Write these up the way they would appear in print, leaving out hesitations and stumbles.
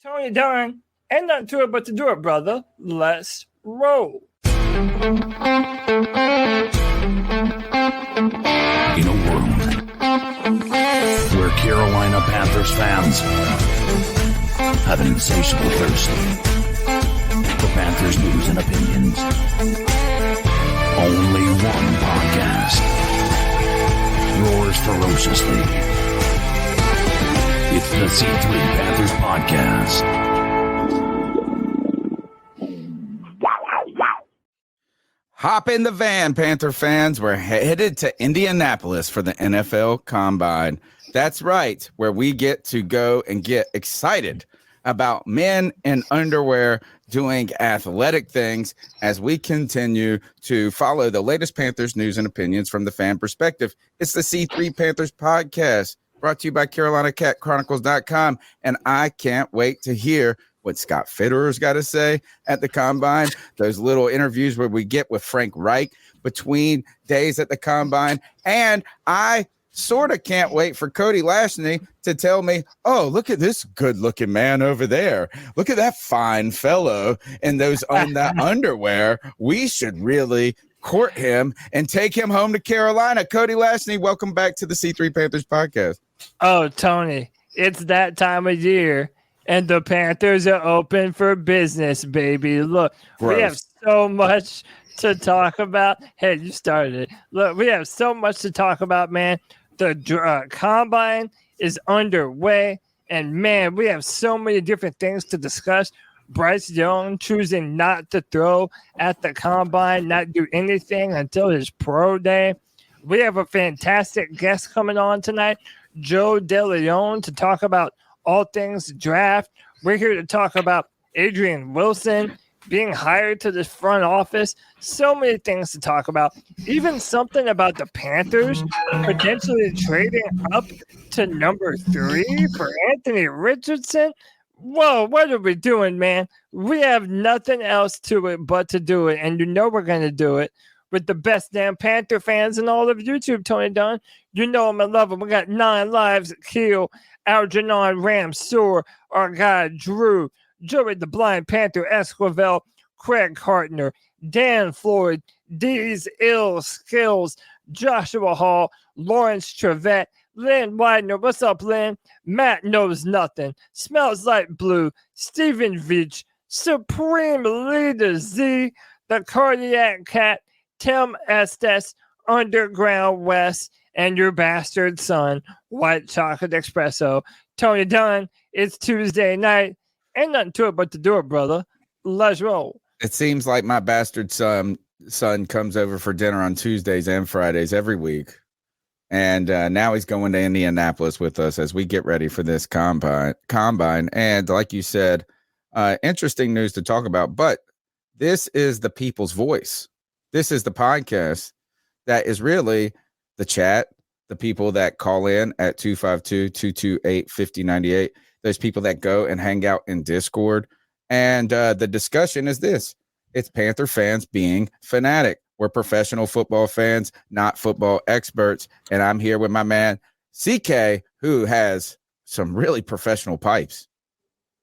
Tony done. Ain't nothing to it but to do it, brother. Let's roll. In a world where Carolina Panthers fans have an insatiable thirst for Panthers news and opinions, only one podcast roars ferociously. It's the C3 Panthers Podcast. Hop in the van, Panther fans. We're headed to Indianapolis for the NFL Combine. That's right, where we get to go and get excited about men in underwear doing athletic things as we continue to follow the latest Panthers news and opinions from the fan perspective. It's the C3 Panthers Podcast, brought to you by CarolinaCatChronicles.com, and I can't wait to hear what Scott Fitterer's got to say at the Combine, those little interviews where we get with Frank Reich between days at the Combine, and I sort of can't wait for Cody Lashney to tell me, oh, look at this good-looking man over there. Look at that fine fellow in that underwear. We should really court him and take him home to Carolina. Cody Lashney, welcome back to the C3 Panthers Podcast. Oh, Tony, it's that time of year, and the Panthers are open for business, baby. Look, Gross. We have so much to talk about. Hey, you started it. Look, we have so much to talk about, man. The Combine is underway, and, man, we have so many different things to discuss. Bryce Young choosing not to throw at the Combine, not do anything until his pro day. We have a fantastic guest coming on tonight, Joe DeLeone, to talk about all things draft. We're here to talk about Adrian Wilson being hired to the front office. So many things to talk about. Even something about the Panthers potentially trading up to number 3 for Anthony Richardson. Whoa, what are we doing, man? We have nothing else to it but to do it, and you know we're going to do it with the best damn Panther fans in all of YouTube, Tony Dunn. You know them and love them. We got 9 lives, Keel, Algernon, Ram, Soar, our guy, Drew, Joey the Blind Panther, Esquivel, Craig Hartner, Dan Floyd, D's Ill Skills, Joshua Hall, Lawrence Trevette, Lynn Widener. What's up, Lynn? Matt Knows Nothing, Smells Like Blue, Stephen Veach, Supreme Leader Z, the Cardiac Cat, Tim Estes, Underground West, and your bastard son, White Chocolate Espresso. Tony Dunn, it's Tuesday night. Ain't nothing to it but to do it, brother. Let's roll. It seems like my bastard son comes over for dinner on Tuesdays and Fridays every week. And now he's going to Indianapolis with us as we get ready for this combine. And like you said, interesting news to talk about. But this is the people's voice. This is the podcast that is really the chat, the people that call in at 252-228-5098, those people that go and hang out in Discord. And the discussion is this. It's Panther fans being fanatic. We're professional football fans, not football experts. And I'm here with my man, CK, who has some really professional pipes.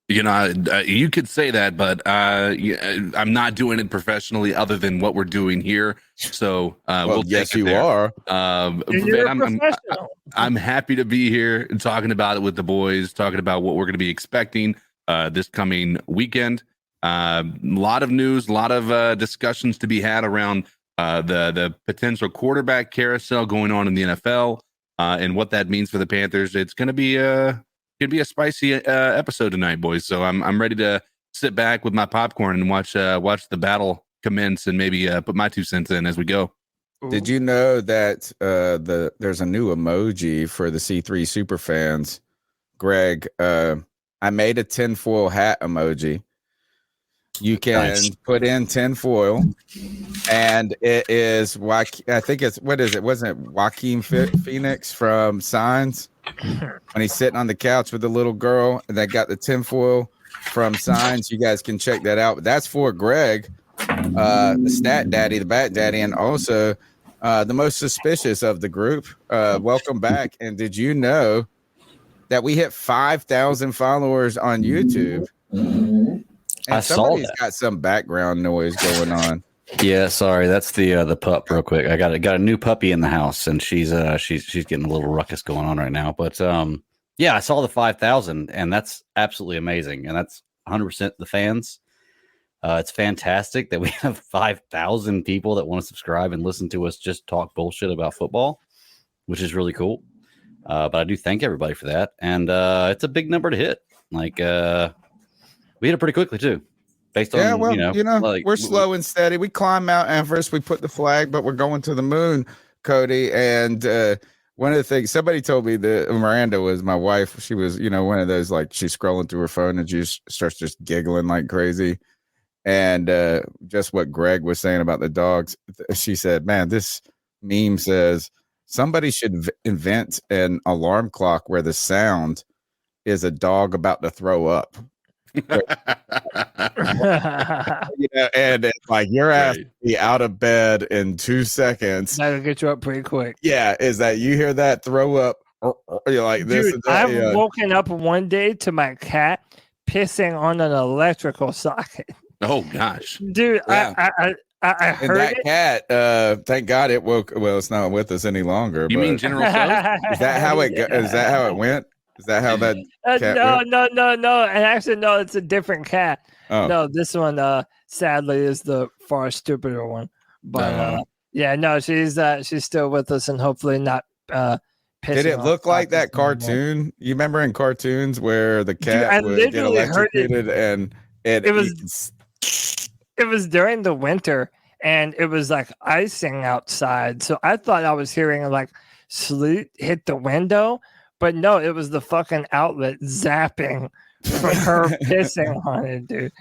You know, you could say that, but I'm not doing it professionally other than what we're doing here. So we'll yes, take it you there. are. I'm happy to be here and talking about it with the boys, talking about what we're going to be expecting this coming weekend. A lot of news, a lot of discussions to be had around the potential quarterback carousel going on in the NFL and what that means for the Panthers. It's going to be a spicy episode tonight, boys. So I'm ready to sit back with my popcorn and watch the battle commence and maybe put my 2 cents in as we go. Did you know that there's a new emoji for the C3 super fans? Greg, I made a tinfoil hat emoji. You can put in tinfoil, and it is I think it's what is it? Wasn't it Joaquin Phoenix from Signs when he's sitting on the couch with the little girl and that got the tinfoil from Signs? You guys can check that out. But that's for Greg, the stat daddy, the bat daddy, and also the most suspicious of the group. Welcome back. And did you know that we hit 5,000 followers on YouTube. And I saw somebody's that. got some background noise going on. Yeah, sorry, that's the pup. Real quick, I got a new puppy in the house, and she's getting a little ruckus going on right now. But yeah, I saw the 5,000, and that's absolutely amazing, and that's 100% the fans. It's fantastic that we have 5,000 people that want to subscribe and listen to us just talk bullshit about football, which is really cool. But I do thank everybody for that, and it's a big number to hit. Like we hit it pretty quickly too. Based on, like, we're slow and steady. We climb Mount Everest, we put the flag, but we're going to the moon, Cody. And one of the things somebody told me that Miranda was my wife. She was, one of those, like, she's scrolling through her phone and she starts just giggling like crazy. And just what Greg was saying about the dogs, she said, man, this meme says somebody should invent an alarm clock where the sound is a dog about to throw up. And it's like your ass to be out of bed in 2 seconds. That'll get you up pretty quick. Yeah, is that you hear that throw up? You're like, this. Dude, and that, I've woken up one day to my cat pissing on an electrical socket. Oh gosh, dude! Yeah. I heard that it. cat. Thank God it woke. Well, it's not with us any longer. You mean General Tso's? Is that how it? Is that how it went? Is that how that? Cat no. And actually, no, it's a different cat. Oh. No, this one, sadly, is the far stupider one. But yeah, no, she's still with us, and hopefully not. Did it look like that cartoon? You remember in cartoons where the cat would get electrocuted and it was during the winter and it was like icing outside. So I thought I was hearing like sleet hit the window, but no, it was the fucking outlet zapping from her pissing on it, dude.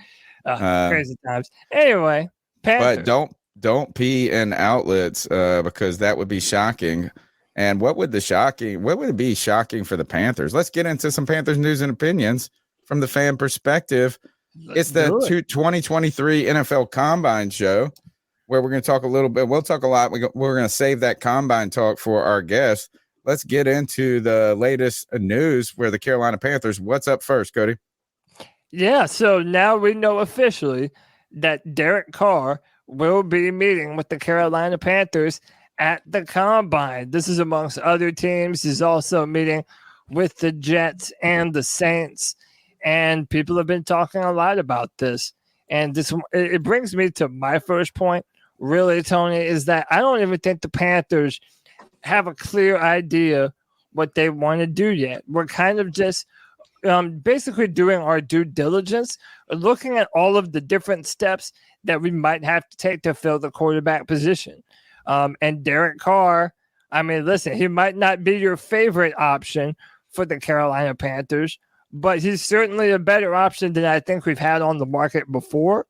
Crazy times. Anyway, Panthers. But don't pee in outlets because that would be shocking. And what would it be shocking for the Panthers? Let's get into some Panthers news and opinions from the fan perspective. It's the 2023 NFL Combine show where we're going to talk a little bit. We'll talk a lot. We're going to save that Combine talk for our guests. Let's get into the latest news where the Carolina Panthers. What's up first, Cody? Yeah, so now we know officially that Derek Carr will be meeting with the Carolina Panthers at the Combine. This is amongst other teams. He's also meeting with the Jets and the Saints. And people have been talking a lot about this. And it brings me to my first point, really, Tony, is that I don't even think the Panthers have a clear idea what they want to do yet. We're kind of just basically doing our due diligence, looking at all of the different steps that we might have to take to fill the quarterback position. And Derek Carr, I mean, listen, he might not be your favorite option for the Carolina Panthers, but he's certainly a better option than I think we've had on the market before.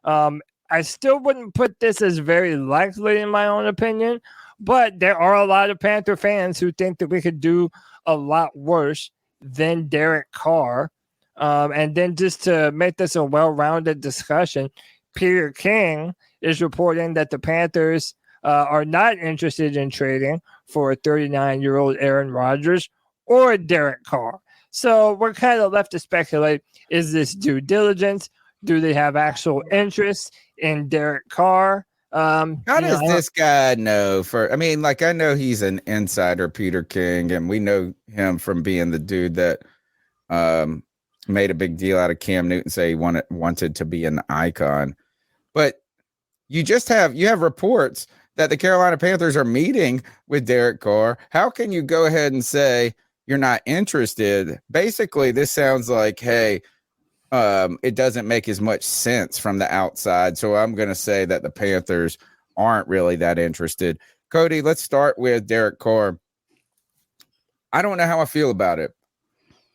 I still wouldn't put this as very likely in my own opinion, but there are a lot of Panther fans who think that we could do a lot worse than Derek Carr. And then just to make this a well-rounded discussion, Peter King is reporting that the Panthers are not interested in trading for a 39-year-old Aaron Rodgers or Derek Carr. So we're kind of left to speculate, is this due diligence? Do they have actual interest in Derek Carr? How does this guy know? I know he's an insider, Peter King, and we know him from being the dude that made a big deal out of Cam Newton, say he wanted to be an icon. But you have reports that the Carolina Panthers are meeting with Derek Carr. How can you go ahead and say you're not interested? Basically, this sounds like, hey, it doesn't make as much sense from the outside. So I'm going to say that the Panthers aren't really that interested. Cody, let's start with Derek Carr. I don't know how I feel about it.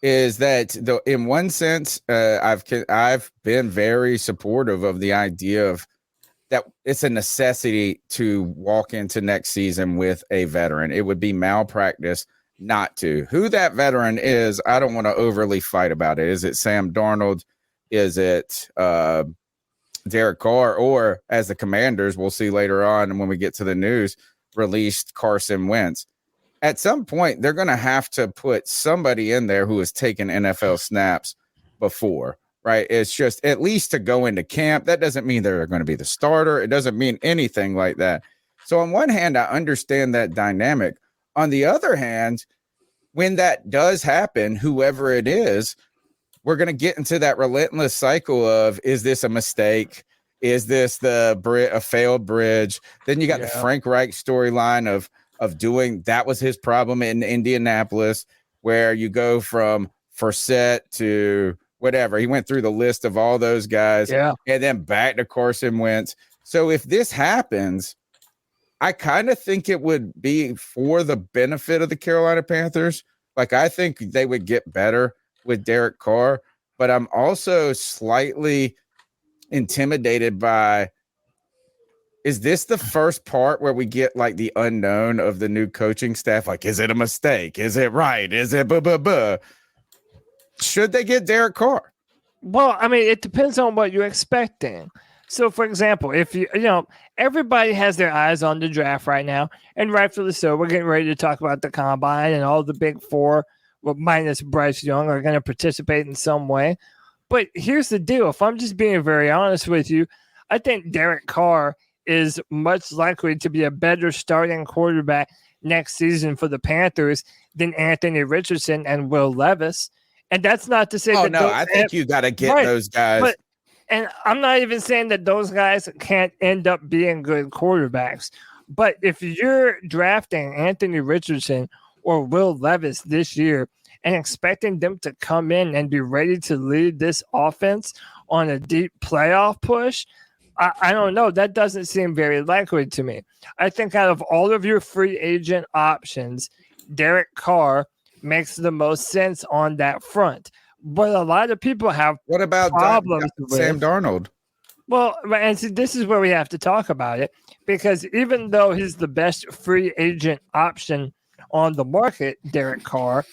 Is that in one sense, I've been very supportive of the idea of that it's a necessity to walk into next season with a veteran. It would be malpractice not to. Who that veteran is, I don't want to overly fight about it. Is it Sam Darnold? Is it Derek Carr? Or as the Commanders, we'll see later on when we get to the news, released Carson Wentz. at some point they're going to have to put somebody in there who has taken NFL snaps before, right? It's just at least to go into camp. That doesn't mean they're going to be the starter. It doesn't mean anything like that. So on one hand, I understand that dynamic. On the other hand, when that does happen, whoever it is, we're going to get into that relentless cycle of, is this a mistake? Is this a failed bridge? Then you got the Frank Reich storyline of doing that was his problem in Indianapolis, where you go from Forsett to whatever. He went through the list of all those guys, and then back to Carson Wentz. So if this happens, I kind of think it would be for the benefit of the Carolina Panthers. Like, I think they would get better with Derek Carr, but I'm also slightly intimidated by, is this the first part where we get like the unknown of the new coaching staff? Like, is it a mistake? Is it right? Is it Should they get Derek Carr? Well, I mean, it depends on what you're expecting. So, for example, if everybody has their eyes on the draft right now, and rightfully so. We're getting ready to talk about the combine, and all the big four, well, minus Bryce Young, are going to participate in some way. But here's the deal. If I'm just being very honest with you, I think Derek Carr is much likely to be a better starting quarterback next season for the Panthers than Anthony Richardson and Will Levis. And that's not to say I think you got to get those guys. And I'm not even saying that those guys can't end up being good quarterbacks. But if you're drafting Anthony Richardson or Will Levis this year and expecting them to come in and be ready to lead this offense on a deep playoff push, I don't know. That doesn't seem very likely to me. I think out of all of your free agent options, Derek Carr makes the most sense on that front. But a lot of people have problems with Sam Darnold. Well, and see, this is where we have to talk about it, because even though he's the best free agent option on the market, Derek Carr,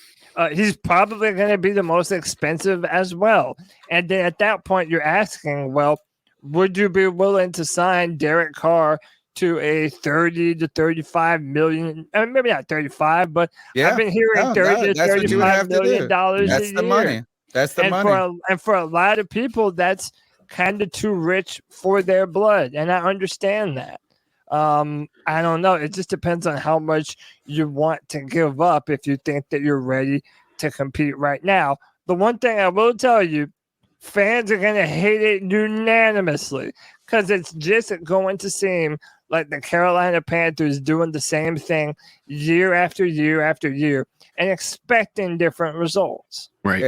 he's probably going to be the most expensive as well. And then at that point, you're asking, well, would you be willing to sign Derek Carr to a 30 to 35 million? I mean, maybe not 35, but I've been hearing 30 to 35 million dollars. That's the money. That's the money. And for a lot of people, that's kind of too rich for their blood. And I understand that. I don't know. It just depends on how much you want to give up if you think that you're ready to compete right now. The one thing I will tell you, fans are going to hate it unanimously, because it's just going to seem like the Carolina Panthers doing the same thing year after year after year and expecting different results. Right.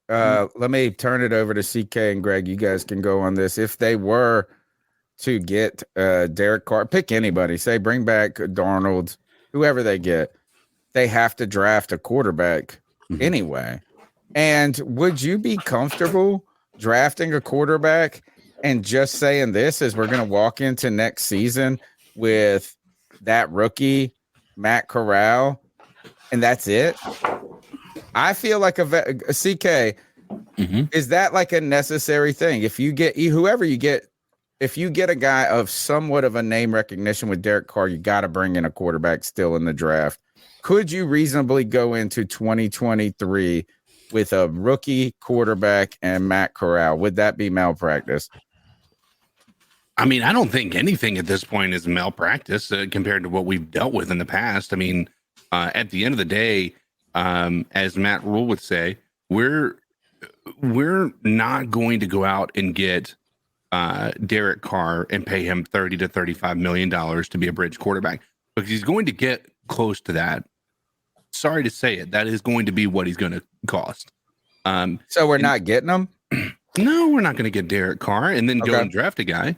Yeah, let me turn it over to CK and Greg. You guys can go on this. If they were to get Derek Carr, pick anybody, say bring back Darnold, whoever they get, they have to draft a quarterback anyway. And would you be comfortable drafting a quarterback and just saying this is we're going to walk into next season with that rookie, Matt Corral, and that's it? I feel like a CK, is that like a necessary thing? If you get whoever you get, if you get a guy of somewhat of a name recognition with Derek Carr, you got to bring in a quarterback still in the draft. Could you reasonably go into 2023 with a rookie quarterback and Matt Corral? Would that be malpractice? I mean, I don't think anything at this point is malpractice compared to what we've dealt with in the past. I mean, at the end of the day, as Matt Rule would say, we're not going to go out and get Derek Carr and pay him $30 to $35 million to be a bridge quarterback, because he's going to get close to that. Sorry to say it, that is going to be what he's going to cost. So we're not getting him? No, we're not going to get Derek Carr and then go and draft a guy.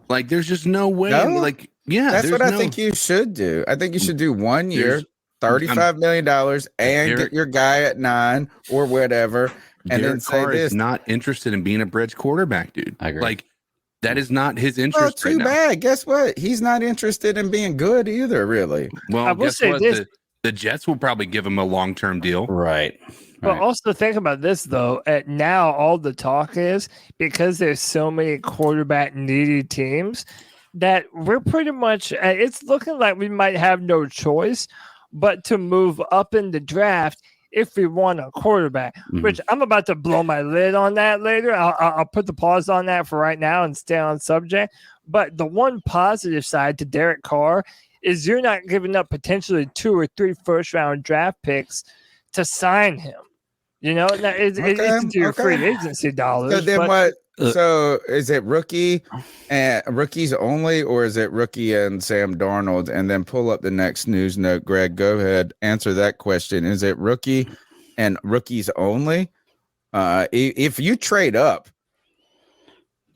Like, there's just no way. No? Like, yeah, that's what I think you should do. I think you should do 1 year, $35 million, and get your guy at 9 or whatever. And Derek then say Carr this. is not interested in being a bridge quarterback, dude. I agree. Like, that is not his interest. Oh, too bad. Guess what? He's not interested in being good either, really. Well, I will guess say what? this. The Jets will probably give him a long-term deal. Right. But also think about this, though. Now all the talk is, because there's so many quarterback needy teams, that we're pretty much, it's looking like we might have no choice but to move up in the draft if we want a quarterback, which I'm about to blow my lid on that later. I'll put the pause on that for right now and stay on subject. But the one positive side to Derek Carr is you're not giving up potentially 2 or 3 first-round draft picks to sign him. You know, now it's into your free agency dollars. So then what? So is it rookie and rookies only, or is it rookie and Sam Darnold? And then pull up the next news note. Greg, go ahead, answer that question. Is it rookie and rookies only? If you trade up,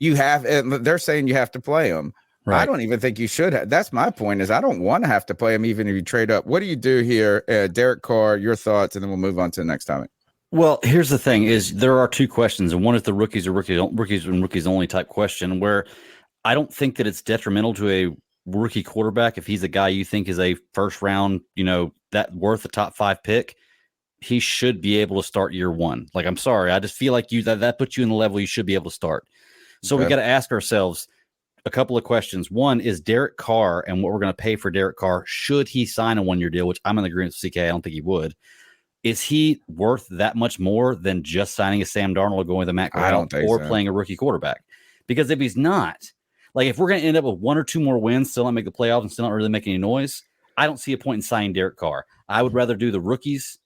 you have. They're saying you have to play them. Right. I don't even think you should have. That's my point. Is I don't want to have to play him even if you trade up. What do you do here, Derek Carr? Your thoughts, and then we'll move on to the next topic. Well, here's the thing: is there are 2 questions, and one is the rookies and rookies only type question, where I don't think that it's detrimental to a rookie quarterback if he's a guy you think is a first round, that worth a top 5 pick. He should be able to start year 1. Like, I'm sorry, I just feel like that puts you in the level you should be able to start. So we got to ask ourselves a couple of questions. One is Derek Carr and what we're going to pay for Derek Carr. Should he sign a 1-year deal, which I'm in agreement with CK. I don't think he would. Is he worth that much more than just signing a Sam Darnold or going with a Matt Corral or playing a rookie quarterback? Because if he's not, like if we're going to end up with 1 or 2 more wins, still not make the playoffs and still not really make any noise, I don't see a point in signing Derek Carr. I would rather do the rookies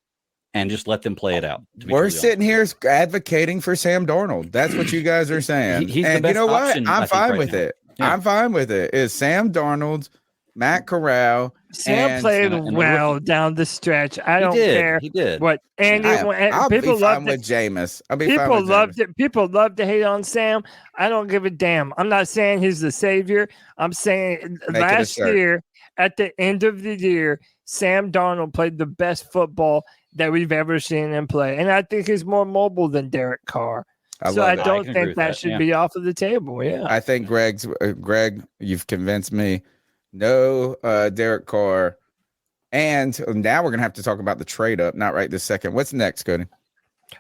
and just let them play it out. We're sitting here advocating for Sam Darnold. That's what you guys are saying. He's and the best you know option, what? I'm fine with it. Yeah. I'm fine with it. Is Sam Darnold, Matt Corral. Sam played well down the stretch. I don't care. He did. What I'll people be fine with Jameis. People loved it. People love to hate on Sam. I don't give a damn. I'm not saying he's the savior. I'm saying last year, at the end of the year, Sam Darnold played the best football that we've ever seen him play, and I think he's more mobile than Derek Carr. I don't think that should be off of the table. Yeah, I think Greg, you've convinced me. No, Derek Carr. And now we're going to have to talk about the trade up, not right this second. What's next, Cody?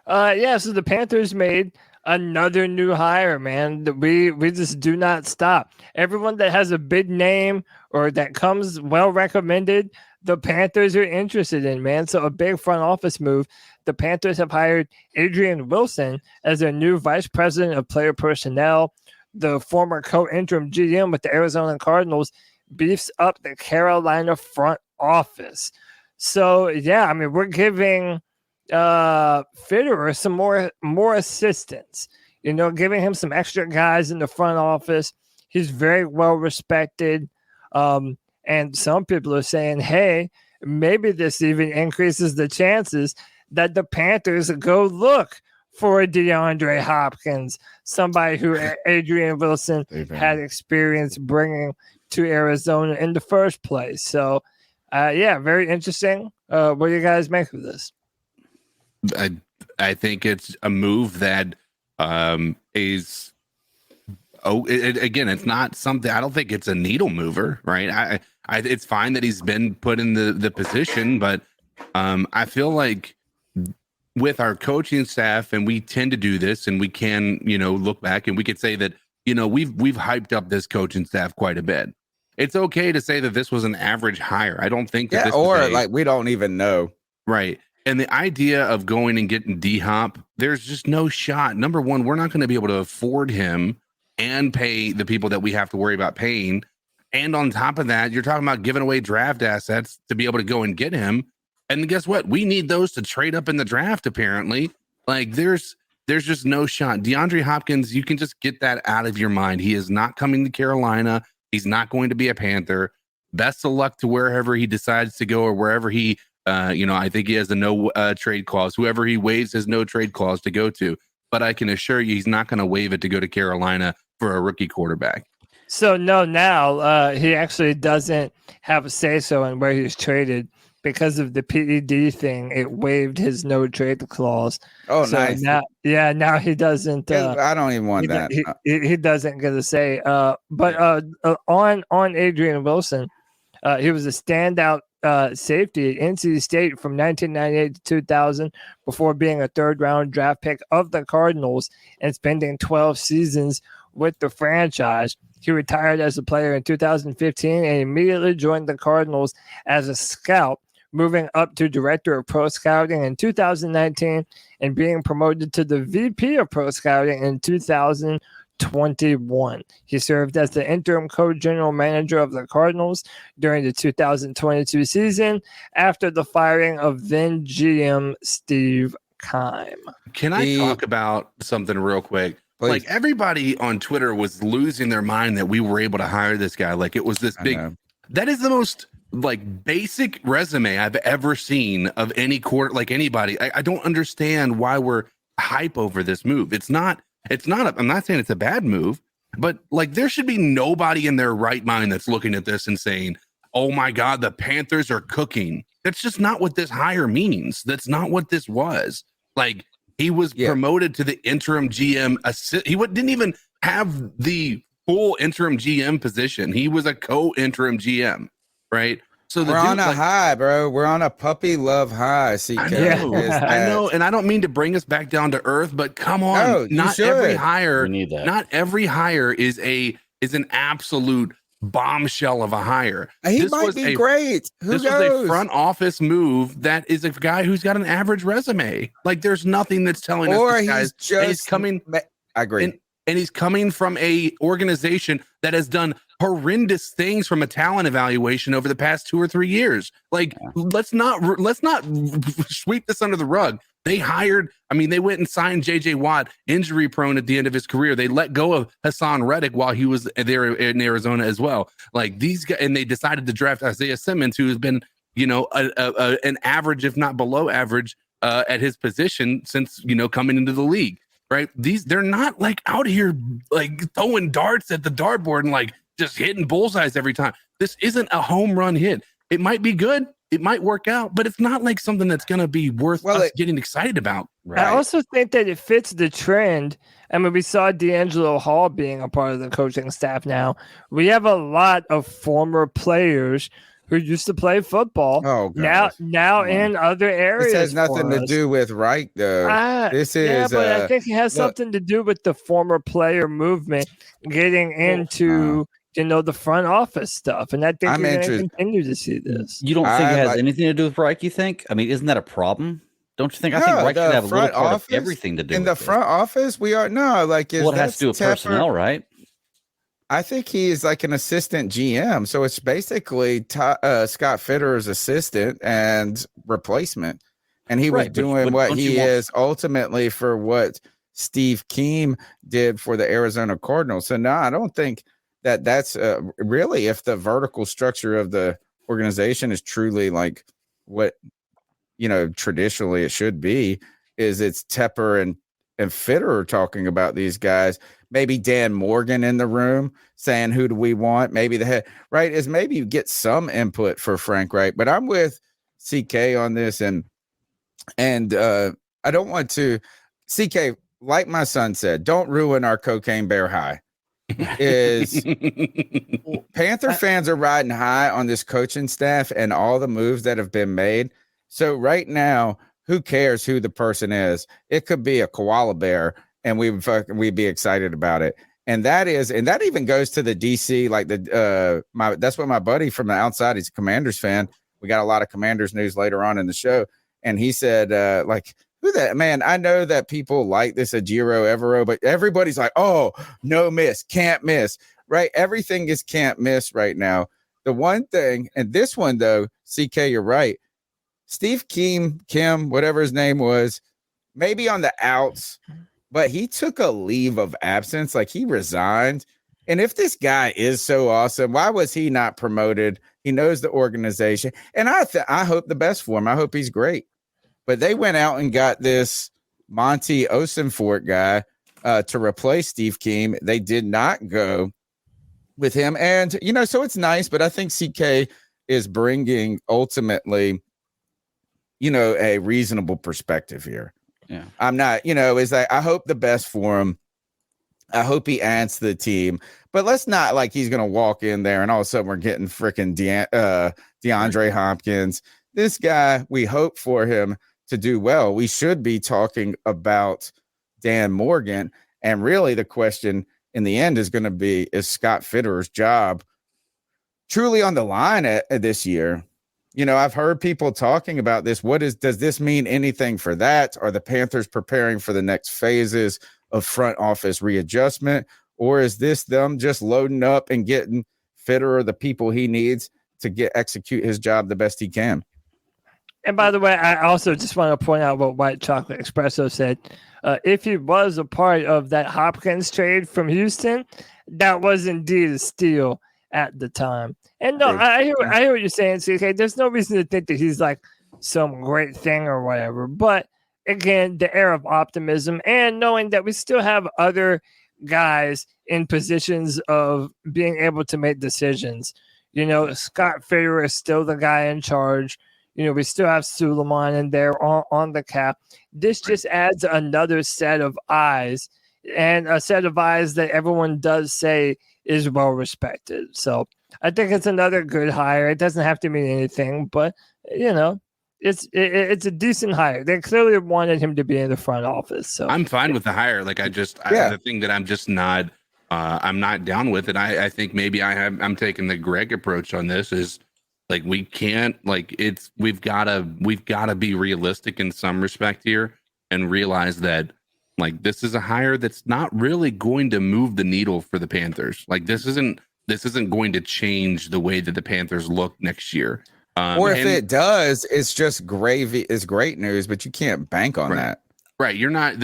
So the Panthers made another new hire, man. We just do not stop. Everyone that has a big name or that comes well recommended, the Panthers are interested in, man. So a big front office move. The Panthers have hired Adrian Wilson as their new vice president of player personnel. The former co-interim GM with the Arizona Cardinals beefs up the Carolina front office. So yeah, I mean, we're giving Fitterer some more assistance, giving him some extra guys in the front office. He's very well respected. And some people are saying, hey, maybe this even increases the chances that the Panthers go look for a DeAndre Hopkins, somebody who Adrian Wilson had experience bringing to Arizona in the first place. So, very interesting. What do you guys make of this? I think it's a move that is. Again, it's not something. I don't think it's a needle mover, right? It's fine that he's been put in the position, but I feel like with our coaching staff, and we tend to do this, and we can, look back and we could say that, we've hyped up this coaching staff quite a bit. It's okay to say that this was an average hire. I don't think that we don't even know. Right. And the idea of going and getting D-Hop, there's just no shot. Number one, we're not going to be able to afford him and pay the people that we have to worry about paying. And on top of that, you're talking about giving away draft assets to be able to go and get him. And guess what? We need those to trade up in the draft, apparently. Like, there's just no shot. DeAndre Hopkins, you can just get that out of your mind. He is not coming to Carolina. He's not going to be a Panther. Best of luck to wherever he decides to go, or wherever he, I think he has a no trade clause, whoever he waives his no trade clause to go to. But I can assure you he's not going to waive it to go to Carolina for a rookie quarterback. So, no, now he actually doesn't have a say-so in where he's traded because of the PED thing. It waived his no trade clause. Oh, so nice. Now he doesn't. I don't even want that. He doesn't get a say. But on Adrian Wilson, he was a standout safety at NC State from 1998 to 2000 before being a third-round draft pick of the Cardinals and spending 12 seasons with the franchise. He retired as a player in 2015 and immediately joined the Cardinals as a scout, moving up to director of pro scouting in 2019 and being promoted to the VP of pro scouting in 2021. He served as the interim co-general manager of the Cardinals during the 2022 season after the firing of then GM Steve Keim. Can I talk about something real quick? Please. Like, everybody on Twitter was losing their mind that we were able to hire this guy. Like, it was this big. That is the most like basic resume I've ever seen of any court. Like, anybody. I don't understand why we're hype over this move. I'm not saying it's a bad move, but like, there should be nobody in their right mind that's looking at this and saying, oh my God, the Panthers are cooking. That's just not what this hire means. That's not what this was. Like, he was promoted to the interim GM. He didn't even have the full interim GM position. He was a co-interim GM, right? So we're on a high, bro. We're on a puppy love high. CK. I know, and I don't mean to bring us back down to earth, but come on, not every hire is an absolute bombshell of a hire. He might be great. Who knows? Was a front office move that is a guy who's got an average resume. Like, there's nothing that's telling us he's coming. I agree. And he's coming from a organization that has done horrendous things from a talent evaluation over the past 2 or 3 years. Like, let's not sweep this under the rug. They went and signed JJ Watt, injury prone at the end of his career. They let go of Hassan Reddick while he was there in Arizona as well. Like, these guys, and they decided to draft Isaiah Simmons, who has been, an average, if not below average, at his position since, coming into the league. Right. They're not like out here like throwing darts at the dartboard and like just hitting bullseyes every time. This isn't a home run hit. It might be good. It might work out, but it's not like something that's going to be worth us getting excited about. Right. I also think that it fits the trend. I mean, we saw D'Angelo Hall being a part of the coaching staff now. We have a lot of former players who used to play football. Oh, God. Now in other areas. This has nothing to do with Reich, though. But I think it has something to do with the former player movement getting into the front office stuff. And I think we're going to continue to see this. You don't think it has anything to do with Reich, you think? I mean, isn't that a problem? Don't you think? I think Reich should have a little part of everything to do with in the front office. We are it has to do with personnel, right? I think he is like an assistant GM. So it's basically Scott Fitterer's assistant and replacement. And he was doing what he is ultimately for what Steve Keim did for the Arizona Cardinals. So no, I don't think that's really, if the vertical structure of the organization is truly like what, traditionally it should be, is it's Tepper and Fitterer talking about these guys. Maybe Dan Morgan in the room saying, who do we want? Maybe the head, right? Is maybe you get some input for Frank Reich, but I'm with CK on this. And I don't want to, CK, like my son said, don't ruin our cocaine bear high. Is Panther fans are riding high on this coaching staff and all the moves that have been made. So right now, who cares who the person is? It could be a koala bear, and we'd be excited about it. And that even goes to the DC, like that's what my buddy from the outside, he's a Commanders fan. We got a lot of Commanders news later on in the show. And he said, who that man? I know that people like this Ajiro Evero, but everybody's like, oh, no miss, can't miss, right? Everything is can't miss right now. The one thing, and this one though, CK, you're right. Steve Kim, whatever his name was, maybe on the outs, but he took a leave of absence, like he resigned. And if this guy is so awesome, why was he not promoted? He knows the organization, and I hope the best for him. I hope he's great. But they went out and got this Monty Osenfort guy to replace Steve Keim. They did not go with him. And, so it's nice, but I think CK is bringing ultimately, a reasonable perspective here. Yeah. I'm not, is that I hope the best for him. I hope he adds to the team, but let's not like he's going to walk in there and all of a sudden we're getting freaking DeAndre Hopkins. This guy, we hope for him to do well. We should be talking about Dan Morgan. And really the question in the end is going to be, is Scott Fitterer's job truly on the line at this year? I've heard people talking about this. Does this mean anything for that? Are the Panthers preparing for the next phases of front office readjustment? Or is this them just loading up and getting Fitterer the people he needs to execute his job the best he can? And by the way, I also just want to point out what White Chocolate Espresso said. If he was a part of that Hopkins trade from Houston, that was indeed a steal at the time. And no, I hear what you're saying, CK. There's no reason to think that he's like some great thing or whatever. But again, the air of optimism and knowing that we still have other guys in positions of being able to make decisions. Scott Fitterer is still the guy in charge. We still have Suleiman in there on the cap. This just adds another set of eyes, and a set of eyes that everyone does say is well respected. So I think it's another good hire. It doesn't have to mean anything, but it's a decent hire. They clearly wanted him to be in the front office. So I'm fine with the hire. Like the thing that I'm just not I'm not down with it. I think maybe I'm taking the Greg approach on this is like we can't we've gotta be realistic in some respect here and realize that like this is a hire that's not really going to move the needle for the Panthers. Like this isn't going to change the way that the Panthers look next year. Or if it does, it's just gravy. It's great news, but you can't bank on that. Right. You're not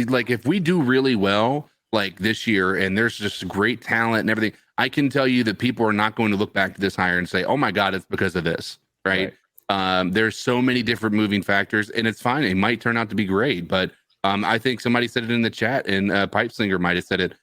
like if we do really well like this year and there's just great talent and everything, I can tell you that people are not going to look back to this hire and say, oh my God, it's because of this. Right. There's so many different moving factors and it's fine. It might turn out to be great, but I think somebody said it in the chat and Pipeslinger might have said it.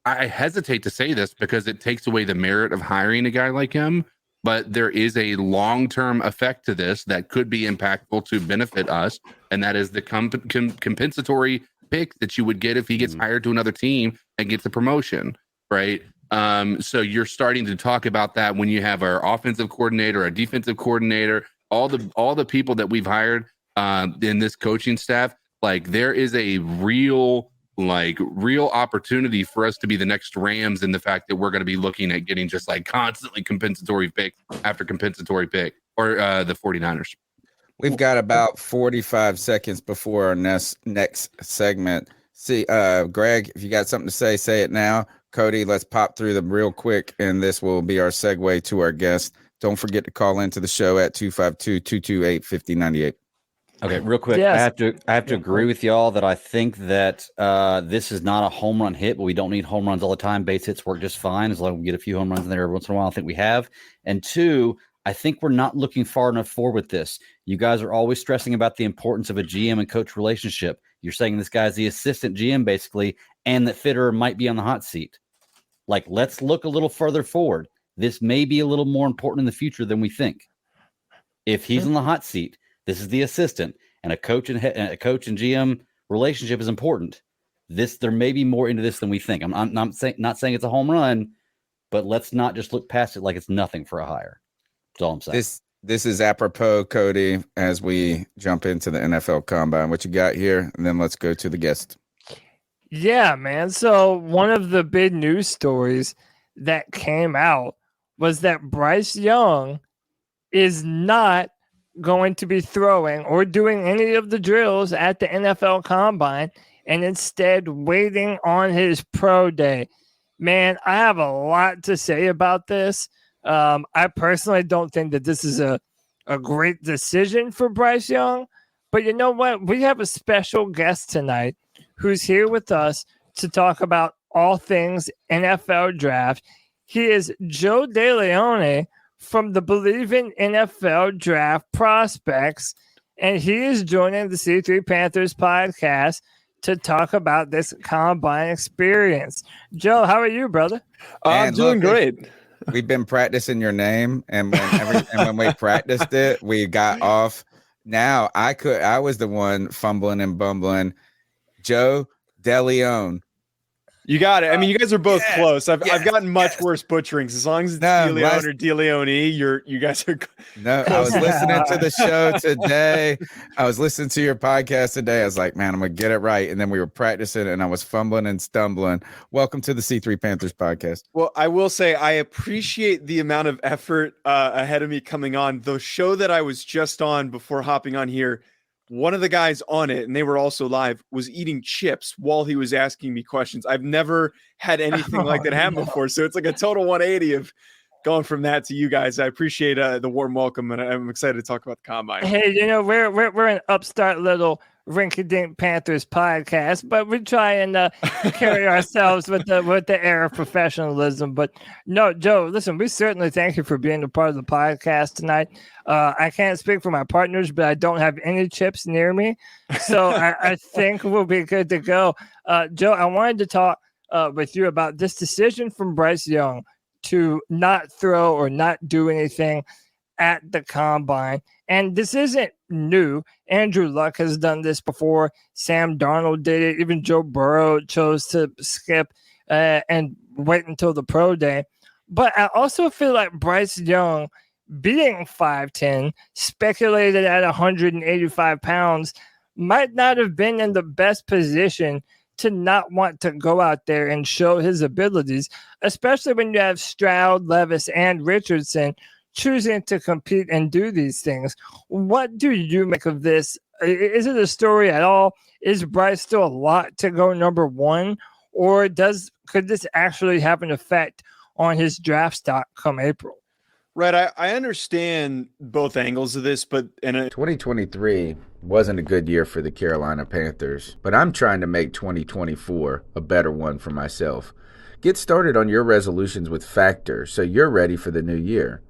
I hesitate to say this because it takes away the merit of hiring a guy like him, but there is a long-term effect to this that could be impactful to benefit us, and that is the compensatory pick that you would get if he gets hired to another team and gets a promotion, right? So you're starting to talk about that when you have our offensive coordinator, our defensive coordinator, all the people that we've hired in this coaching staff. Like there is a real opportunity for us to be the next Rams in the fact that we're going to be looking at getting just like constantly compensatory pick after compensatory pick or the 49ers. We've got about 45 seconds before our next segment. See, Greg, if you got something to say it now. Cody, let's pop through them real quick, and this will be our segue to our guest. Don't forget to call into the show at 252-228-5098. Okay, real quick. Yes. I have to agree with y'all that I think that this is not a home run hit, but we don't need home runs all the time. Base hits work just fine as long as we get a few home runs in there every once in a while. I think we have. And two, I think we're not looking far enough forward with this. You guys are always stressing about the importance of a GM and coach relationship. You're saying this guy's the assistant GM basically, and that Fitterer might be on the hot seat. Like, let's look a little further forward. This may be a little more important in the future than we think. If he's on the hot seat, this is the assistant, and a coach and GM relationship is important. There may be more into this than we think. I'm not saying it's a home run, but let's not just look past it like it's nothing for a hire. That's all I'm saying. This is apropos, Cody, as we jump into the NFL Combine. What you got here? And then let's go to the guest. Yeah, man. So one of the big news stories that came out was that Bryce Young is not going to be throwing or doing any of the drills at the NFL Combine and instead waiting on his pro day. Man, I have a lot to say about this. I personally don't think that this is a great decision for Bryce Young, but you know what? We have a special guest tonight who's here with us to talk about all things NFL draft. He is Joe DeLeone from the Bleav in NFL Draft Prospects, and he is joining the C3 Panthers podcast to talk about this combine experience. Joe, how are you, brother? I'm doing great. We've been practicing your name, and when we practiced it, we got off. Now I was the one fumbling and bumbling. Joe DeLeone. You got it. I mean, you guys are both close. I've gotten much worse butcherings. As long as it's DeLeone or DeLeone, you guys are. No, I was listening to the show today. I was listening to your podcast today. I was like, man, I'm gonna get it right. And then we were practicing, and I was fumbling and stumbling. Welcome to the C3 Panthers podcast. Well, I will say I appreciate the amount of effort ahead of me coming on. The show that I was just on before hopping on here, one of the guys on it, and they were also live, was eating chips while he was asking me questions. I've never had anything like that happen before. So it's like a total 180 of going from that to you guys. I appreciate the warm welcome, and I'm excited to talk about the combine. Hey, we're an upstart little rinky-dink Panthers podcast, but we try and carry ourselves with the air of professionalism. But no, Joe, listen, we certainly thank you for being a part of the podcast tonight. I can't speak for my partners, but I don't have any chips near me, so I think we'll be good to go. Joe, I wanted to talk with you about this decision from Bryce Young to not throw or not do anything at the combine. And this isn't new. Andrew Luck has done this before. Sam Darnold did it. Even Joe Burrow chose to skip and wait until the pro day. But I also feel like Bryce Young, being 5'10", speculated at 185 pounds, might not have been in the best position to not want to go out there and show his abilities, especially when you have Stroud, Levis, and Richardson choosing to compete and do these things. What do you make of this? Is it a story at all? Is Bryce still a lot to go number one, or could this actually have an effect on his draft stock come April? Right. I understand both angles of this, but 2023 wasn't a good year for the Carolina Panthers, but I'm trying to make 2024 a better one for myself. Get started on your resolutions with Factor so you're ready for the new year.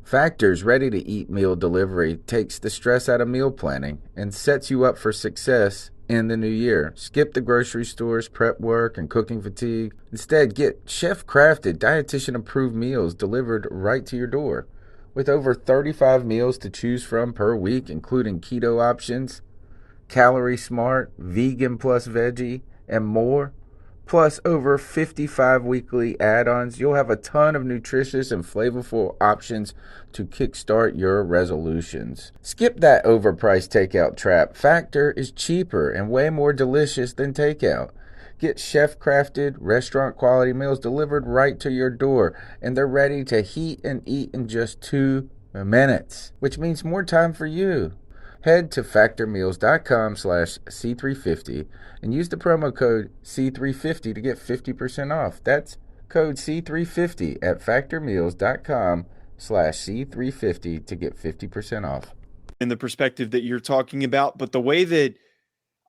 Factor's ready-to-eat meal delivery takes the stress out of meal planning and sets you up for success in the new year. Skip the grocery stores, prep work, and cooking fatigue. Instead, get chef-crafted, dietitian-approved meals delivered right to your door. With over 35 meals to choose from per week, including keto options, calorie smart, vegan plus veggie, and more, plus over 55 weekly add-ons, you'll have a ton of nutritious and flavorful options to kickstart your resolutions. Skip that overpriced takeout trap. Factor is cheaper and way more delicious than takeout. Get chef-crafted, restaurant-quality meals delivered right to your door, and they're ready to heat and eat in just 2 minutes, which means more time for you. Head to factormeals.com/C350 and use the promo code C350 to get 50% off. That's code C350 at factormeals.com/C350 to get 50% off. In the perspective that you're talking about, but the way that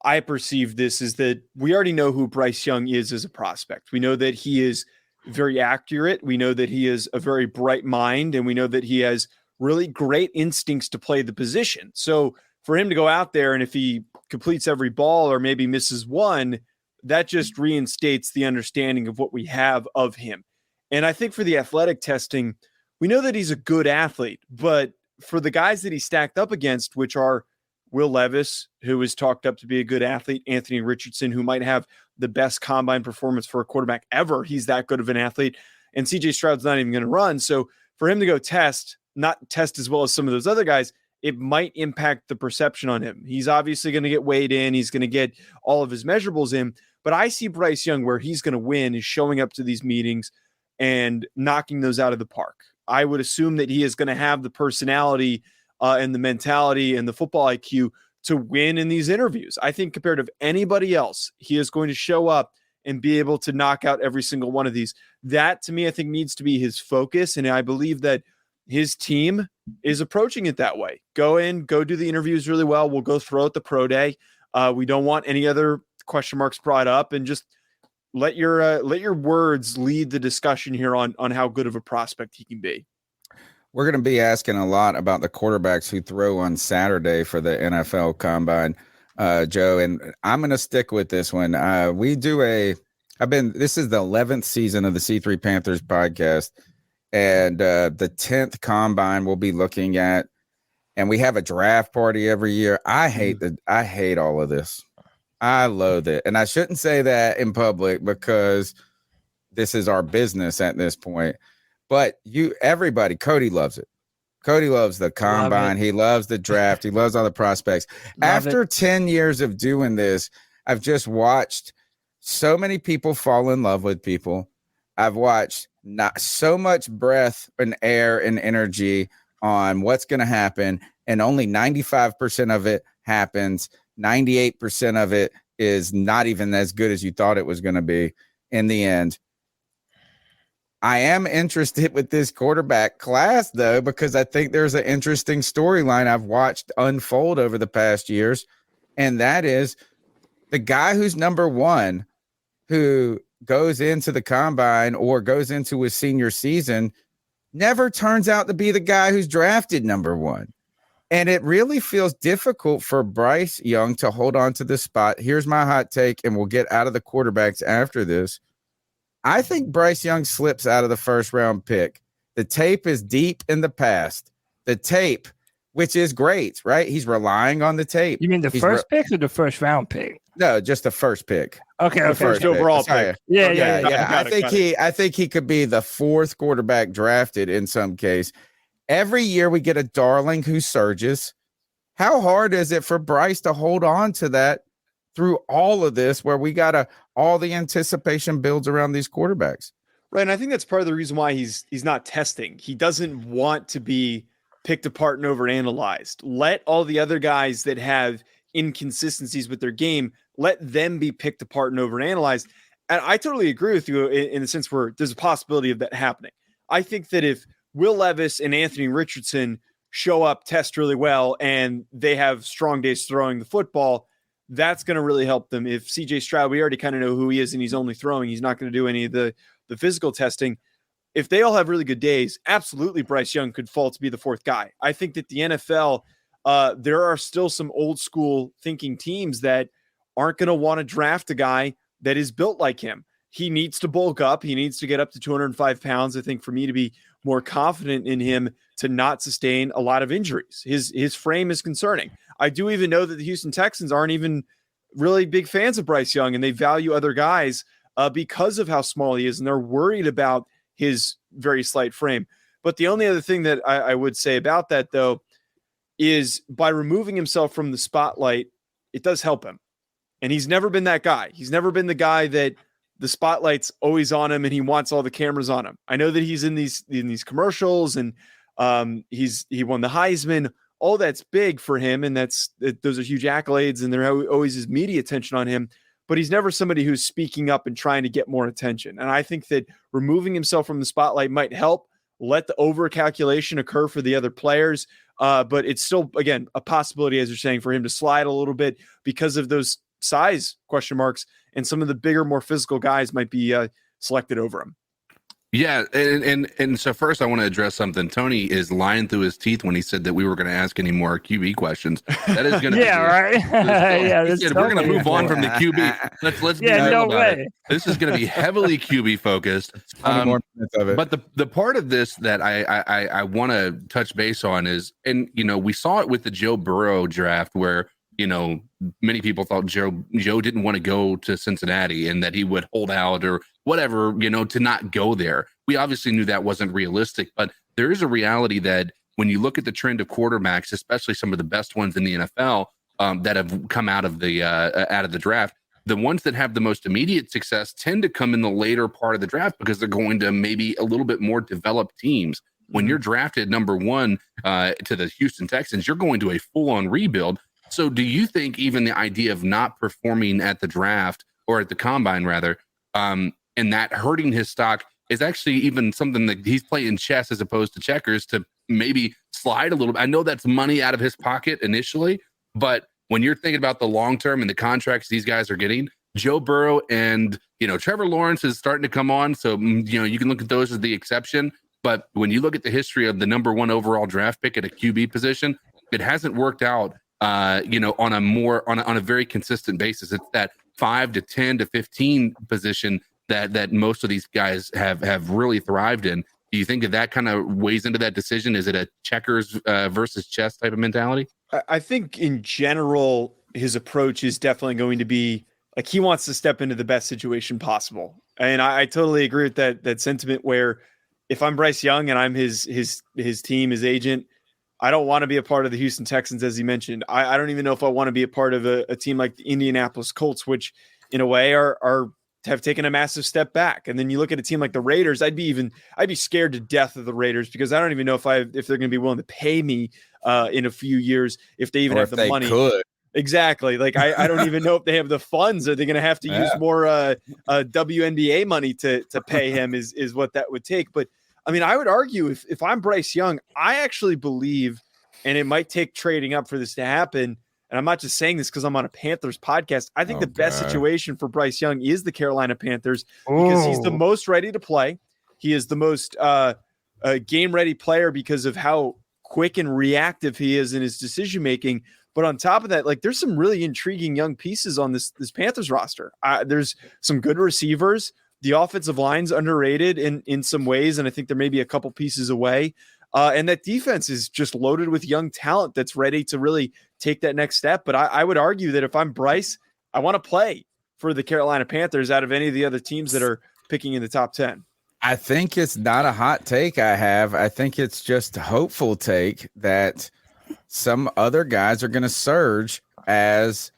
I perceive this is that we already know who Bryce Young is as a prospect. We know that he is very accurate. We know that he is a very bright mind, and we know that he has really great instincts to play the position. So for him to go out there, and if he completes every ball or maybe misses one, that just reinstates the understanding of what we have of him. And I think for the athletic testing, we know that he's a good athlete, but for the guys that he stacked up against, which are Will Levis, who is talked up to be a good athlete, Anthony Richardson, who might have the best combine performance for a quarterback ever. He's that good of an athlete. And CJ Stroud's not even going to run. So for him to go not test as well as some of those other guys, it might impact the perception on him. He's obviously going to get weighed in. He's going to get all of his measurables in. But I see Bryce Young where he's going to win is showing up to these meetings and knocking those out of the park. I would assume that he is going to have the personality and the mentality and the football IQ to win in these interviews. I think compared to anybody else, he is going to show up and be able to knock out every single one of these. That, to me, I think needs to be his focus. And I believe that his team is approaching it that way. Go do the interviews really well. We'll go throw out the pro day. We don't want any other question marks brought up, and just let your words lead the discussion here on how good of a prospect he can be. We're going to be asking a lot about the quarterbacks who throw on Saturday for the NFL Combine, Joe, and I'm going to stick with this one. This is the 11th season of the C3 Panthers podcast, and the 10th Combine we'll be looking at, and we have a draft party every year. I hate all of this. I loathe it. And I shouldn't say that in public because this is our business at this point. But everybody, Cody loves it. Cody loves the combine. He loves the draft. He loves all the prospects. After 10 years of doing this, I've just watched so many people fall in love with people. I've watched not so much breath and air and energy on what's going to happen. And only 95% of it happens. 98% of it is not even as good as you thought it was going to be in the end. I am interested with this quarterback class, though, because I think there's an interesting storyline I've watched unfold over the past years. And that is the guy who's number one, who goes into the combine or goes into his senior season, never turns out to be the guy who's drafted number one. And it really feels difficult for Bryce Young to hold on to this spot. Here's my hot take, and we'll get out of the quarterbacks after this. I think Bryce Young slips out of the first round pick. The tape is deep in the past. The tape, which is great, right? He's relying on the tape. You mean the first pick or the first round pick? No, just the first pick. Okay, the first overall pick. Yeah. I think he could be the fourth quarterback drafted in some case. Every year we get a darling who surges. How hard is it for Bryce to hold on to that through all of this, where we got all the anticipation builds around these quarterbacks? Right, and I think that's part of the reason why he's not testing. He doesn't want to be picked apart and overanalyzed. Let all the other guys that have inconsistencies with their game, let them be picked apart and overanalyzed. And I totally agree with you in the sense where there's a possibility of that happening. I think that if Will Levis and Anthony Richardson show up, test really well, and they have strong days throwing the football, that's going to really help them. If CJ Stroud, we already kind of know who he is and he's only throwing, he's not going to do any of the physical testing. If they all have really good days, absolutely Bryce Young could fall to be the fourth guy. I think that the NFL, there are still some old school thinking teams that aren't going to want to draft a guy that is built like him. He needs to bulk up. He needs to get up to 205 pounds, I think, for me to be more confident in him to not sustain a lot of injuries. His frame is concerning. I do even know that the Houston Texans aren't even really big fans of Bryce Young, and they value other guys because of how small he is, and they're worried about his very slight frame. But the only other thing that I would say about that, though, is by removing himself from the spotlight, it does help him. And he's never been that guy. He's never been the guy that the spotlight's always on him and he wants all the cameras on him. I know that he's in these commercials and he won the Heisman. All that's big for him, and those are huge accolades, and there always is media attention on him. But he's never somebody who's speaking up and trying to get more attention. And I think that removing himself from the spotlight might help let the overcalculation occur for the other players. But it's still, again, a possibility, as you're saying, for him to slide a little bit because of those size question marks, and some of the bigger, more physical guys might be selected over him. Yeah, and so first I want to address something. Tony is lying through his teeth when he said that we were going to ask any more QB questions. That is going to right. We're going to move on from the QB. Let's be real about it. This is going to be heavily QB focused. More minutes of it. But the part of this that I want to touch base on is, and we saw it with the Joe Burrow draft where many people thought Joe didn't want to go to Cincinnati and that he would hold out or whatever, to not go there. We obviously knew that wasn't realistic, but there is a reality that when you look at the trend of quarterbacks, especially some of the best ones in the NFL that have come out of the draft, the ones that have the most immediate success tend to come in the later part of the draft because they're going to maybe a little bit more developed teams. When you're drafted number one to the Houston Texans, you're going to a full-on rebuild. So do you think even the idea of not performing at the draft or at the combine rather, and that hurting his stock is actually even something that he's playing chess as opposed to checkers to maybe slide a little bit? I know that's money out of his pocket initially, but when you're thinking about the long term and the contracts these guys are getting, Joe Burrow and Trevor Lawrence is starting to come on. So you can look at those as the exception. But when you look at the history of the number one overall draft pick at a QB position, it hasn't worked out on a very consistent basis. It's that 5 to 10 to 15 position that most of these guys have really thrived in. Do you think that kind of weighs into that decision? Is it a checkers versus chess type of mentality? I think in general, his approach is definitely going to be like he wants to step into the best situation possible. And I totally agree with that sentiment where if I'm Bryce Young and I'm his team, his agent, I don't want to be a part of the Houston Texans, as you mentioned. I don't even know if I want to be a part of a team like the Indianapolis Colts, which in a way have taken a massive step back. And then you look at a team like the Raiders, I'd be scared to death of the Raiders because I don't even know if they're going to be willing to pay me in a few years if they even have the money. Could. Exactly. Like I don't even know if they have the funds. Are they going to have to use more WNBA money to pay him is what that would take. But I mean, I would argue if I'm Bryce Young, I actually believe, and it might take trading up for this to happen. And I'm not just saying this because I'm on a Panthers podcast. I think the best situation for Bryce Young is the Carolina Panthers because he's the most ready to play. He is the most game ready player because of how quick and reactive he is in his decision making. But on top of that, like there's some really intriguing young pieces on this Panthers roster. There's some good receivers. The offensive line's underrated in some ways, and I think there may be a couple pieces away. And that defense is just loaded with young talent that's ready to really take that next step. But I would argue that if I'm Bryce, I want to play for the Carolina Panthers out of any of the other teams that are picking in the top 10. I think it's not a hot take I have. I think it's just a hopeful take that some other guys are going to surge as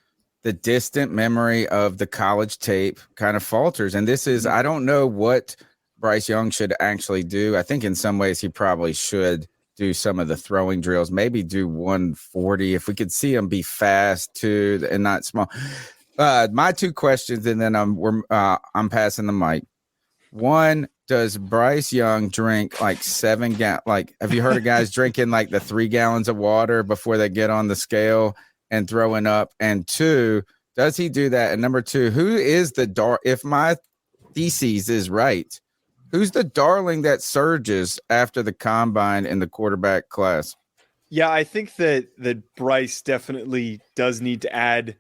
the distant memory of the college tape kind of falters. And this is, I don't know what Bryce Young should actually do. I think in some ways he probably should do some of the throwing drills, maybe do 140 if we could see him be fast too and not small. My two questions, and then I'm passing the mic. One, does Bryce Young drink like 7 gallons? Like, have you heard of guys drinking like the 3 gallons of water before they get on the scale and throwing up? And 2, does he do that? And number 2, who is if my thesis is right, who's the darling that surges after the combine in the quarterback class? Yeah, I think that Bryce definitely does need to add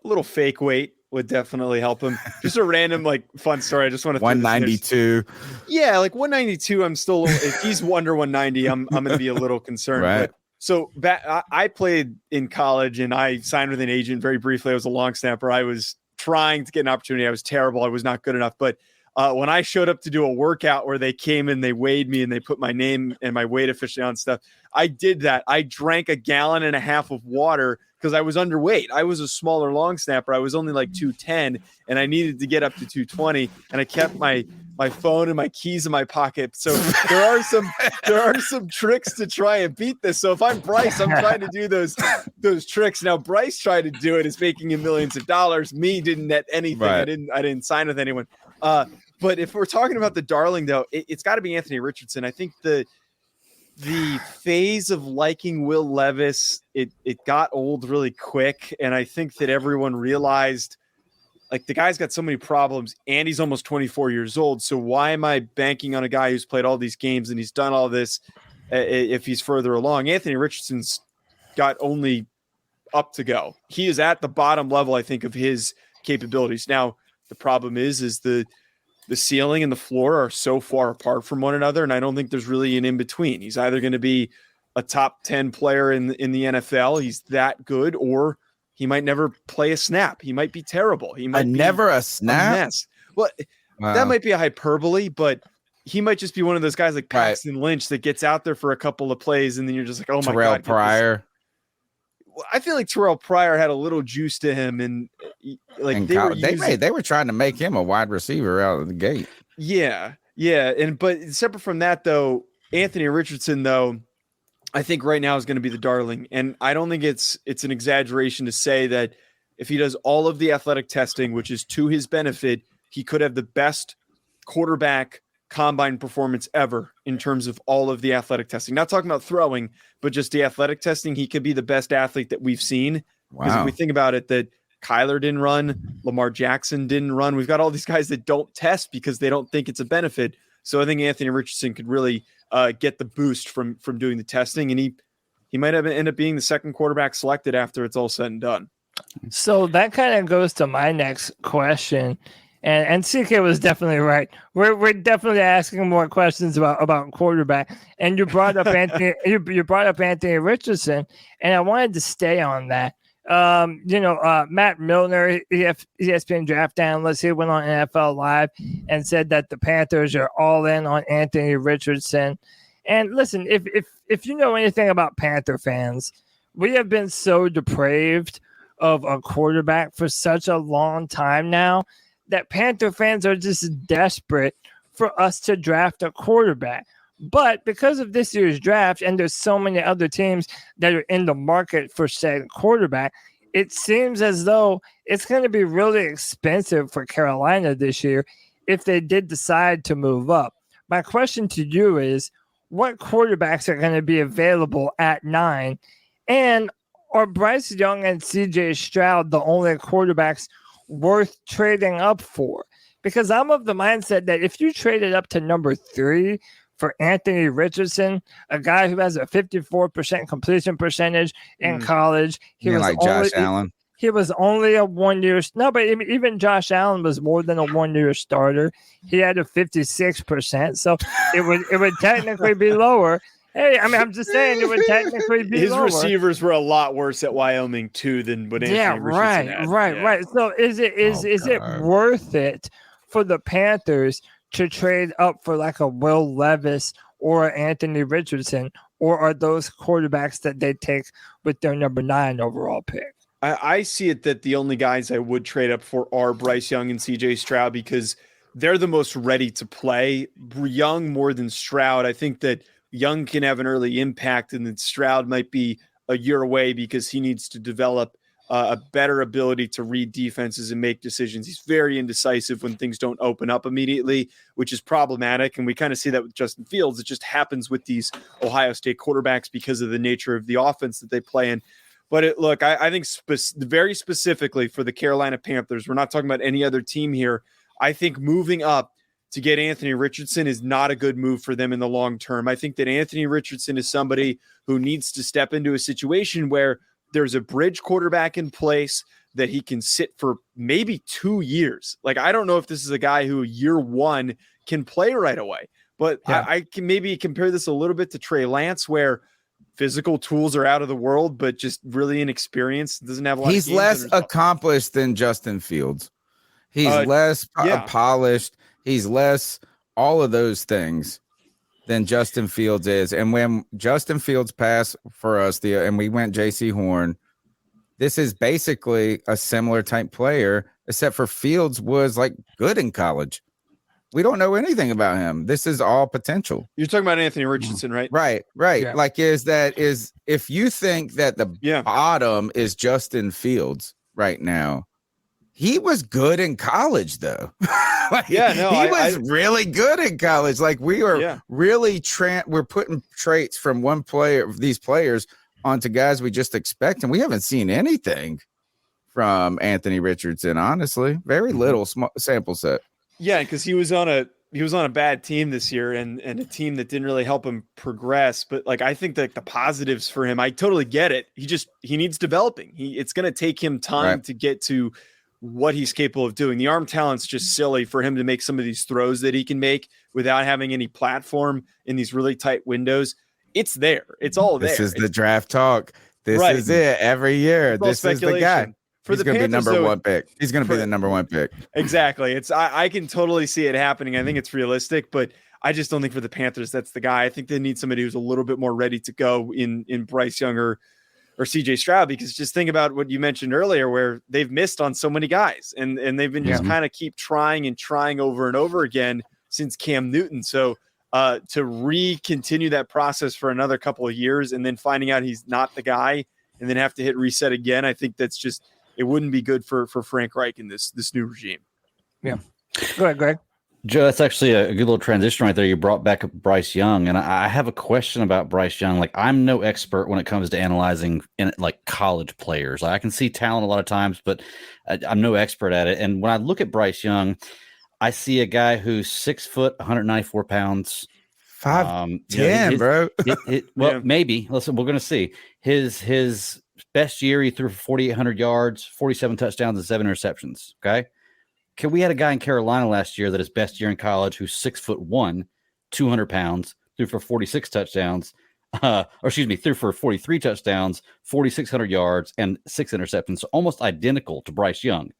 a little fake weight. Would definitely help him. Just a random like fun story. I just want to 192. Yeah, like 192. I'm still if he's under 190, I'm going to be a little concerned. Right. But, so I played in college and I signed with an agent very briefly. I was a long snapper. I was trying to get an opportunity. I was terrible. I was not good enough. But when I showed up to do a workout where they came and they weighed me and they put my name and my weight officially on stuff, I did that. I drank 1.5 gallons of water because I was underweight. I was a smaller long snapper. I was only like 210 and I needed to get up to 220. And I kept my phone and my keys in my pocket. So there are some tricks to try and beat this. So if I'm Bryce, I'm trying to do those tricks. Now Bryce tried to do it, is making him millions of dollars. Me didn't net anything. Right. I didn't sign with anyone. But if we're talking about the darling though, it's got to be Anthony Richardson. I think the phase of liking Will Levis, it got old really quick. And I think that everyone realized like the guy's got so many problems and he's almost 24 years old. So why am I banking on a guy who's played all these games and he's done all this if he's further along? Anthony Richardson's got only up to go. He is at the bottom level, I think, of his capabilities. Now, the problem is the ceiling and the floor are so far apart from one another, and I don't think there's really an in-between. He's either going to be a top 10 player in the NFL, he's that good, or he might never play a snap. He might be terrible. He might never a snap. Well, that might be a hyperbole, but he might just be one of those guys like Paxton Lynch that gets out there for a couple of plays, and then you're just like, oh my Terrell God. Pryor. I feel like Terrell Pryor had a little juice to him, and like they were trying to make him a wide receiver out of the gate. Yeah, but separate from that though, Anthony Richardson though, I think right now is going to be the darling, and I don't think it's an exaggeration to say that if he does all of the athletic testing, which is to his benefit, he could have the best quarterback combine performance ever in terms of all of the athletic testing. Not talking about throwing, but just the athletic testing. He could be the best athlete that we've seen. Because if we think about it, that Kyler didn't run, Lamar Jackson didn't run. We've got all these guys that don't test because they don't think it's a benefit. So I think Anthony Richardson could really get the boost from doing the testing, and he might end up being the second quarterback selected after it's all said and done. So that kind of goes to my next question. And CK was definitely right. We're definitely asking more questions about quarterback. And you brought up Anthony. You brought up Anthony Richardson, and I wanted to stay on that. Matt Milner, ESPN draft analyst, he went on NFL Live and said that the Panthers are all in on Anthony Richardson. And listen, if you know anything about Panther fans, we have been so depraved of a quarterback for such a long time now that Panther fans are just desperate for us to draft a quarterback. But because of this year's draft, and there's so many other teams that are in the market for said quarterback, it seems as though it's going to be really expensive for Carolina this year if they did decide to move up. My question to you is, what quarterbacks are going to be available at 9? And are Bryce Young and CJ Stroud the only quarterbacks worth trading up for? Because I'm of the mindset that if you traded up to number 3 for Anthony Richardson, a guy who has a 54% completion percentage in college, Josh Allen. He was only a 1-year. No, but even Josh Allen was more than a 1-year starter. He had a 56%, so it would technically be lower. Hey, I mean, I'm just saying it would technically be lower. His receivers were a lot worse at Wyoming too than what Anthony Richardson had. Right. So is it worth it for the Panthers to trade up for like a Will Levis or Anthony Richardson, or are those quarterbacks that they take with their number 9 overall pick? I see it that the only guys I would trade up for are Bryce Young and CJ Stroud because they're the most ready to play. Young more than Stroud. I think that Young can have an early impact, and then Stroud might be a year away because he needs to develop a better ability to read defenses and make decisions. He's very indecisive when things don't open up immediately, which is problematic. And we kind of see that with Justin Fields. It just happens with these Ohio State quarterbacks because of the nature of the offense that they play in. But I think very specifically for the Carolina Panthers, we're not talking about any other team here. I think moving up to get Anthony Richardson is not a good move for them in the long term. I think that Anthony Richardson is somebody who needs to step into a situation where there's a bridge quarterback in place that he can sit for maybe 2 years. Like, I don't know if this is a guy who year 1 can play right away, but I can maybe compare this a little bit to Trey Lance, where physical tools are out of the world, but just really inexperienced. Doesn't have a lot. He's less accomplished than Justin Fields. He's less polished. He's less all of those things than Justin Fields is. And when Justin Fields passed for us, and we went JC Horn, this is basically a similar type player, except for Fields was like good in college. We don't know anything about him. This is all potential. You're talking about Anthony Richardson, right? Right. Yeah. Like, if you think that the bottom is Justin Fields right now, he was good in college, though. He was really good in college. Like, we are really we're putting traits from one player, these players, onto guys we just expect, and we haven't seen anything from Anthony Richardson. Honestly, very little sample set. Yeah, because he was on a bad team this year, and a team that didn't really help him progress. But like, I think that the positives for him, I totally get it. He needs developing. It's going to take him time to get to what he's capable of doing. The arm talent's just silly for him to make some of these throws that he can make without having any platform in these really tight windows. It's there. It's all there. This is the draft talk. This is it every year. This is the guy. He's going to be number 1 pick. He's going to be the number 1 pick. Exactly. I can totally see it happening. I think it's realistic, but I just don't think for the Panthers that's the guy. I think they need somebody who's a little bit more ready to go in Bryce Young or CJ Stroud, because just think about what you mentioned earlier, where they've missed on so many guys, and they've been just kind of keep trying over and over again since Cam Newton. So to continue that process for another couple of years and then finding out he's not the guy and then have to hit reset again, I think that's just, it wouldn't be good for Frank Reich in this new regime. Yeah. Go ahead, Greg. Joe, that's actually a good little transition right there. You brought back Bryce Young, and I have a question about Bryce Young. Like, I'm no expert when it comes to analyzing like college players. Like, I can see talent a lot of times, but I'm no expert at it. And when I look at Bryce Young, I see a guy who's 6 foot, 194 pounds, 5'10", bro. Maybe. Listen, we're going to see his best year. He threw for 4,800 yards, 47 touchdowns, and 7 interceptions. Okay. We had a guy in Carolina last year that his best year in college, who's 6'1", 200 pounds, threw for 46 touchdowns, threw for 43 touchdowns, 4,600 yards, and 6 interceptions, so almost identical to Bryce Young.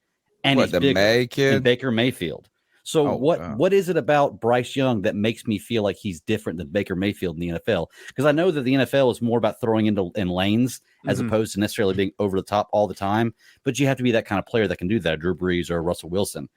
And What, he's the bigger May kid? than Baker Mayfield. So Oh, wow. what is it about Bryce Young that makes me feel like he's different than Baker Mayfield in the NFL? Because I know that the NFL is more about throwing in lanes as opposed to necessarily being over the top all the time. But you have to be that kind of player that can do that, Drew Brees or Russell Wilson.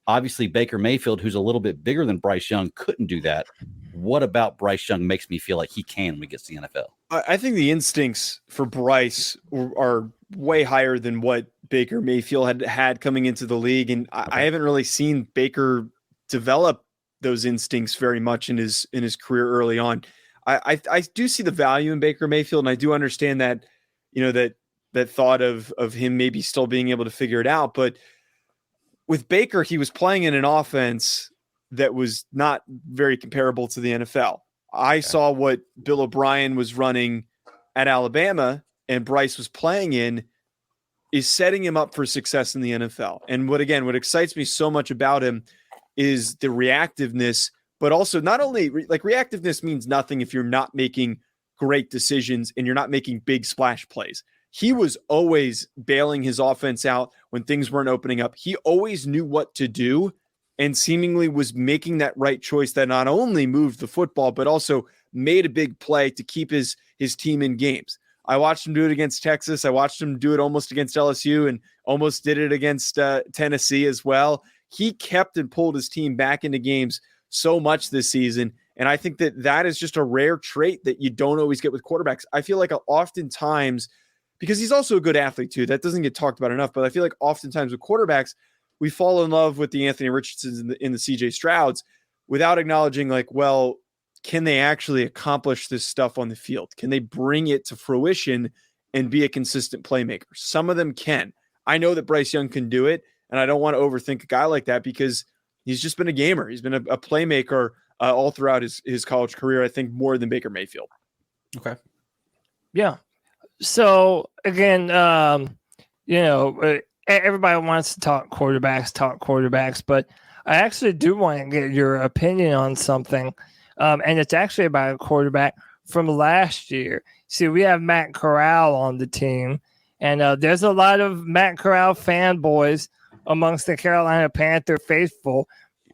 Obviously, Baker Mayfield, who's a little bit bigger than Bryce Young, couldn't do that. What about Bryce Young makes me feel like he can when he gets to the NFL? I think the instincts for Bryce are way higher than what Baker Mayfield had coming into the league. And I haven't really seen Baker develop those instincts very much in his career early on. I do see the value in Baker Mayfield, and I do understand that, that thought of him maybe still being able to figure it out. But with Baker, he was playing in an offense that was not very comparable to the NFL. I saw what Bill O'Brien was running at Alabama and Bryce was playing in is setting him up for success in the NFL. And what excites me so much about him is the reactiveness, but also not only reactiveness means nothing if you're not making great decisions and you're not making big splash plays. He was always bailing his offense out when things weren't opening up. He always knew what to do and seemingly was making that right choice that not only moved the football, but also made a big play to keep his team in games. I watched him do it against Texas. I watched him do it almost against LSU and almost did it against Tennessee as well. He kept and pulled his team back into games so much this season. And I think that is just a rare trait that you don't always get with quarterbacks. I feel like oftentimes, because he's also a good athlete too, that doesn't get talked about enough, but I feel like oftentimes with quarterbacks, we fall in love with the Anthony Richardsons in the CJ Strouds without acknowledging can they actually accomplish this stuff on the field? Can they bring it to fruition and be a consistent playmaker? Some of them can. I know that Bryce Young can do it, and I don't want to overthink a guy like that because he's just been a gamer. He's been a playmaker all throughout his college career, I think more than Baker Mayfield. Okay. Yeah. So again, everybody wants to talk quarterbacks, but I actually do want to get your opinion on something. And it's actually about a quarterback from last year. See, we have Matt Corral on the team, and there's a lot of Matt Corral fanboys amongst the Carolina Panther faithful,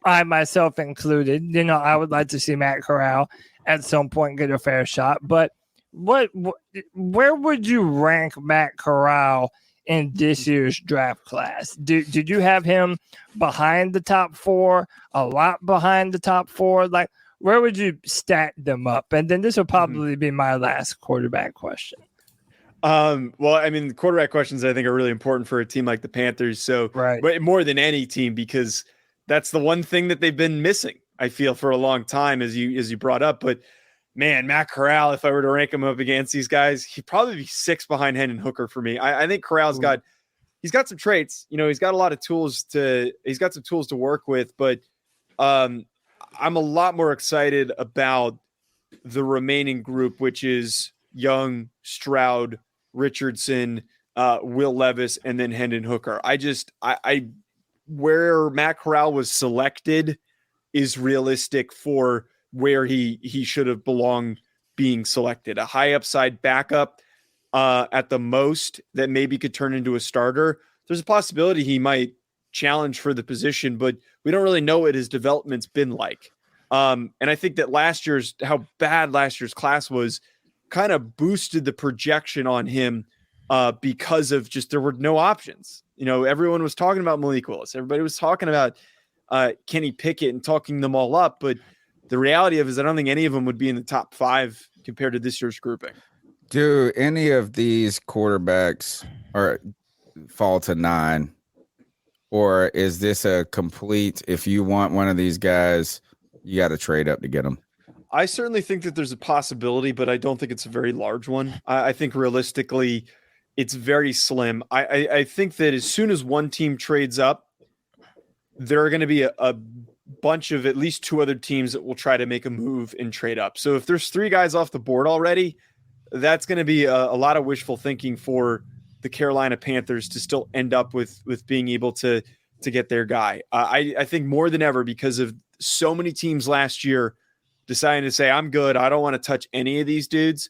I myself included. I would like to see Matt Corral at some point get a fair shot. But where would you rank Matt Corral in this year's draft class? Did you have him behind the top 4, a lot behind the top 4? Where would you stack them up? And then this will probably be my last quarterback question. Well, I mean, the quarterback questions I think are really important for a team like the Panthers. So, right. But more than any team, because that's the one thing that they've been missing, I feel, for a long time, as you brought up. But man, Matt Corral, if I were to rank him up against these guys, he'd probably be 6 behind Hendon Hooker for me. I think Corral's got some traits. He's got a lot of tools he's got some tools to work with, but I'm a lot more excited about the remaining group, which is Young, Stroud, Richardson, Will Levis, and then Hendon Hooker. I where Matt Corral was selected is realistic for where he should have belonged being selected. A high upside backup at the most that maybe could turn into a starter. There's a possibility he might challenge for the position, but we don't really know what his development's been like. And I think that how bad last year's class was kind of boosted the projection on him because of just there were no options. Everyone was talking about Malik Willis. Everybody was talking about Kenny Pickett and talking them all up. But the reality is I don't think any of them would be in the top 5 compared to this year's grouping. Do any of these quarterbacks fall to 9? Or is this a complete, if you want one of these guys, you got to trade up to get them? I certainly think that there's a possibility, but I don't think it's a very large one. I think realistically, it's very slim. I think that as soon as one team trades up, there are going to be a bunch of at least 2 other teams that will try to make a move and trade up. So if there's 3 guys off the board already, that's going to be a lot of wishful thinking for the Carolina Panthers to still end up with being able to get their guy. I think more than ever, because of so many teams last year deciding to say, I'm good. I don't want to touch any of these dudes,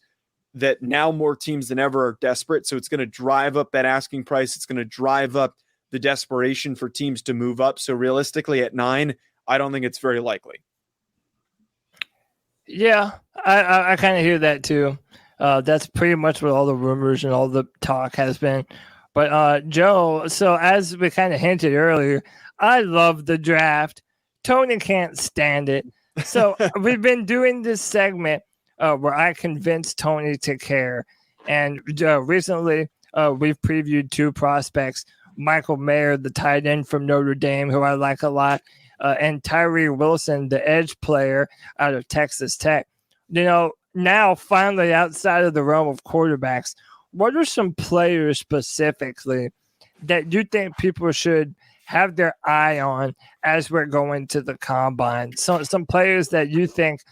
that now more teams than ever are desperate. So it's going to drive up that asking price. It's going to drive up the desperation for teams to move up. So realistically at 9, I don't think it's very likely. Yeah, I kind of hear that too. That's pretty much what all the rumors and all the talk has been. But Joe, so as we kind of hinted earlier, I love the draft. Tony can't stand it. So we've been doing this segment where I convinced Tony to care. And recently we've previewed 2 prospects, Michael Mayer, the tight end from Notre Dame, who I like a lot, and Tyree Wilson, the edge player out of Texas Tech. Now finally outside of the realm of quarterbacks, what are some players specifically that you think people should have their eye on as we're going to the combine? Some players that you think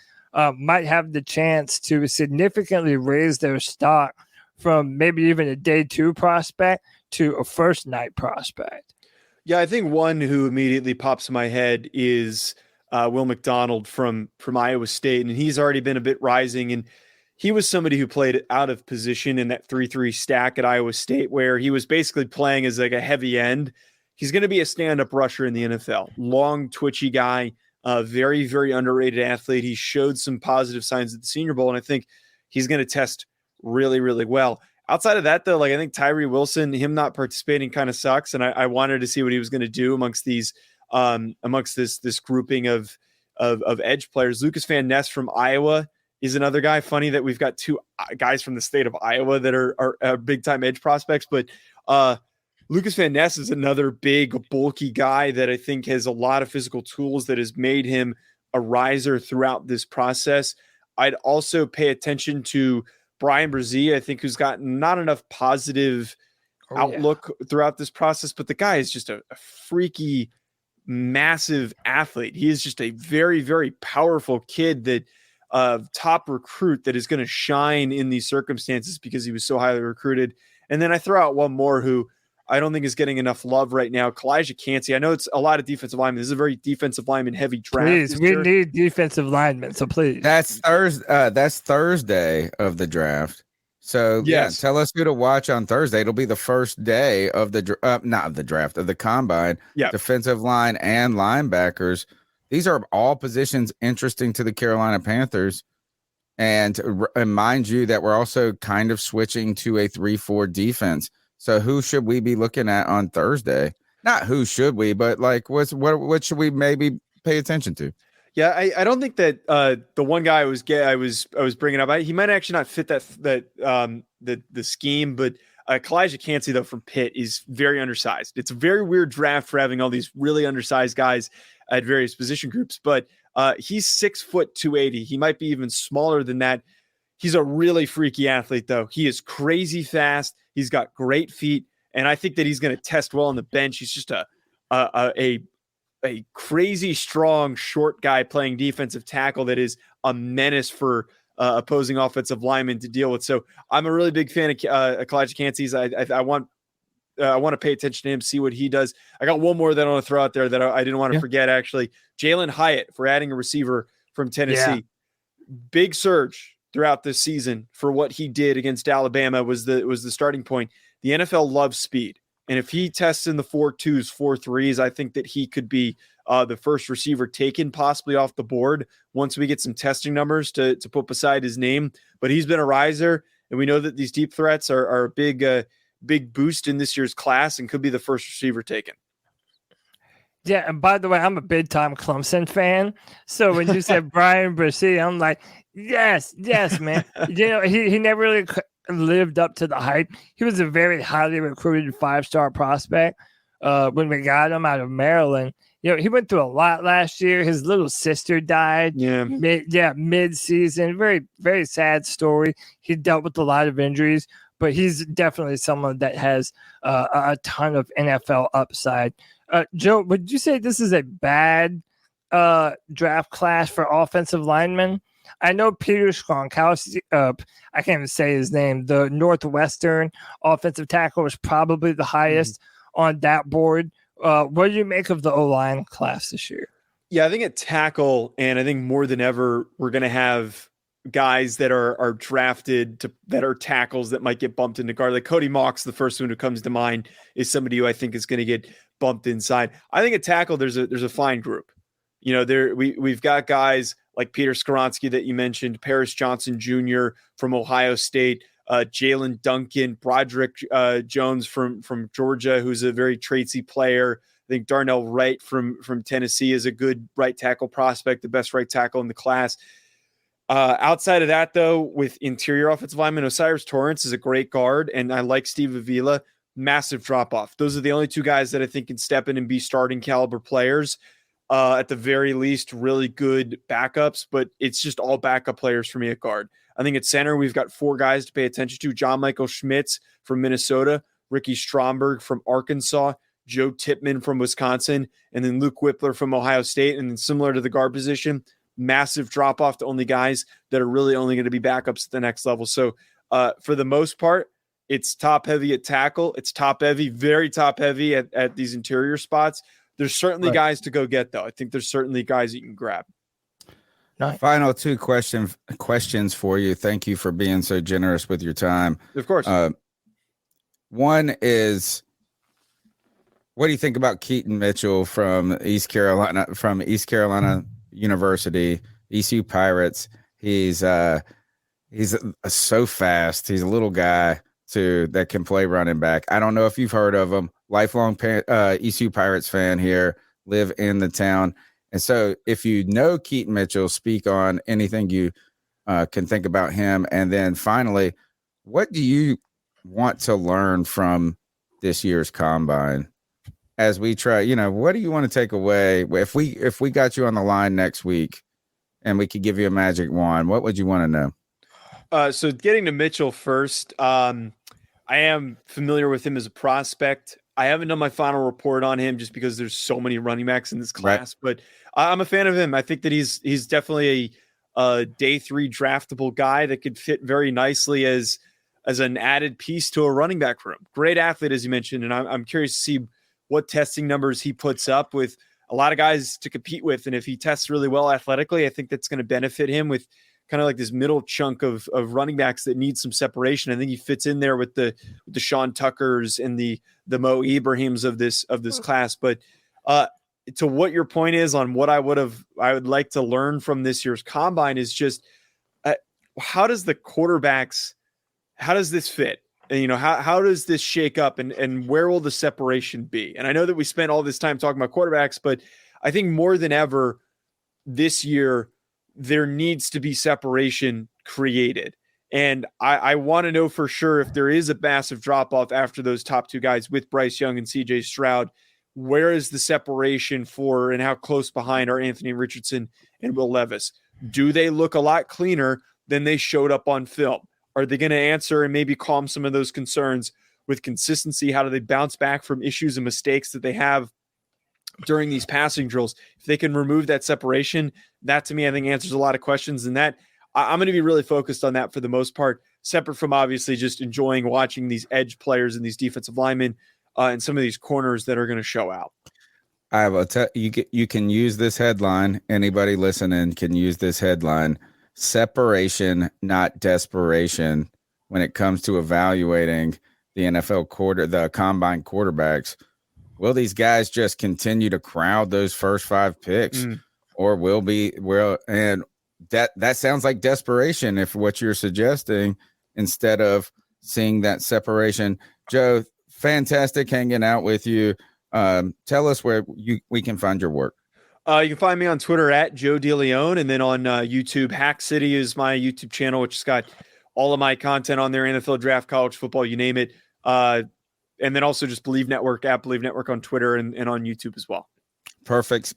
might have the chance to significantly raise their stock from maybe even a day 2 prospect to a first night prospect. Yeah, I think one who immediately pops in my head is Will McDonald from Iowa State, and he's already been a bit rising, and he was somebody who played out of position in that 3-3 stack at Iowa State, where he was basically playing as like a heavy end. He's going to be a stand-up rusher in the NFL. Long, twitchy guy, very, very underrated athlete. He showed some positive signs at the Senior Bowl, and I think he's going to test really, really well. Outside of that, though, like I think Tyree Wilson, him not participating kind of sucks, and I wanted to see what he was going to do amongst these, amongst this grouping of edge players. Lucas Van Ness from Iowa is another guy. Funny that we've got 2 guys from the state of Iowa that are big time edge prospects, but Lucas Van Ness is another big, bulky guy that I think has a lot of physical tools that has made him a riser throughout this process. I'd also pay attention to Brian Brzee, I think, who's gotten not enough positive outlook throughout this process, but the guy is just a freaky, massive athlete. He is just a very, very powerful kid that top recruit that is going to shine in these circumstances because he was so highly recruited. And then I throw out one more who I don't think is getting enough love right now, Kalijah Cansey. I know it's a lot of defensive linemen. This is a very defensive lineman heavy draft. Please, we need defensive linemen, so please. That's Thursday of the draft. So yes. Tell us who to watch on Thursday. It'll be the first day of the not of the draft, of the combine. Yeah. Defensive line and linebackers. These are all positions interesting to the Carolina Panthers. And mind you that we're also kind of switching to a 3-4 defense. So who should we be looking at on Thursday? Not who should we, but like what should we maybe pay attention to? Yeah, I don't think that the one guy I was bringing up, he might actually not fit the scheme, but Kalijah Cansey though from Pitt is very undersized. It's a very weird draft for having all these really undersized guys at various position groups, but he's 6 foot 280. He might be even smaller than that. He's a really freaky athlete though. He is crazy fast. He's got great feet, and I think that he's going to test well on the bench. He's just a crazy strong short guy playing defensive tackle that is a menace for opposing offensive linemen to deal with. So I'm a really big fan of Kalijah Cansey's. I want to pay attention to him, see what he does. I got one more that I want to throw out there that I didn't want to forget, actually. Jalen Hyatt, for adding a receiver from Tennessee. Yeah. Big surge throughout this season for what he did against Alabama was the starting point. The NFL loves speed. And if he tests in the 4.2s, 4.3s, I think that he could be the first receiver taken possibly off the board once we get some testing numbers to put beside his name. But he's been a riser, and we know that these deep threats are a big boost in this year's class and could be the first receiver taken. Yeah, and by the way, I'm a big-time Clemson fan. So when you said Brian Brzee, I'm like, yes, man. He never really lived up to the hype. He was a very highly recruited 5-star prospect when we got him out of Maryland. He went through a lot last year. His little sister died. Mid-season. Very, very sad story. He dealt with a lot of injuries, but he's definitely someone that has a ton of NFL upside. Joe, would you say this is a bad draft class for offensive linemen? I know Peter Skonkowski, I can't even say his name, the Northwestern offensive tackle was probably the highest on that board. What do you make of the O-line class this year? Yeah, I think at tackle, and I think more than ever, we're going to have guys that are drafted that are tackles that might get bumped into guard. Like Cody Mock's the first one who comes to mind, is somebody who I think is going to get bumped inside. I think at tackle, there's a fine group. We've got guys like Peter Skoronski that you mentioned, Paris Johnson Jr. from Ohio State, Jalen Duncan, Broderick Jones from Georgia, who's a very tradesy player. I think Darnell Wright from Tennessee is a good right tackle prospect, the best right tackle in the class. Outside of that, though, with interior offensive lineman, Osiris Torrance is a great guard, and I like Steve Avila. Massive drop-off. Those are the only two guys that I think can step in and be starting caliber players. At the very least, really good backups, but it's just all backup players for me at guard. I think at center, we've got 4 guys to pay attention to. John Michael Schmitz from Minnesota, Ricky Stromberg from Arkansas, Joe Tippmann from Wisconsin, and then Luke Whippler from Ohio State. And then similar to the guard position, massive drop-off to only guys that are really only going to be backups at the next level. So for the most part, it's top-heavy at tackle. It's top-heavy, very top-heavy at these interior spots. There's certainly guys to go get, though. I think there's certainly guys you can grab. Nice. Final 2 questions for you. Thank you for being so generous with your time. Of course. One is, what do you think about Keaton Mitchell from East Carolina University, ECU Pirates? He's so fast. He's a little guy that can play running back. I don't know if you've heard of him. Lifelong ECU Pirates fan here, live in the town. And so if you know Keaton Mitchell, speak on anything you can think about him. And then finally, what do you want to learn from this year's combine as we try? What do you want to take away? If we got you on the line next week and we could give you a magic wand, what would you want to know? So getting to Mitchell first, I am familiar with him as a prospect. I haven't done my final report on him just because there's so many running backs in this class, but I'm a fan of him. I think that he's definitely a day 3 draftable guy that could fit very nicely as an added piece to a running back room. Great athlete, as you mentioned, and I'm curious to see what testing numbers he puts up with a lot of guys to compete with. And if he tests really well athletically, I think that's going to benefit him with kind of like this middle chunk of running backs that need some separation. I think he fits in there with the Sean Tuckers and the Mo Ibrahims of this class. But to what your point is on what I would like to learn from this year's combine is just how does this fit? And, how does this shake up and where will the separation be? And I know that we spent all this time talking about quarterbacks, but I think more than ever this year, there needs to be separation created. And I want to know for sure if there is a massive drop-off after those top 2 guys with Bryce Young and CJ Stroud, where is the separation for and how close behind are Anthony Richardson and Will Levis? Do they look a lot cleaner than they showed up on film? Are they going to answer and maybe calm some of those concerns with consistency? How do they bounce back from issues and mistakes that they have during these passing drills? If they can remove that separation, that to me, I think answers a lot of questions. And that I'm going to be really focused on that for the most part, separate from obviously just enjoying watching these edge players and these defensive linemen and some of these corners that are going to show out. I will tell you can use this headline. Anybody listening can use this headline: separation, not desperation, when it comes to evaluating the the combine quarterbacks. Will these guys just continue to crowd those first 5 picks, or and that sounds like desperation if what you're suggesting, instead of seeing that separation. Joe, fantastic hanging out with you. Tell us where we can find your work. You can find me on Twitter at Joe DeLeone, and then on YouTube, Hack City is my YouTube channel, which has got all of my content on there, NFL draft, college football, you name it. And then also just Bleav Network at Bleav Network on Twitter and on YouTube as well. Perfect.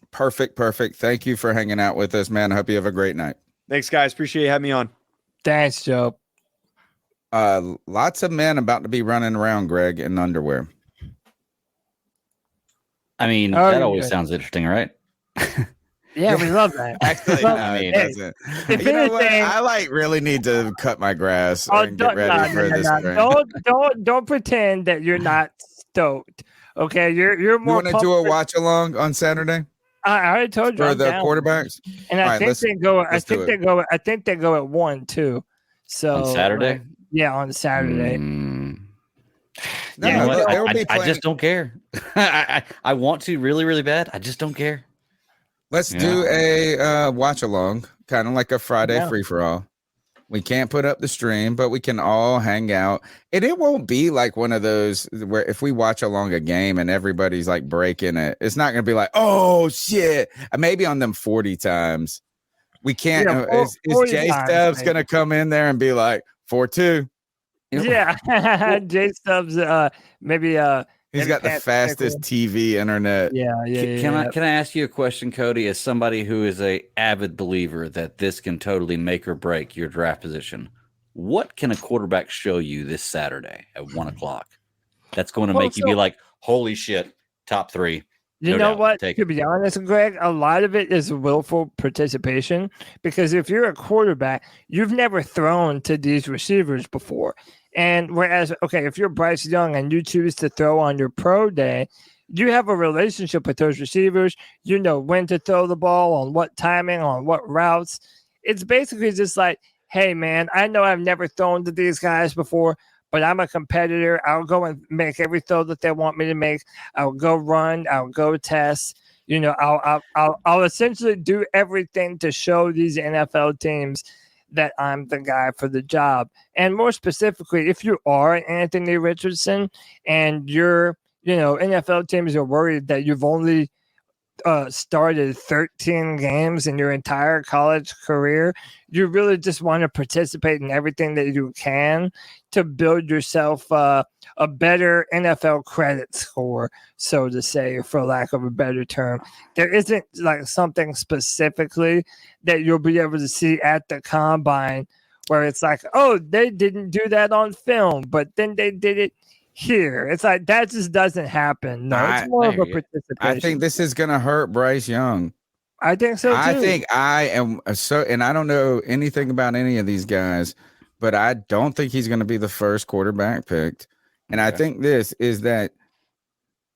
Thank you for hanging out with us, man. I hope you have a great night. Thanks, guys. Appreciate you having me on. Thanks, Joe. Lots of men about to be running around, Greg, in underwear. I mean, that always sounds interesting, right? Yeah, we love that. Actually, no, it doesn't. You know what? I really need to cut my grass and get ready for this. Don't pretend that you're not stoked. Okay, you're more. You want to do a watch along on Saturday? I already told you for I'm the down. quarterbacks. And I All right, think they go. I let's do think it. they go. I think they go at 1 too. So On Saturday? yeah, on Saturday. No, You know what? they'll be I playing. just don't care. I want to really, really bad. I just don't care. Let's Yeah. do a watch along, kind of like a Friday Yeah. free for all. We can't put up the stream, but we can all hang out. And it won't be like one of those where if we watch along a game and everybody's like breaking it, it's not going to be like, oh shit. Maybe on them 40 times. We can't. Yeah, Is 40 Jay times, Stubbs maybe. going to come in there and be like 4-2? Yeah, Jay Stubbs. Maybe. He's maybe got the Pat fastest TV internet. Yeah. Can I ask you a question, Cody, as somebody who is a avid believer that this can totally make or break your draft position? What can a quarterback show you this Saturday at 1:00? That's going to make you be like, holy shit, top 3. You No know doubt. what? Take To it. be honest, Greg, a lot of it is willful participation because if you're a quarterback, you've never thrown to these receivers before. And whereas, okay, if you're Bryce Young and you choose to throw on your pro day, you have a relationship with those receivers. You know when to throw the ball, on what timing, on what routes. It's basically just like, hey, man, I know I've never thrown to these guys before, but I'm a competitor. I'll go and make every throw that they want me to make. I'll go run. I'll go test. You know, I'll essentially do everything to show these NFL teams that I'm the guy for the job. And more specifically, if you are Anthony Richardson and your, NFL teams are worried that you've only started 13 games in your entire college career, you really just want to participate in everything that you can to build yourself a better NFL credit score, so to say, for lack of a better term. There isn't like something specifically that you'll be able to see at the combine where it's like, oh, they didn't do that on film, but then they did it here. It's like that just doesn't happen. No, it's more of a participation. I think this is going to hurt Bryce Young. I think so too. I think I am so, and I don't know anything about any of these guys, but I don't think he's going to be the first quarterback picked. And I think this is that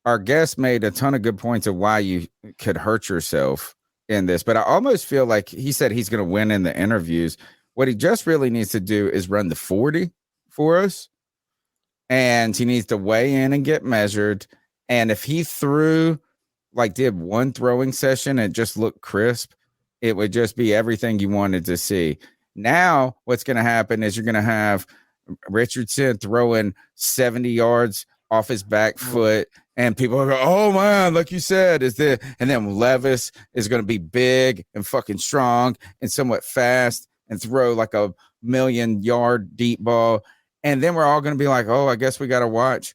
our guest made a ton of good points of why you could hurt yourself in this, but I almost feel like he said he's going to win in the interviews. What he just really needs to do is run the 40 for us. And he needs to weigh in and get measured. And if he did one throwing session and just looked crisp, it would just be everything you wanted to see. Now, what's going to happen is you're going to have Richardson throwing 70 yards off his back foot. And people are going, oh, man, like you said, and then Levis is going to be big and fucking strong and somewhat fast and throw like a 1,000,000-yard deep ball. And then we're all going to be like, oh, I guess we got to watch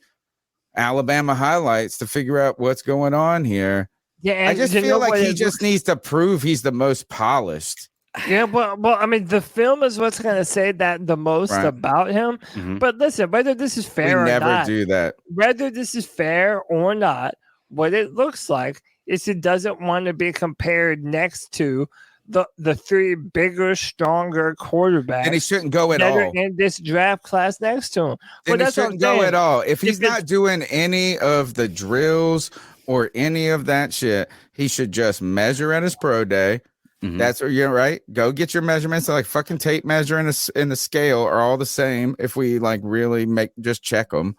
Alabama highlights to figure out what's going on here. Yeah, I just feel like he just needs to prove he's the most polished. Yeah, well, I mean, the film is what's going to say that the most about him. Mhm. But listen, whether this is fair or never not, do that. whether this is fair or not, what it looks like is he doesn't want to be compared next to the 3 bigger, stronger quarterbacks. And he shouldn't go at that all. are in this draft class next to him. Then he shouldn't go at all. If he's If not doing any of the drills or any of that shit, he should just measure at his pro day. Mhm. That's where you're right. Go get your measurements. Like fucking tape measure and the scale are all the same. If we like really just check them.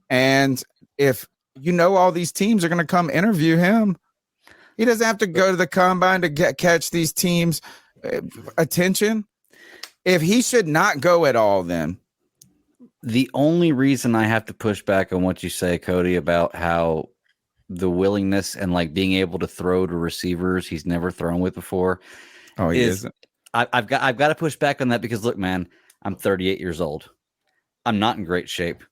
And if all these teams are going to come interview him, he doesn't have to go to the combine to catch these teams' attention. If he should not go at all, then The only reason I have to push back on what you say, Cody, about how the willingness and like being able to throw to receivers he's never thrown with before. Oh, he isn't. I've got to push back on that because look, man, I'm 38 years old. I'm not in great shape.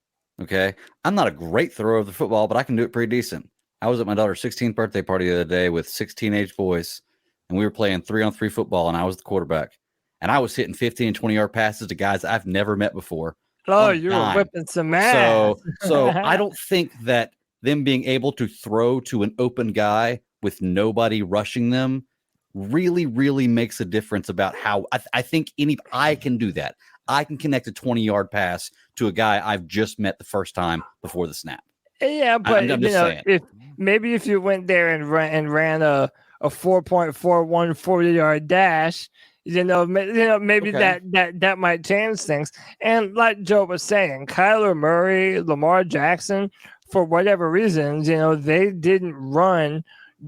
Okay. I'm not a great thrower of the football, but I can do it pretty decent. I was at my daughter's 16th birthday party the other day with 6 teenage boys, and we were playing 3-on-3 football, and I was the quarterback. And I was hitting 15 and 20-yard passes to guys I've never met before. Oh, you were whipping some ass. So I don't think that them being able to throw to an open guy with nobody rushing them really, really makes a difference about how I think I can do that. I can connect a 20-yard pass to a guy I've just met the first time before the snap. Yeah, but I'm just saying. if you went there and ran a a 4.41 40-yard dash, maybe Okay. that might change things. And like Joe was saying, Kyler Murray, Lamar Jackson, for whatever reasons, they didn't run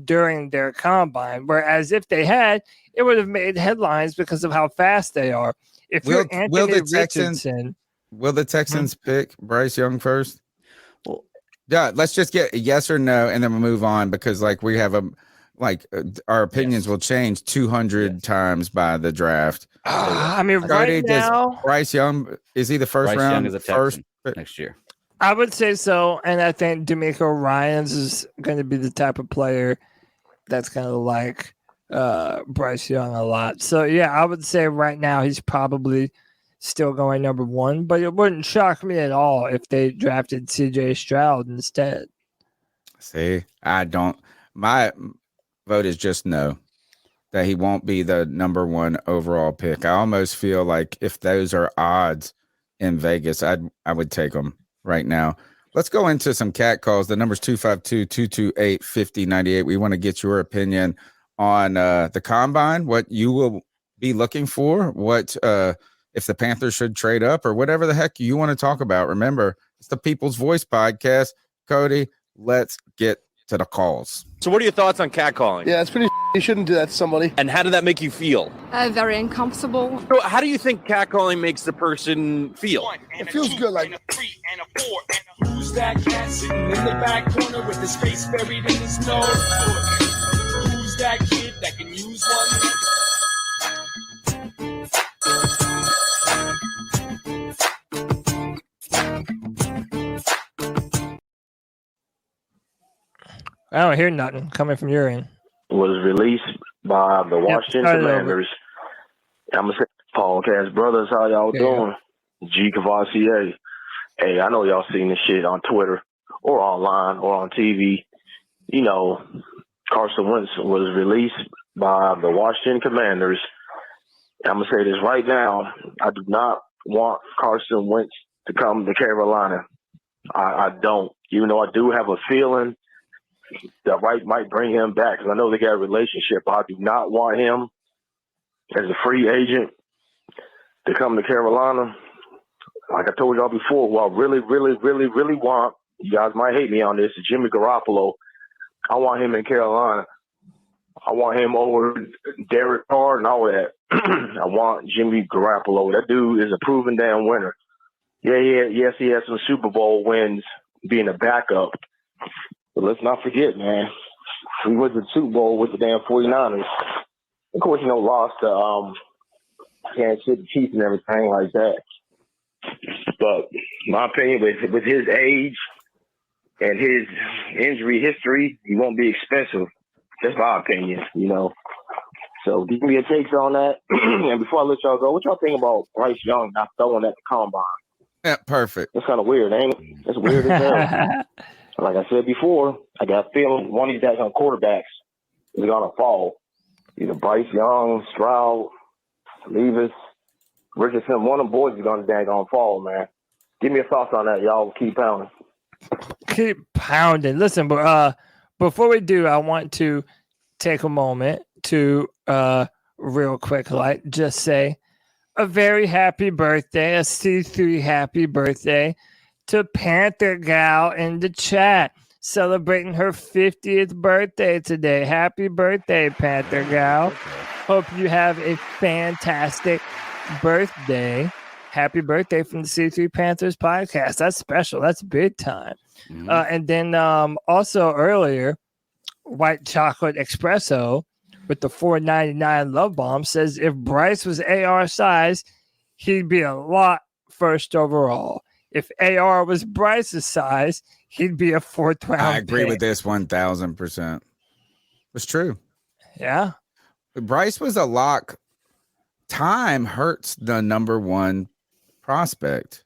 during their combine. Whereas if they had, it would have made headlines because of how fast they are. If Will you're Anthony the Texans Richardson, will the Texans pick Bryce Young first? Well, Yeah, let's just get a yes or no, and then we'll move on because we have our opinions will change 200 times by the draft. I mean, Cody, right does now, Bryce Young, is he the first Bryce round? Young is a first Texan next year. I would say so. And I think D'Amico Ryans is going to be the type of player that's going to like Bryce Young a lot. So, yeah, I would say right now he's probably still going number one, but it wouldn't shock me at all if they drafted CJ Stroud instead. See, my vote is just no, that he won't be the number one overall pick. I almost feel like if those are odds in Vegas, I would take them right now. Let's go into some cat calls. The number's 252-228-5098. We want to get your opinion on the combine, what you will be looking for, what if the Panthers should trade up or whatever the heck you want to talk about. Remember, it's the People's Voice podcast. Cody, let's get to the calls. So what are your thoughts on catcalling? Yeah, it's pretty. You shouldn't do that to somebody. And how did that make you feel? Very uncomfortable. So how do you think catcalling makes the person feel? It feels good, like. Who's that cat sitting in the back corner with his face buried in his nose? Who's that kid that can use one? I don't hear nothing coming from your end. Was released by the Washington start it over. Commanders. I'm gonna say, podcast brothers, how y'all Yeah. doing? G Cavassier. Hey, I know y'all seen this shit on Twitter or online or on TV. Carson Wentz was released by the Washington Commanders. I'm gonna say this right now. I do not want Carson Wentz to come to Carolina. I don't. Even though I do have a feeling that might bring him back because I know they got a relationship. I do not want him as a free agent to come to Carolina. Like I told y'all before, what I really, really, really, really want, you guys might hate me on this, is Jimmy Garoppolo. I want him in Carolina. I want him over Derek Carr and all that. I want Jimmy Garoppolo. That dude is a proven damn winner. Yes, he has some Super Bowl wins being a backup. But let's not forget, man, he went to the Super Bowl with the damn 49ers. Of course, lost to Kansas City Chiefs and everything like that. But my opinion, with his age and his injury history, he won't be expensive. That's my opinion, So give me your takes on that. And before I let y'all go, what y'all think about Bryce Young not throwing at the combine? Yeah, perfect. That's kind of weird, ain't it? That's weird as hell. Like I said before, I got a feeling one of these daggone quarterbacks is going to fall. Either Bryce Young, Stroud, Levis, Richardson, one of them boys is going to daggone fall, man. Give me your thoughts on that, y'all. Keep pounding. Keep pounding. Listen, but before we do, I want to take a moment to real quick, just say a very happy birthday, a C3 happy birthday to Panther Gal in the chat, celebrating her 50th birthday today. Happy birthday, Panther Gal. Hope you have a fantastic birthday. Happy birthday from the C3 Panthers podcast. That's special. That's big time. Mhm. And then also earlier, White Chocolate Espresso with the $4.99 love bomb says if Bryce was AR size, he'd be a lot first overall. If AR was Bryce's size, he'd be a fourth round. I agree pick. with this 1,000%. It's true. Yeah. Bryce was a lock. Time hurts the number one prospect.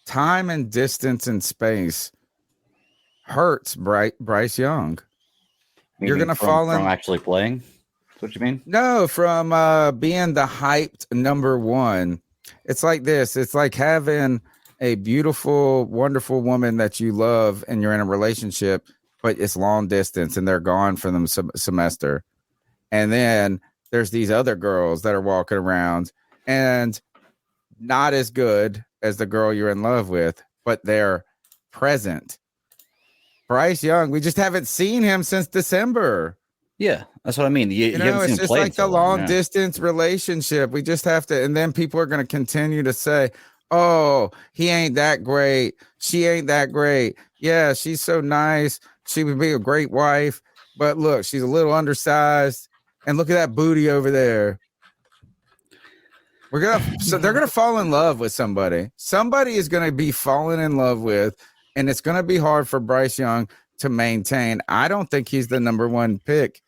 Time and distance and space hurts Bryce Young. You're going to fall in. From actually playing? That's what you mean? No, from being the hyped number one. It's like this. It's like having a beautiful, wonderful woman that you love and you're in a relationship but it's long distance and they're gone for the semester. And then there's these other girls that are walking around and not as good as the girl you're in love with, but they're present. Bryce Young, we just haven't seen him since December. Yeah, that's what I mean. You haven't seen it's him just play like in so the long yeah. distance relationship. We just have to, and then people are going to continue to say, oh, he ain't that great. She ain't that great. Yeah, she's so nice. She would be a great wife. But look, she's a little undersized. And look at that booty over there. So they're gonna fall in love with somebody. Somebody is gonna be falling in love with, and it's gonna be hard for Bryce Young to maintain. I don't think he's the number one pick.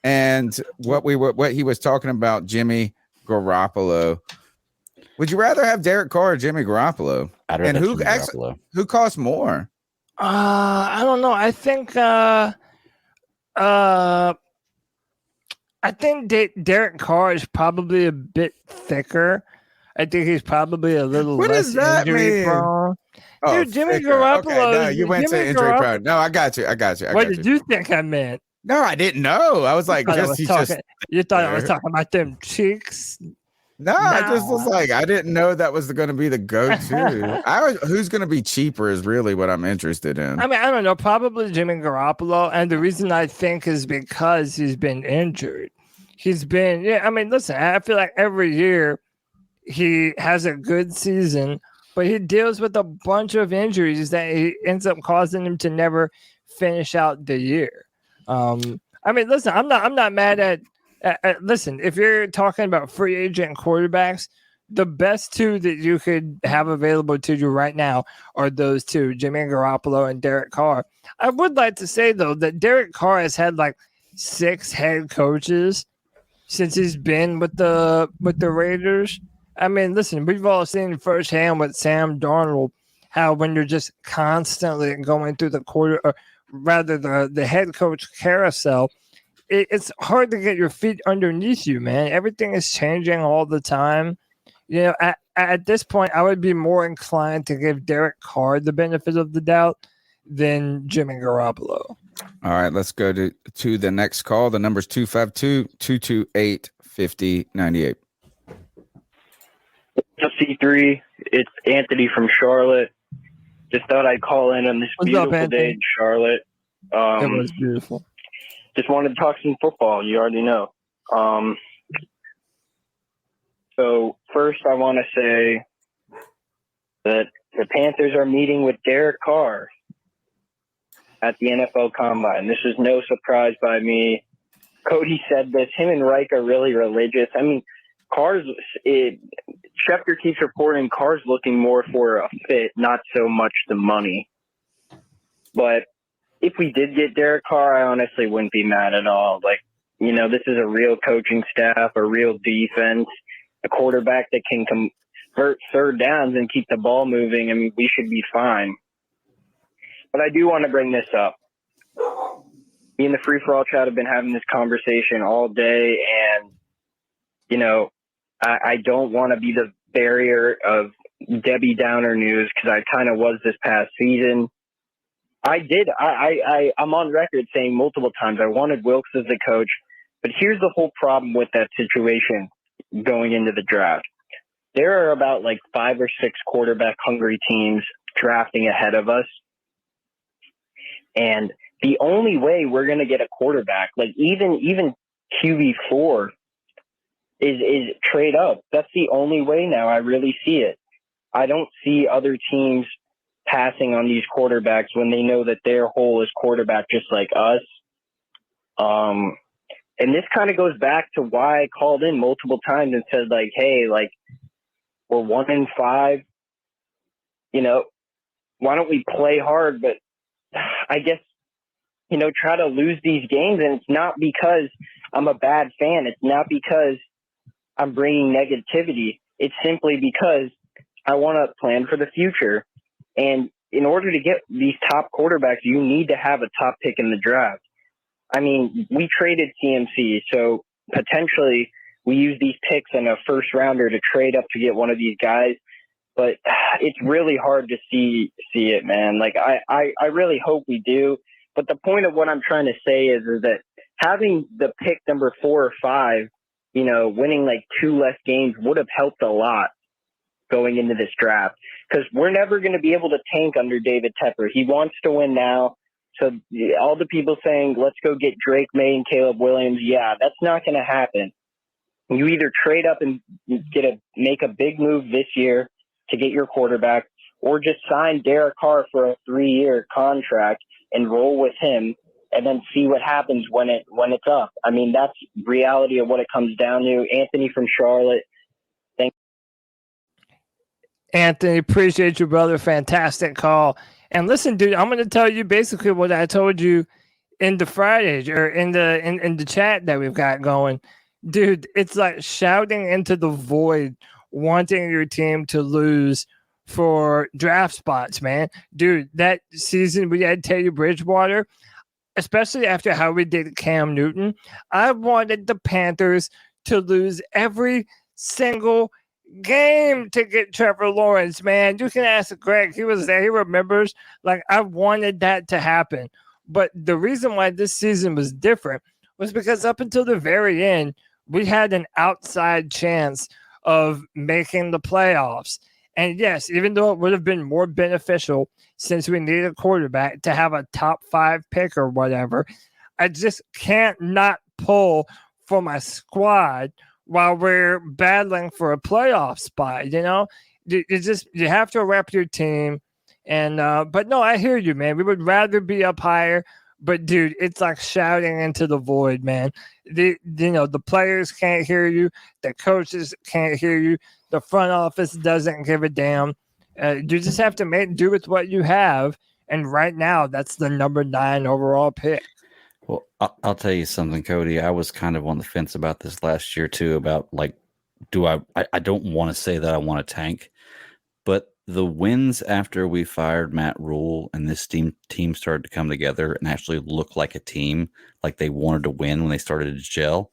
And what he was talking about, Jimmy Garoppolo. Would you rather have Derek Carr or Jimmy Garoppolo? I'd rather and have Jimmy Garoppolo. Who costs more? I don't know. I think Derek Carr is probably a bit thicker. I think he's probably a little What less does that injury mean? prone. Oh, Dude, Jimmy thicker. Garoppolo. Okay, no, you went to injury Garoppolo. prone. No, I got you. What did you think I meant? No, I didn't know. I was like, you thought I was talking about them cheeks? No, I just was like, I didn't know that was going to be the go-to. Who's going to be cheaper is really what I'm interested in. I mean, I don't know. Probably Jimmy Garoppolo, and the reason I think is because he's been injured. I mean, listen, I feel like every year he has a good season, but he deals with a bunch of injuries that he ends up causing him to never finish out the year. I mean, listen, I'm not mad at. Listen, if you're talking about free agent quarterbacks, the best two that you could have available to you right now are those two, Jimmy Garoppolo and Derek Carr. I would like to say, though, that Derek Carr has had like 6 head coaches since he's been with the Raiders. I mean, listen, we've all seen firsthand with Sam Darnold how when you're just constantly going through the head coach carousel, it's hard to get your feet underneath you, man. Everything is changing all the time. You know, at this point, I would be more inclined to give Derek Carr the benefit of the doubt than Jimmy Garoppolo. All right, let's go to the next call. The number's 252-228-5098. C3, it's Anthony from Charlotte. Just thought I'd call in on this beautiful day in Charlotte. It was beautiful. Just wanted to talk some football. You already know. So first I want to say that the Panthers are meeting with Derek Carr at the NFL Combine. This is no surprise by me. Cody said this. Him and Reich are really religious. I mean, Schefter keeps reporting Carr's looking more for a fit, not so much the money. But if we did get Derek Carr, I honestly wouldn't be mad at all. Like, you know, this is a real coaching staff, a real defense, a quarterback that can convert third downs and keep the ball moving. I mean, we should be fine. But I do want to bring this up. Me and the Free For All chat have been having this conversation all day, and, you know, I don't want to be the barrier of Debbie Downer news because I kind of was this past season. I'm on record saying multiple times I wanted Wilkes as a coach, but here's the whole problem with that situation going into the draft. There are about like 5 or 6 quarterback hungry teams drafting ahead of us. And the only way we're going to get a quarterback, like even QB4 is trade up. That's the only way now. I really see it. I don't see other teams passing on these quarterbacks when they know that their hole is quarterback just like us. And this kind of goes back to why I called in multiple times and said, like, hey, like, we're 1-5. You know, why don't we play hard? But I guess, you know, try to lose these games. And it's not because I'm a bad fan. It's not because I'm bringing negativity. It's simply because I want to plan for the future. And in order to get these top quarterbacks, you need to have a top pick in the draft. I mean, we traded CMC, so potentially we use these picks in a first rounder to trade up to get one of these guys. But it's really hard to see it, man. Like, I really hope we do. But the point of what I'm trying to say is that having the pick number 4 or 5, winning like 2 less games would have helped a lot going into this draft, because we're never going to be able to tank under David Tepper. He wants to win now. So all the people saying, let's go get Drake May and Caleb Williams. Yeah, that's not going to happen. You either trade up and make a big move this year to get your quarterback, or just sign Derek Carr for a 3-year contract and roll with him, and then see what happens when it's up. I mean, that's reality of what it comes down to. Anthony from Charlotte. Anthony, appreciate you, brother. Fantastic call. And listen, dude, I'm going to tell you basically what I told you in the Fridays or in the chat that we've got going. Dude, it's like shouting into the void, wanting your team to lose for draft spots, man. Dude, that season we had Teddy Bridgewater, especially after how we did Cam Newton. I wanted the Panthers to lose every single game to get Trevor Lawrence, man. You can ask Greg. He was there. He remembers. Like, I wanted that to happen. But the reason why this season was different was because up until the very end, we had an outside chance of making the playoffs. And yes, even though it would have been more beneficial since we needed a quarterback to have a top 5 pick or whatever, I just can't not pull for my squad while we're battling for a playoff spot. You have to rep your team. And but no, I hear you, man. We would rather be up higher, but dude, it's like shouting into the void, man. The players can't hear you, the coaches can't hear you, the front office doesn't give a damn. You just have to do with what you have, and right now that's the number 9 overall pick. Well, I'll tell you something, Cody. I was kind of on the fence about this last year too, about like, I don't want to say that I want to tank, but the wins after we fired Matt Rule and this team started to come together and actually look like a team, like they wanted to win when they started to gel.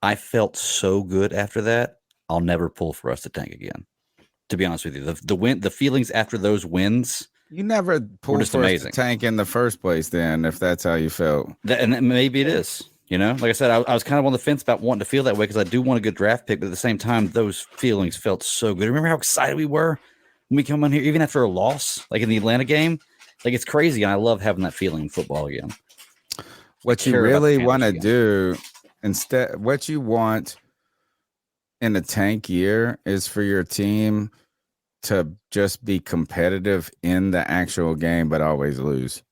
I felt so good after that. I'll never pull for us to tank again. To be honest with you, the feelings after those wins. You never pulled for us to tank in the first place, then, if that's how you felt. And maybe it is. Like I said, I was kind of on the fence about wanting to feel that way because I do want a good draft pick, but at the same time, those feelings felt so good. Remember how excited we were when we come on here, even after a loss, like in the Atlanta game? Like, it's crazy, and I love having that feeling in football again. What you really want to do instead, what you want in a tank year is for your team to just be competitive in the actual game, but always lose.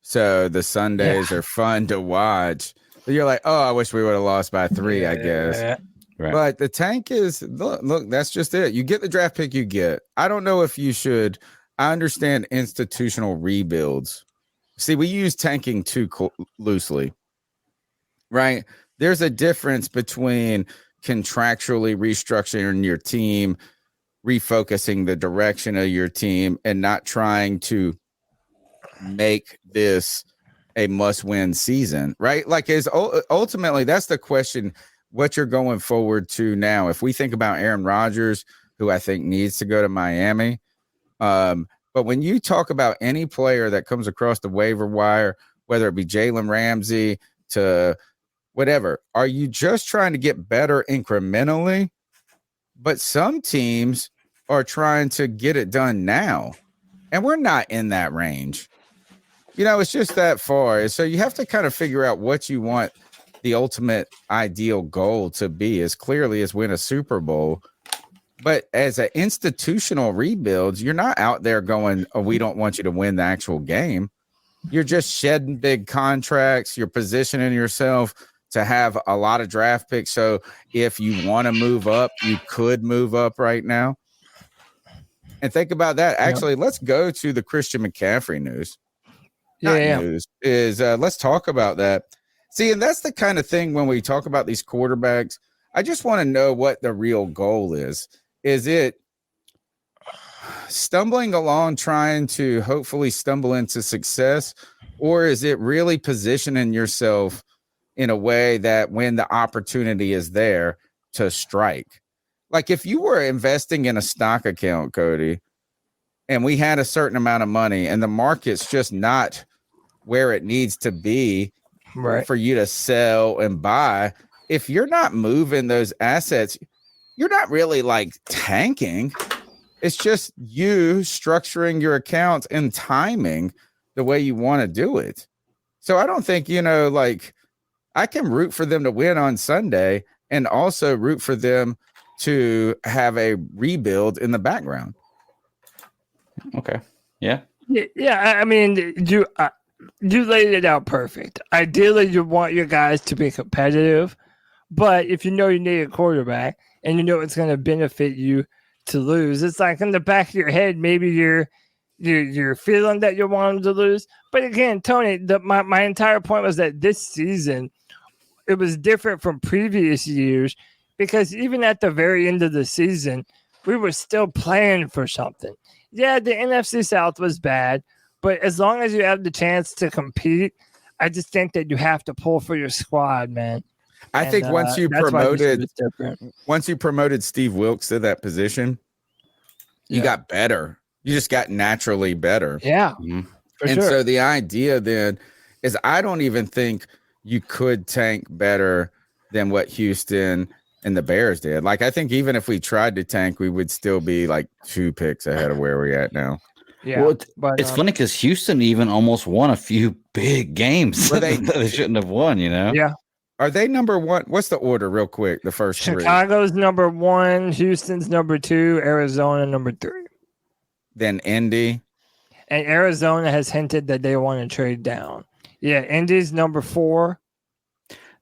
So the Sundays are fun to watch. But you're like, oh, I wish we would have lost by 3, I guess. Right. But the tank is, look, that's just it. You get the draft pick you get. I don't know if you should. I understand institutional rebuilds. See, we use tanking too loosely, right? There's a difference between contractually restructuring your team, refocusing the direction of your team, and not trying to make this a must-win season, right? Like, ultimately, that's the question, what you're going forward to now. If we think about Aaron Rodgers, who I think needs to go to Miami, but when you talk about any player that comes across the waiver wire, whether it be Jalen Ramsey to whatever, are you just trying to get better incrementally? But some teams are trying to get it done now, and we're not in that range. It's just that far. So you have to kind of figure out what you want the ultimate ideal goal to be, as clearly as win a Super Bowl. But as an institutional rebuild, you're not out there going, oh, we don't want you to win the actual game. You're just shedding big contracts. You're positioning yourself to have a lot of draft picks. So if you want to move up, you could move up right now. And think about that. Actually, let's go to the Christian McCaffrey news. News is let's talk about that. See, and that's the kind of thing when we talk about these quarterbacks, I just want to know what the real goal is. Is it stumbling along, trying to hopefully stumble into success, or is it really positioning yourself in a way that when the opportunity is there to strike? Like, if you were investing in a stock account, Cody, and we had a certain amount of money and the market's just not where it needs to be Right. for you to sell and buy. If you're not moving those assets, you're not really like tanking. It's just you structuring your accounts and timing the way you want to do it. So I don't think, like I can root for them to win on Sunday and also root for them to have a rebuild in the background. Okay. Yeah. Yeah. I mean, you laid it out perfect. Ideally, you want your guys to be competitive, but if you know you need a quarterback and you know it's going to benefit you to lose, it's like in the back of your head, maybe you're feeling that you want them to lose. But again, Tony, my entire point was that this season it was different from previous years because even at the very end of the season, we were still playing for something. Yeah, the NFC South was bad, but as long as you have the chance to compete, I just think that you have to pull for your squad, man. I think once you promoted Steve Wilkes to that position, you got better. You just got naturally better. Yeah. So the idea then is I don't even think you could tank better than what Houston and the Bears did. Like, I think even if we tried to tank, we would still be like 2 picks ahead of where we're at now. Yeah. Well, it's funny because Houston even almost won a few big games that they shouldn't have won, Yeah. Are they number one? What's the order real quick? The first three. Chicago's number 1, Houston's number 2, Arizona number 3. Then Indy. And Arizona has hinted that they want to trade down. Yeah, Indy's number 4.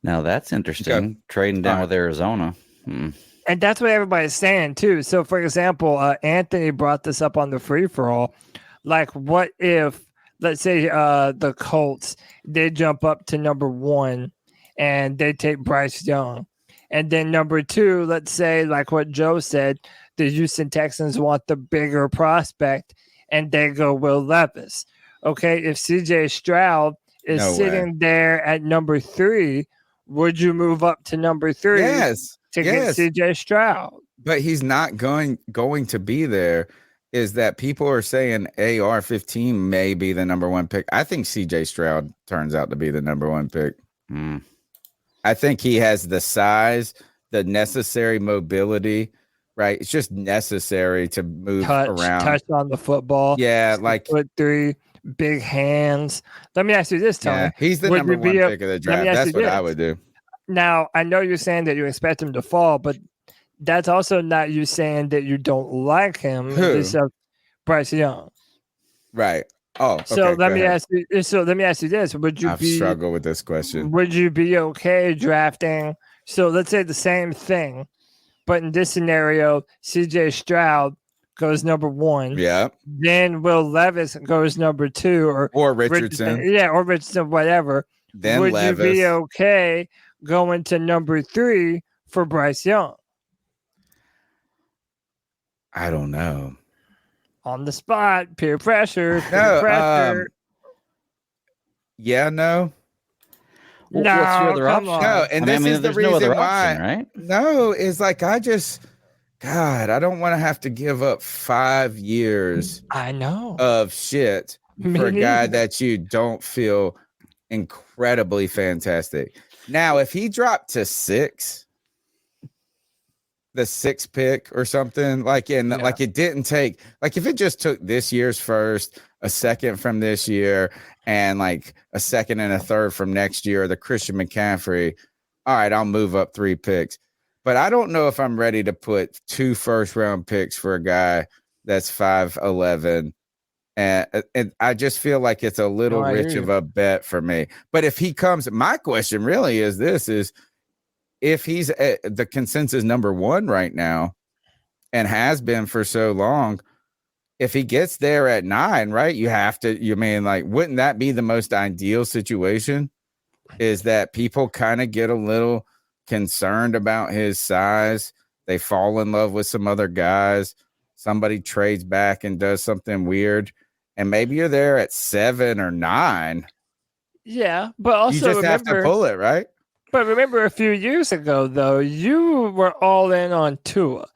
Now that's interesting. Okay. Trading down with Arizona. And that's what everybody's saying too. So, for example, Anthony brought this up on the free for all. Like, what if, let's say, the Colts they jump up to number 1 and they take Bryce Young, and then number 2, let's say, like what Joe said, the Houston Texans want the bigger prospect, and they go Will Levis. Okay, if CJ Stroud is sitting there at number 3, would you move up to number 3? Yes. To get CJ Stroud? But he's not going to be there. Is that people are saying AR-15 may be the number 1 pick. I think CJ Stroud turns out to be the number 1 pick. I think he has the size, the necessary mobility, right? It's just necessary to move around. Touch on the football. Yeah, like 6'3", big hands. Let me ask you this, Tony. Yeah, he's the number 1 pick of the draft. That's what I would do. Now, I know you're saying that you expect him to fall, but that's also not you saying that you don't like him. Who? Bryce Young. Right. Oh, so okay, let me ask you. So let me ask you this: I've struggled with this question. Would you be okay drafting? So let's say the same thing, but in this scenario, CJ Stroud goes number 1. Yeah. Then Will Levis goes number 2, or Richardson. Or Richardson, whatever. Then would Levis. you be okay going to number 3 for Bryce Young? I don't know. On the spot, peer pressure. Yeah, no. What's your other option? No, and this is the there's reason no other why. option, right? No, it's like I don't want to have to give up 5 years. I know of shit for a guy that you don't feel incredibly fantastic. Now, if he dropped to 6. The 6th pick or something like like it didn't take, like if it just took this year's first, a second from this year, and like a second and a third from next year, the Christian McCaffrey, all right, I'll move up 3 picks. But I don't know if I'm ready to put 2 first-round picks for a guy that's 5'11", and I just feel like it's a little rich of a bet for me. But if he comes, my question really is this: if he's the consensus number 1 right now and has been for so long, if he gets there at 9, right, wouldn't that be the most ideal situation? Is that people kind of get a little concerned about his size. They fall in love with some other guys. Somebody trades back and does something weird. And maybe you're there at 7 or 9. Yeah, but also you just have to pull it, right? But remember, a few years ago, though, you were all in on Tua.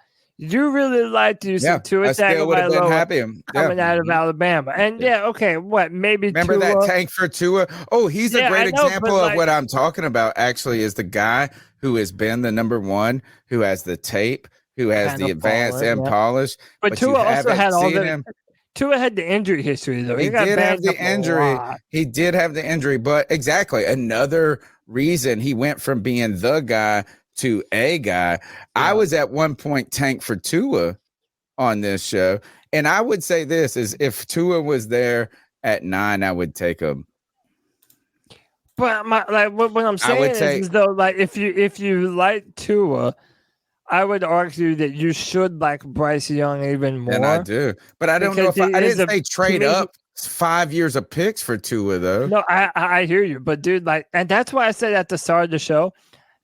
you really like to use some Tua I still would have been Tagovailoa happy. coming out of Alabama. And okay, what maybe Remember Tua, that tank for Tua? Oh, he's a great I know, example but of what I'm talking about. Actually, is the guy who has been the number one, who has the tape, who has Kinda the advanced fallen, and polished. But you Tua also haven't had all seen the. him. Tua had the injury history though. He got did have banged the up a injury. lot. He did have the injury, but exactly another reason he went from being the guy to a guy. I was at one point tanked for Tua on this show, and I would say this is if Tua was there at 9, I would take him. But what I'm saying is though, like if you like Tua, I would argue that you should like Bryce Young even more. And I do, but I don't know if I didn't say trade up 5 years of picks for Tua though. No, I hear you, but dude, like, and that's why I said at the start of the show,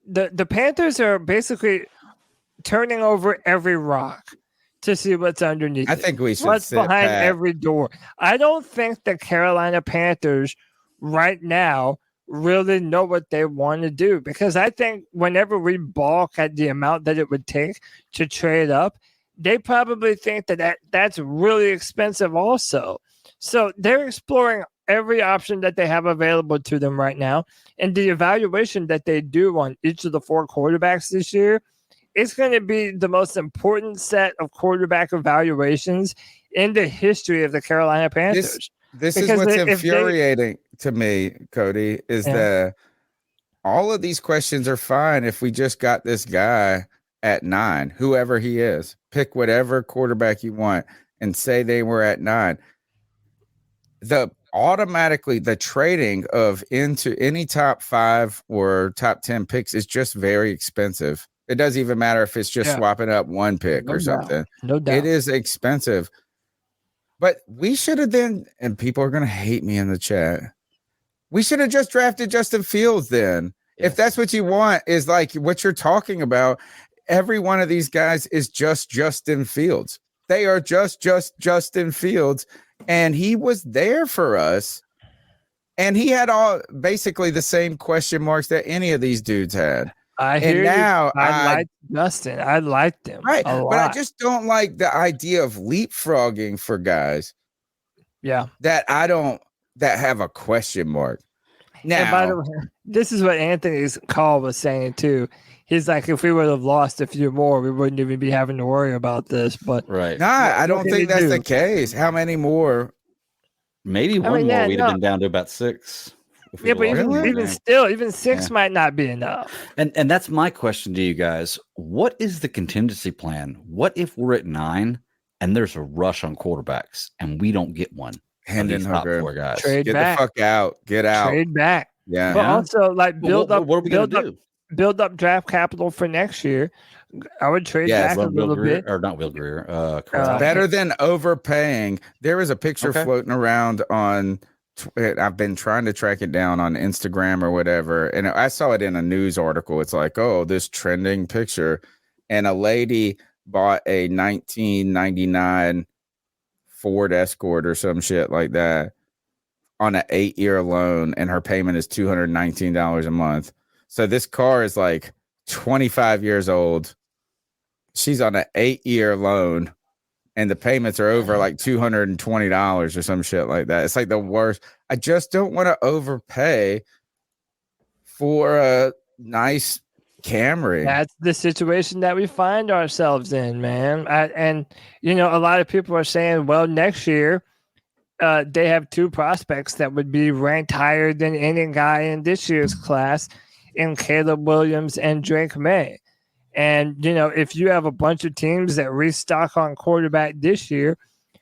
the Panthers are basically turning over every rock to see what's underneath. I think we should what's sit behind pat. every door. I don't think the Carolina Panthers right now really know what they want to do, because I think whenever we balk at the amount that it would take to trade up, they probably think that's really expensive also. So they're exploring every option that they have available to them right now. And the evaluation that they do on each of the 4 quarterbacks this year, it's going to be the most important set of quarterback evaluations in the history of the Carolina Panthers. This is what's infuriating to me, Cody, is that all of these questions are fine if we just got this guy at 9, whoever he is. Pick whatever quarterback you want and say they were at 9. The trading of into any top 5 or top 10 picks is just very expensive. It doesn't even matter if it's just swapping up one pick or something. No doubt. It is expensive. But we should have then, and people are going to hate me in the chat, we should have just drafted Justin Fields then. Yes. If that's what you want, is like what you're talking about, every one of these guys is just Justin Fields. They are just Justin Fields. And he was there for us. And he had all basically the same question marks that any of these dudes had. I liked Justin. I liked him. Right. But I just don't like the idea of leapfrogging for guys. Yeah. That have a question mark. Now, and by the way, this is what Anthony's call was saying too. He's like, if we would have lost a few more, we wouldn't even be having to worry about this. But I don't think that's the case. How many more? Maybe one more. We'd have been down to about 6. Yeah, but even 6 might not be enough. And that's my question to you guys. What is the contingency plan? What if we're at 9 and there's a rush on quarterbacks and we don't get one? Hand in top hooker. 4 guys. Trade Get back. the fuck out. Get out. Trade back. Yeah. But also, like, build up. What are we going to do? Build up draft capital for next year. I would trade back a little bit. Or not Will Greer. Better than overpaying. There is a picture floating around on I've been trying to track it down on Instagram or whatever. And I saw it in a news article. It's like, oh, this trending picture. And a lady bought a 1999 Ford Escort or some shit like that on an 8-year loan. And her payment is $219 a month. So this car is like 25 years old. She's on an 8-year loan. And the payments are over like $220 or some shit like that. It's like the worst. I just don't want to overpay for a nice Camry. That's the situation that we find ourselves in, man. And a lot of people are saying, well, next year they have 2 prospects that would be ranked higher than any guy in this year's class, in Caleb Williams and Drake May. And, if you have a bunch of teams that restock on quarterback this year,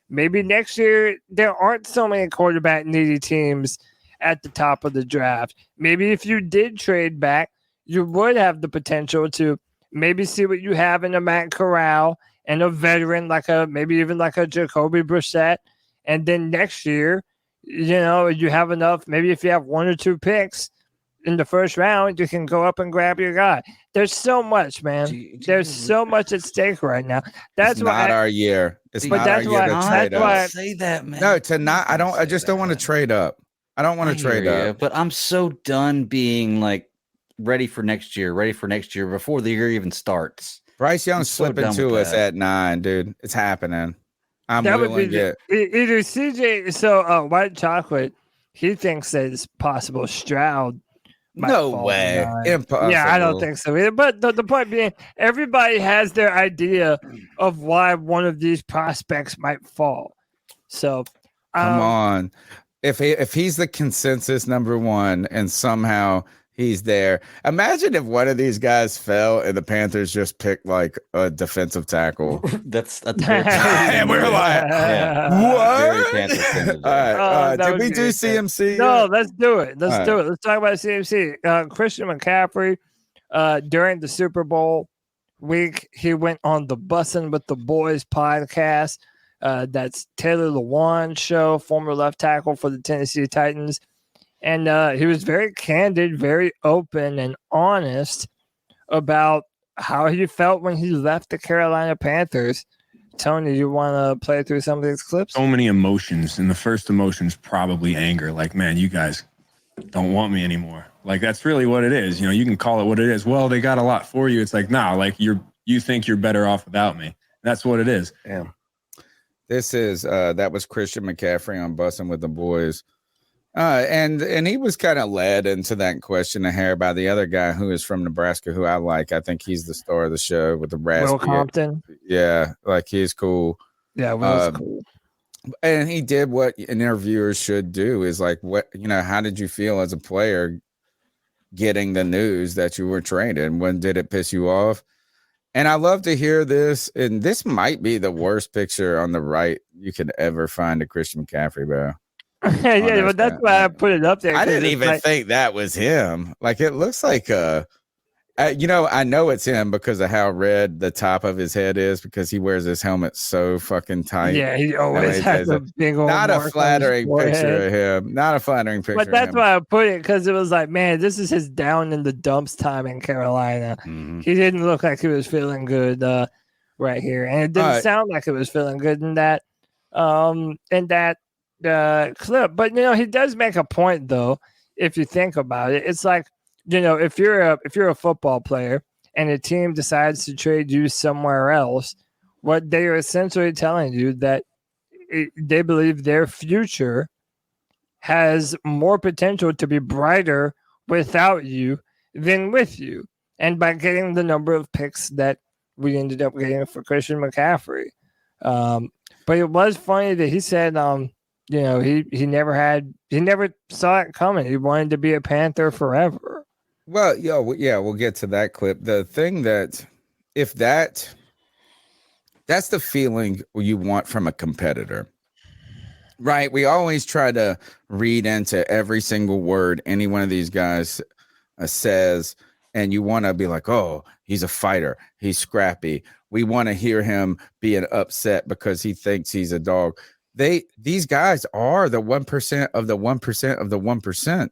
maybe next year there aren't so many quarterback needy teams at the top of the draft. Maybe if you did trade back, you would have the potential to maybe see what you have in a Matt Corral and a veteran maybe even like a Jacoby Brissett. And then next year, you have enough. Maybe if you have 1 or 2 picks in the first round, you can go up and grab your guy. There's so much, man. There's so much at stake right now. That's not our year. It's not our year to trade up. Say that, man. No, I just don't want to trade up. I don't want to trade up. But I'm so done being like ready for next year before the year even starts. Bryce Young so slipping done to with us that. at 9, dude. It's happening. I'm That would be willing it. either CJ. So White Chocolate, he thinks that it's possible Stroud might No fall way. behind. Impossible. Yeah, I don't think so either. But the point being, everybody has their idea of why one of these prospects might fall. So Come on. If he's the consensus number one and somehow he's there, imagine if one of these guys fell and the Panthers just picked like a defensive tackle. That's very and we're like, Very what? Panthers fans. All right. that Did would we be do insane. CMC? No, yet? let's do it. Let's All do right. it. Let's talk about CMC. Christian McCaffrey, during the Super Bowl week, he went on the Bussin' with the Boys podcast. That's Taylor Lewan's show, former left tackle for the Tennessee Titans. And he was very candid, very open and honest about how he felt when he left the Carolina Panthers. Tony, you want to play through some of these clips? So many emotions, and the first emotion is probably anger. Like, man, you guys don't want me anymore. Like, that's really what it is. You know, you can call it what it is. Well, they got a lot for you. It's like, nah, like you think you're better off without me. That's what it is. Damn. This is that was Christian McCaffrey on Bussin' with the Boys. And he was kind of led into that question of hair by the other guy who is from Nebraska, who I like. I think he's the star of the show with the raspy. Will Compton. Yeah, like he's cool. Yeah, Will's cool. And he did what interviewers should do is like, what, you know, how did you feel as a player getting the news that you were traded? When did it piss you off? And I love to hear this. And this might be the worst picture on the right you could ever find of Christian McCaffrey, bro. Yeah, but that's why I put it up there. I didn't even think that was him. Like, it looks like you know, I know it's him because of how red the top of his head is, because he wears his helmet so fucking tight. Yeah, he always has a big old not a mark on his flattering picture forehead. of him. Not a flattering picture. But that's of him. why I put it, because it was like, man, this is his down in the dumps time in Carolina. Mm-hmm. He didn't look like he was feeling good right here, and it didn't sound like it was feeling good in that clip. But you know, he does make a point though. If you think about it, it's like, you know, if you're a football player and a team decides to trade you somewhere else, what they are essentially telling you that they believe their future has more potential to be brighter without you than with you. And by getting the number of picks that we ended up getting for Christian McCaffrey. But it was funny that he said, you know, he never saw it coming. He wanted to be a Panther forever. Well, yeah, we'll get to that clip. The thing that, if that's the feeling you want from a competitor, right? We always try to read into every single word any one of these guys says, and you want to be like, oh, he's a fighter, he's scrappy. We want to hear him being upset because he thinks he's a dog. These guys are the 1% of the 1% of the 1%.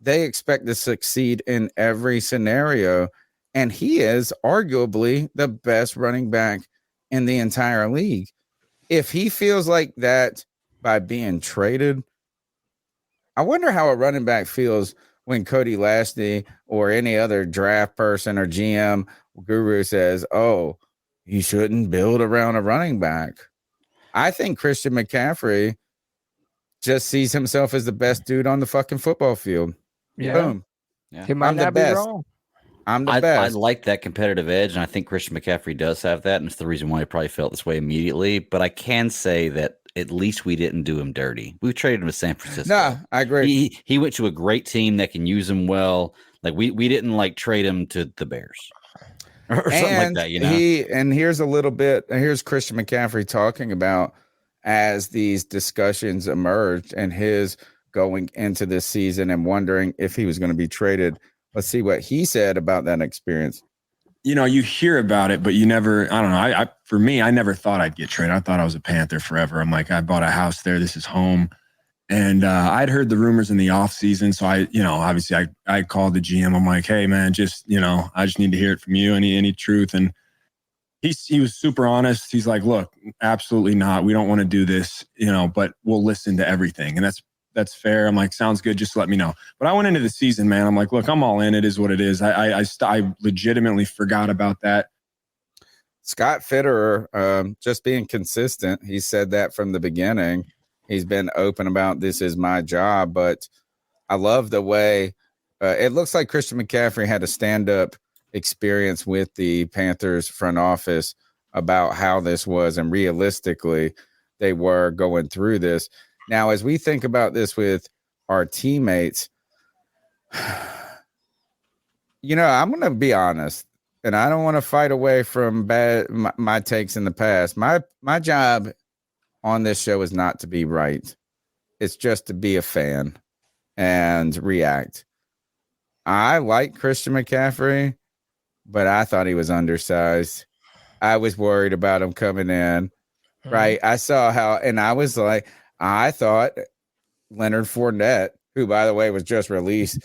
They expect to succeed in every scenario, and he is arguably the best running back in the entire league. If he feels like that by being traded, I wonder how a running back feels when Cody Lashley or any other draft person or GM guru says, oh, you shouldn't build around a running back. I think Christian McCaffrey just sees himself as the best dude on the fucking football field. Yeah. Boom. Yeah. He might I'm the not be best. wrong. I'm the I best. like that competitive edge, and I think Christian McCaffrey does have that, and it's the reason why he probably felt this way immediately. But I can say that at least we didn't do him dirty. We traded him to San Francisco. No, I agree. He went to a great team that can use him well. Like we didn't like trade him to the Bears or something like that. You know. And here's a little bit. Here's Christian McCaffrey talking about as these discussions emerged and his going into this season and wondering if he was going to be traded. Let's see what he said about that experience. You know, you hear about it, but you never, I don't know. For me, I never thought I'd get traded. I thought I was a Panther forever. I'm like, I bought a house there. This is home. And I'd heard the rumors in the off season. So obviously I called the GM. I'm like, hey man, I just need to hear it from you. Any truth. And he was super honest. He's like, look, absolutely not. We don't want to do this, but we'll listen to everything. And that's fair. I'm like, sounds good. Just let me know. But I went into the season, man. I'm like, look, I'm all in. It is what it is. I legitimately forgot about that. Scott Fitterer, just being consistent. He said that from the beginning. He's been open about this is my job, but I love the way it looks like Christian McCaffrey had a stand-up experience with the Panthers front office about how this was, and realistically, they were going through this. Now, as we think about this with our teammates, you know, I'm going to be honest, and I don't want to fight away from my takes in the past. My job on this show is not to be right. It's just to be a fan and react. I like Christian McCaffrey, but I thought he was undersized. I was worried about him coming in, right? I saw how, and I was like, I thought Leonard Fournette, who, by the way, was just released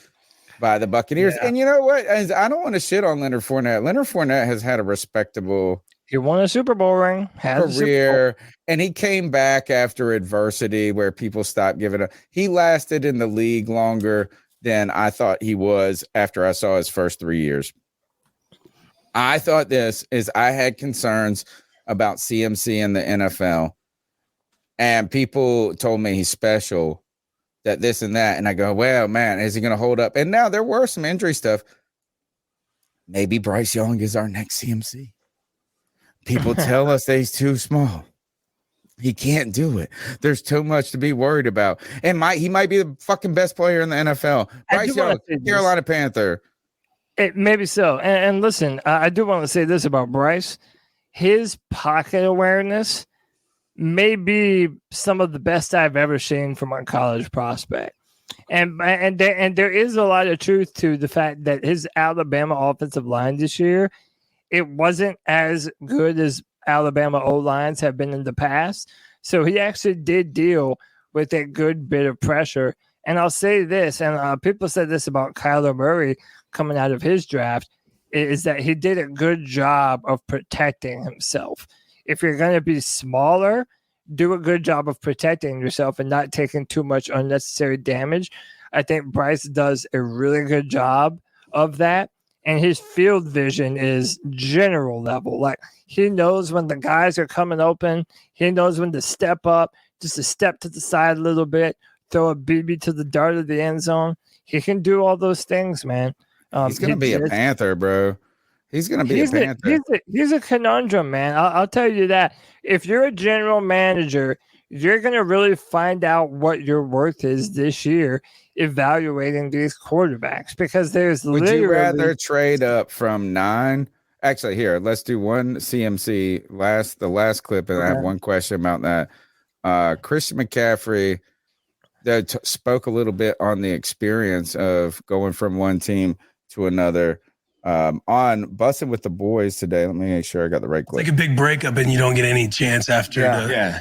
by the Buccaneers. Yeah. And you know what? I don't want to shit on Leonard Fournette. Leonard Fournette has had a respectable He won a Super Bowl ring, career, and he came back after adversity where people stopped giving up. He lasted in the league longer than I thought he was after I saw his first 3 years. I thought I had concerns about CMC in the NFL, and people told me he's special, that this and that. And I go, well, man, is he going to hold up? And now there were some injury stuff. Maybe Bryce Young is our next CMC. People tell us that he's too small. He can't do it. There's too much to be worried about. And he might be the fucking best player in the NFL. Bryce Young, Carolina Panther. Maybe so. And listen, I do want to say this about Bryce. His pocket awareness may be some of the best I've ever seen from a college prospect. And there is a lot of truth to the fact that his Alabama offensive line this year, it wasn't as good as Alabama O-lines have been in the past. So he actually did deal with a good bit of pressure. And I'll say this, and people said this about Kyler Murray coming out of his draft, is that he did a good job of protecting himself. If you're going to be smaller, do a good job of protecting yourself and not taking too much unnecessary damage. I think Bryce does a really good job of that. And his field vision is general level. Like, he knows when the guys are coming open. He knows when to step up, just to step to the side a little bit, throw a BB to the dart of the end zone. He can do all those things, man. He's going to be a Panther, bro. He's going to be a Panther. He's a conundrum, man. I'll tell you that. If you're a general manager, you're going to really find out what your worth is this year evaluating these quarterbacks, because there's Would you rather trade up from 9? Actually, here, let's do one CMC the last clip, and I have one question about that. Christian McCaffrey spoke a little bit on the experience of going from one team to another. On Bussin' with the Boys today. Let me make sure I got the right clip. It's like a big breakup and you don't get any chance after.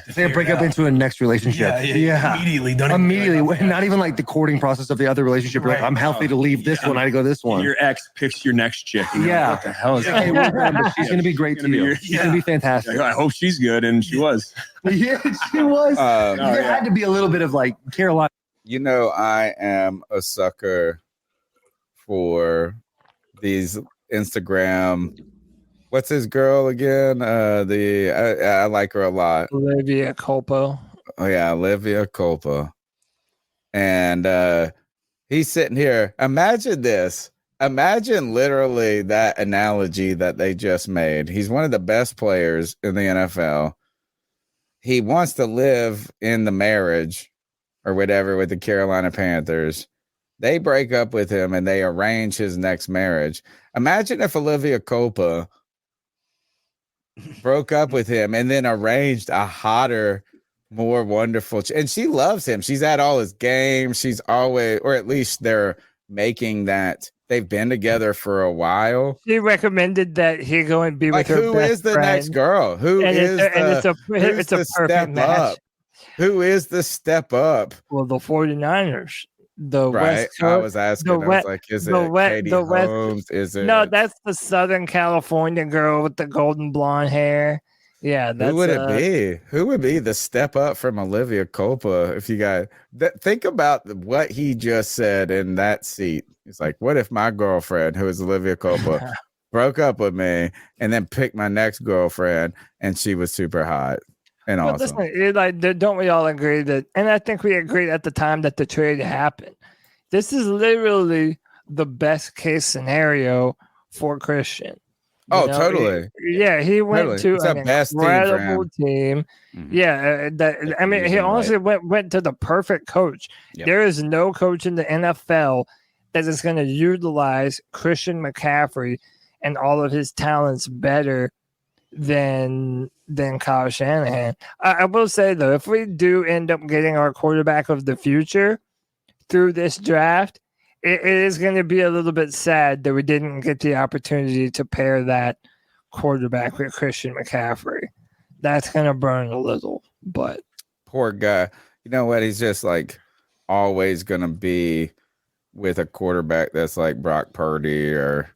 It's like a breakup into a next relationship. Immediately. Not even like the courting process of the other relationship. Right. Like, I'm healthy to leave this one. I go this one. Your ex picks your next chick. What the hell is that? But she's going to be great to you. She's going to be fantastic. I hope she's good, and she was. Yeah, she was. There had to be a little bit of like Carolina. You know, I am a sucker for these Instagram. What's his girl again? I like her a lot. Olivia Culpo. Oh yeah, Olivia Culpo. And he's sitting here. Imagine this. Imagine literally that analogy that they just made. He's one of the best players in the NFL. He wants to live in the marriage or whatever with the Carolina Panthers. They break up with him and they arrange his next marriage. Imagine if Olivia Culpo broke up with him and then arranged a hotter, more wonderful. And she loves him. She's at all his games. She's always, or at least they're making that. They've been together for a while. She recommended that he go and be with her who best is the friend. next girl? It's a perfect match. Who is the step up? Well, the 49ers. The right. West Coast, I was asking. I was like, is it Katie Holmes? Is it? No, that's the Southern California girl with the golden blonde hair. Yeah, that's, who would it be? Who would be the step up from Olivia Culpo? If you got think about what he just said in that seat. He's like, what if my girlfriend, who is Olivia Culpo, broke up with me, and then picked my next girlfriend, and she was super hot and But awesome. listen, don't we all agree that? And I think we agreed at the time that the trade happened. This is literally the best case scenario for Christian. Totally. He went to It's an the best team for incredible him. team. Mhm. Yeah, I mean, he honestly went to the perfect coach. Yep. There is no coach in the NFL that is going to utilize Christian McCaffrey and all of his talents better than Kyle Shanahan. I will say though, if we do end up getting our quarterback of the future through this draft, it is going to be a little bit sad that we didn't get the opportunity to pair that quarterback with Christian McCaffrey. That's going to burn a little, but Poor guy. You know what? He's just like always going to be with a quarterback that's like Brock Purdy or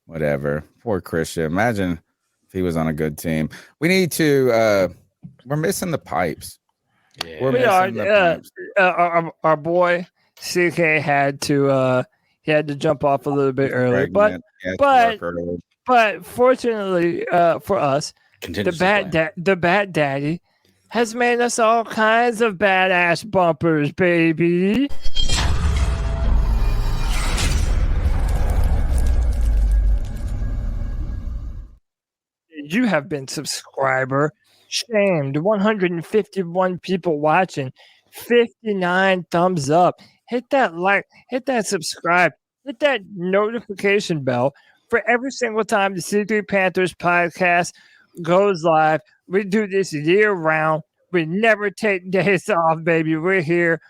whatever. Poor Christian. Imagine if he was on a good team. We need to, we're missing the pipes. Yeah. We're we are. missing the pipes. Our boy CK had to jump off a little bit early, Pregnant. He had to work early. but fortunately for us, Continues the Bat Daddy has made us all kinds of badass bumpers, baby. You have been subscriber shamed. 151 people watching, 59 thumbs up. Hit that like, hit that subscribe, hit that notification bell for every single time the C3 Panthers podcast goes live. We do this year round. We never take days off, baby. We're here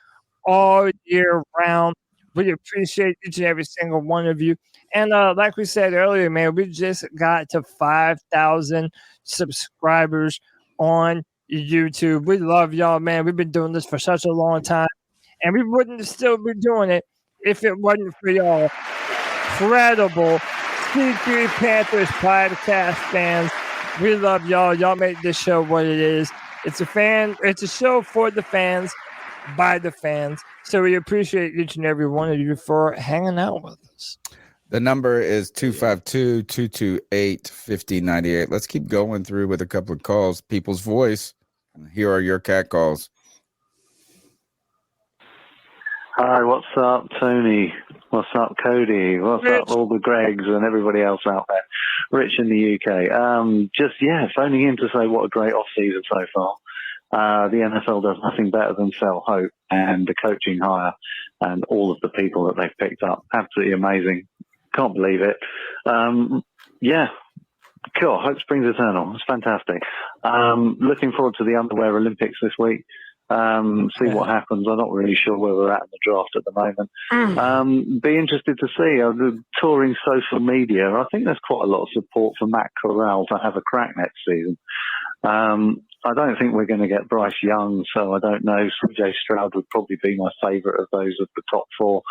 all year round. We appreciate each and every single one of you. And like we said earlier, man, we just got to 5,000 subscribers on YouTube. We love y'all, man. We've been doing this for such a long time. And we wouldn't still be doing it if it wasn't for y'all incredible C3 Panthers podcast fans. We love y'all. Y'all make this show what it is. It's a show for the fans, by the fans. So we appreciate each and every one of you for hanging out with us. The number is 252-228-5098. Let's keep going through with a couple of calls. People's voice. Here are your cat calls. Hi, what's up, Tony? What's up, Cody? What's up, all the Gregs and everybody else out there? Rich in the UK. Phoning in to say what a great off-season so far. The NFL does nothing better than sell hope, and the coaching hire and all of the people that they've picked up. Absolutely amazing. Can't believe it. Cool. Hope springs eternal. It's fantastic. Looking forward to the underwear Olympics this week. See what happens. I'm not really sure where we're at in the draft at the moment. Be interested to see the touring social media. I think there's quite a lot of support for Matt Corral to have a crack next season. I don't think we're going to get Bryce Young, so I don't know. CJ Stroud would probably be my favourite of those of the top four.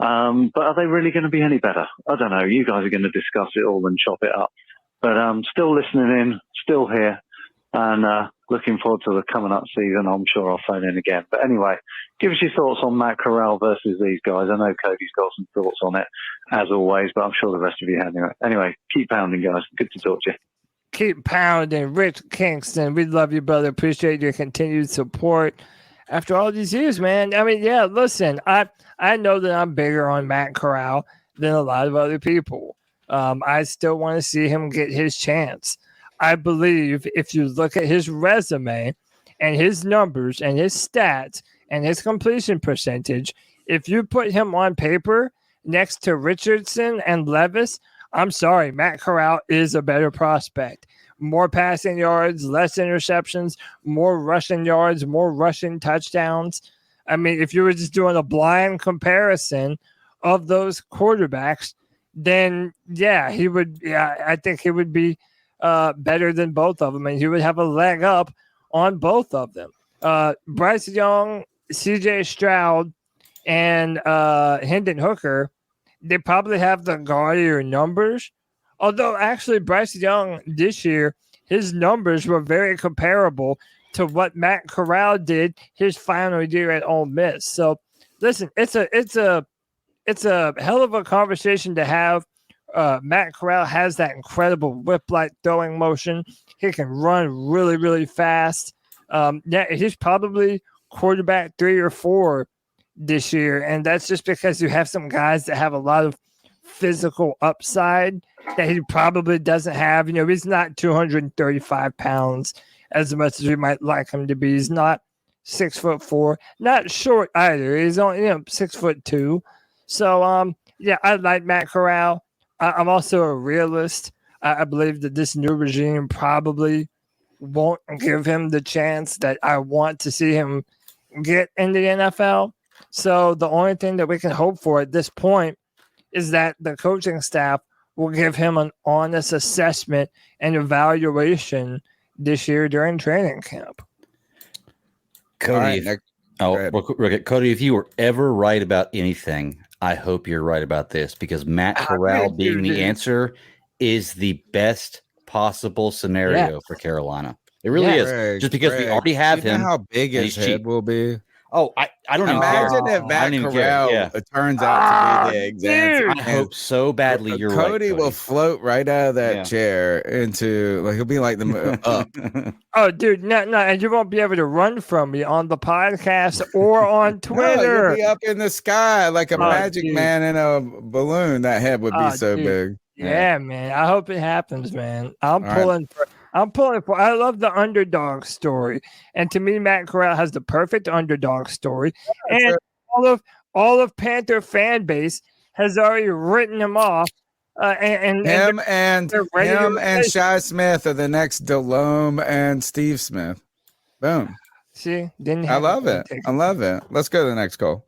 But are they really going to be any better? I don't know. You guys are going to discuss it all and chop it up. But still listening in, still here, and looking forward to the coming up season. I'm sure I'll phone in again. But anyway, give us your thoughts on Matt Corral versus these guys. I know Cody's got some thoughts on it, as always, but I'm sure the rest of you have. Anyway, keep pounding, guys. Good to talk to you. Keep pounding. Rich Kingston, we love you, brother. Appreciate your continued support after all these years, man. I mean, yeah, listen, I know that I'm bigger on Matt Corral than a lot of other people. I still want to see him get his chance. I believe if you look at his resume and his numbers and his stats and his completion percentage, if you put him on paper next to Richardson and Levis, I'm sorry, Matt Corral is a better prospect. More passing yards, less interceptions, more rushing yards, more rushing touchdowns. I mean, if you were just doing a blind comparison of those quarterbacks, then yeah, he would. Yeah, I think he would be better than both of them, and he would have a leg up on both of them. Bryce Young, CJ Stroud, and Hendon Hooker, they probably have the gaudier numbers. Although actually Bryce Young this year, his numbers were very comparable to what Matt Corral did his final year at Ole Miss. So listen, it's a hell of a conversation to have Matt Corral has that incredible whip-like throwing motion. He can run really, really fast. He's probably quarterback 3 or 4 this year, and that's just because you have some guys that have a lot of physical upside that he probably doesn't have. He's not 235 pounds as much as we might like him to be. He's not 6'4", not short either. He's only 6'2". So I like Matt Corral. I'm also a realist. I Bleav that this new regime probably won't give him the chance that I want to see him get in the NFL. So the only thing that we can hope for at this point is that the coaching staff will give him an honest assessment and evaluation this year during training camp. Cody, Cody, if you were ever right about anything, I hope you're right about this, because Matt Corral being the answer is the best possible scenario for Carolina. It really is. Just because we already have him. How big his head will be. Oh, I don't even care. Imagine if Matt Corral turns out to be the example. I hope so badly you're Cody right. Cody will float right out of that chair into, he'll be like the up. Oh, dude, no, and you won't be able to run from me on the podcast or on Twitter. No, you'll be up in the sky like a magic man in a balloon. That head would be so big. Yeah, man. I hope it happens, man. I'm pulling for. I love the underdog story, and to me, Matt Corral has the perfect underdog story, and all of Panther fan base has already written him off. Him and Shi Smith are the next DeLeone and Steve Smith. Boom. See, I love it. I love it. Let's go to the next call.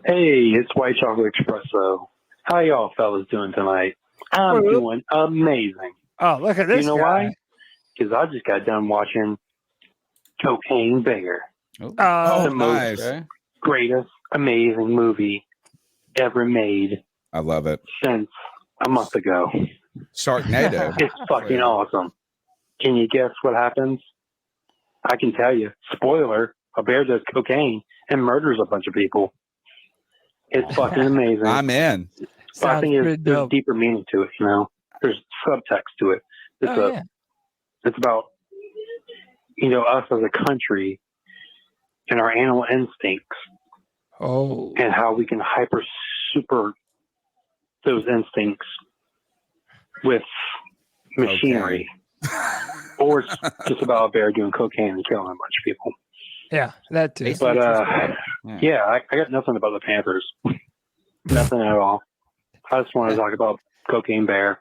Hey, it's White Chocolate Espresso. How y'all fellas doing tonight? I'm doing amazing. Oh, look at this. You know guy. why? Because I just got done watching Cocaine Bear. The most greatest, amazing movie ever made. I love it. Since a month ago. Sharknado. It's fucking awesome. Can you guess what happens? I can tell you. Spoiler, a bear does cocaine and murders a bunch of people. It's fucking amazing. I'm in. But I think there's deeper meaning to it, There's subtext to it. It's about, us as a country and our animal instincts. And how we can super those instincts with machinery. Or it's just about a bear doing cocaine and killing a bunch of people. Yeah, that too. But I got nothing about the Panthers. Nothing at all. I just want to talk about Cocaine Bear.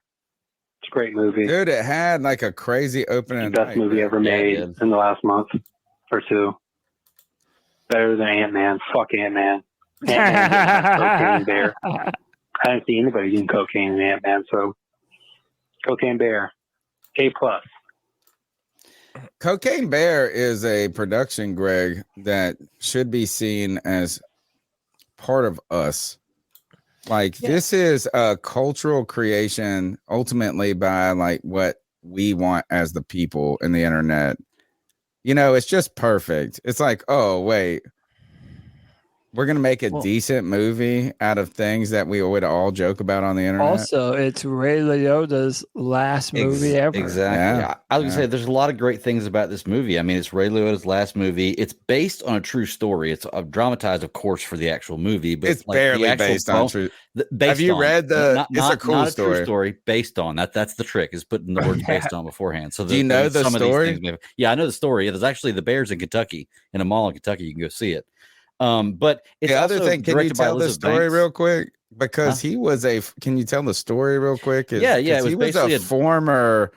It's a great movie. Dude, it had like a crazy opening. The best movie ever made in the last month or two. Better than Ant-Man. Fuck Ant-Man. Ant-Man Cocaine Bear. I didn't see anybody doing cocaine in Ant-Man, so Cocaine Bear. A+. Cocaine Bear is a production, Greg, that should be seen as part of us. This is a cultural creation ultimately by what we want as the people in the internet. It's just perfect. It's oh, wait, we're going to make a decent movie out of things that we would all joke about on the internet. Also, it's Ray Liotta's last movie ever. Exactly. Yeah. I was going to say, there's a lot of great things about this movie. I mean, it's Ray Liotta's last movie. It's based on a true story. It's dramatized, of course, for the actual movie, but it's barely based on true. Have you read the? It's a cool story. True story based on that. That's the trick, is putting the words based on beforehand. So do you know the story? Yeah, I know the story. There's actually the Bears in Kentucky, in a mall in Kentucky. You can go see it. But it's the other thing, can you tell the story real quick? Because he was can you tell the story real quick? He was a former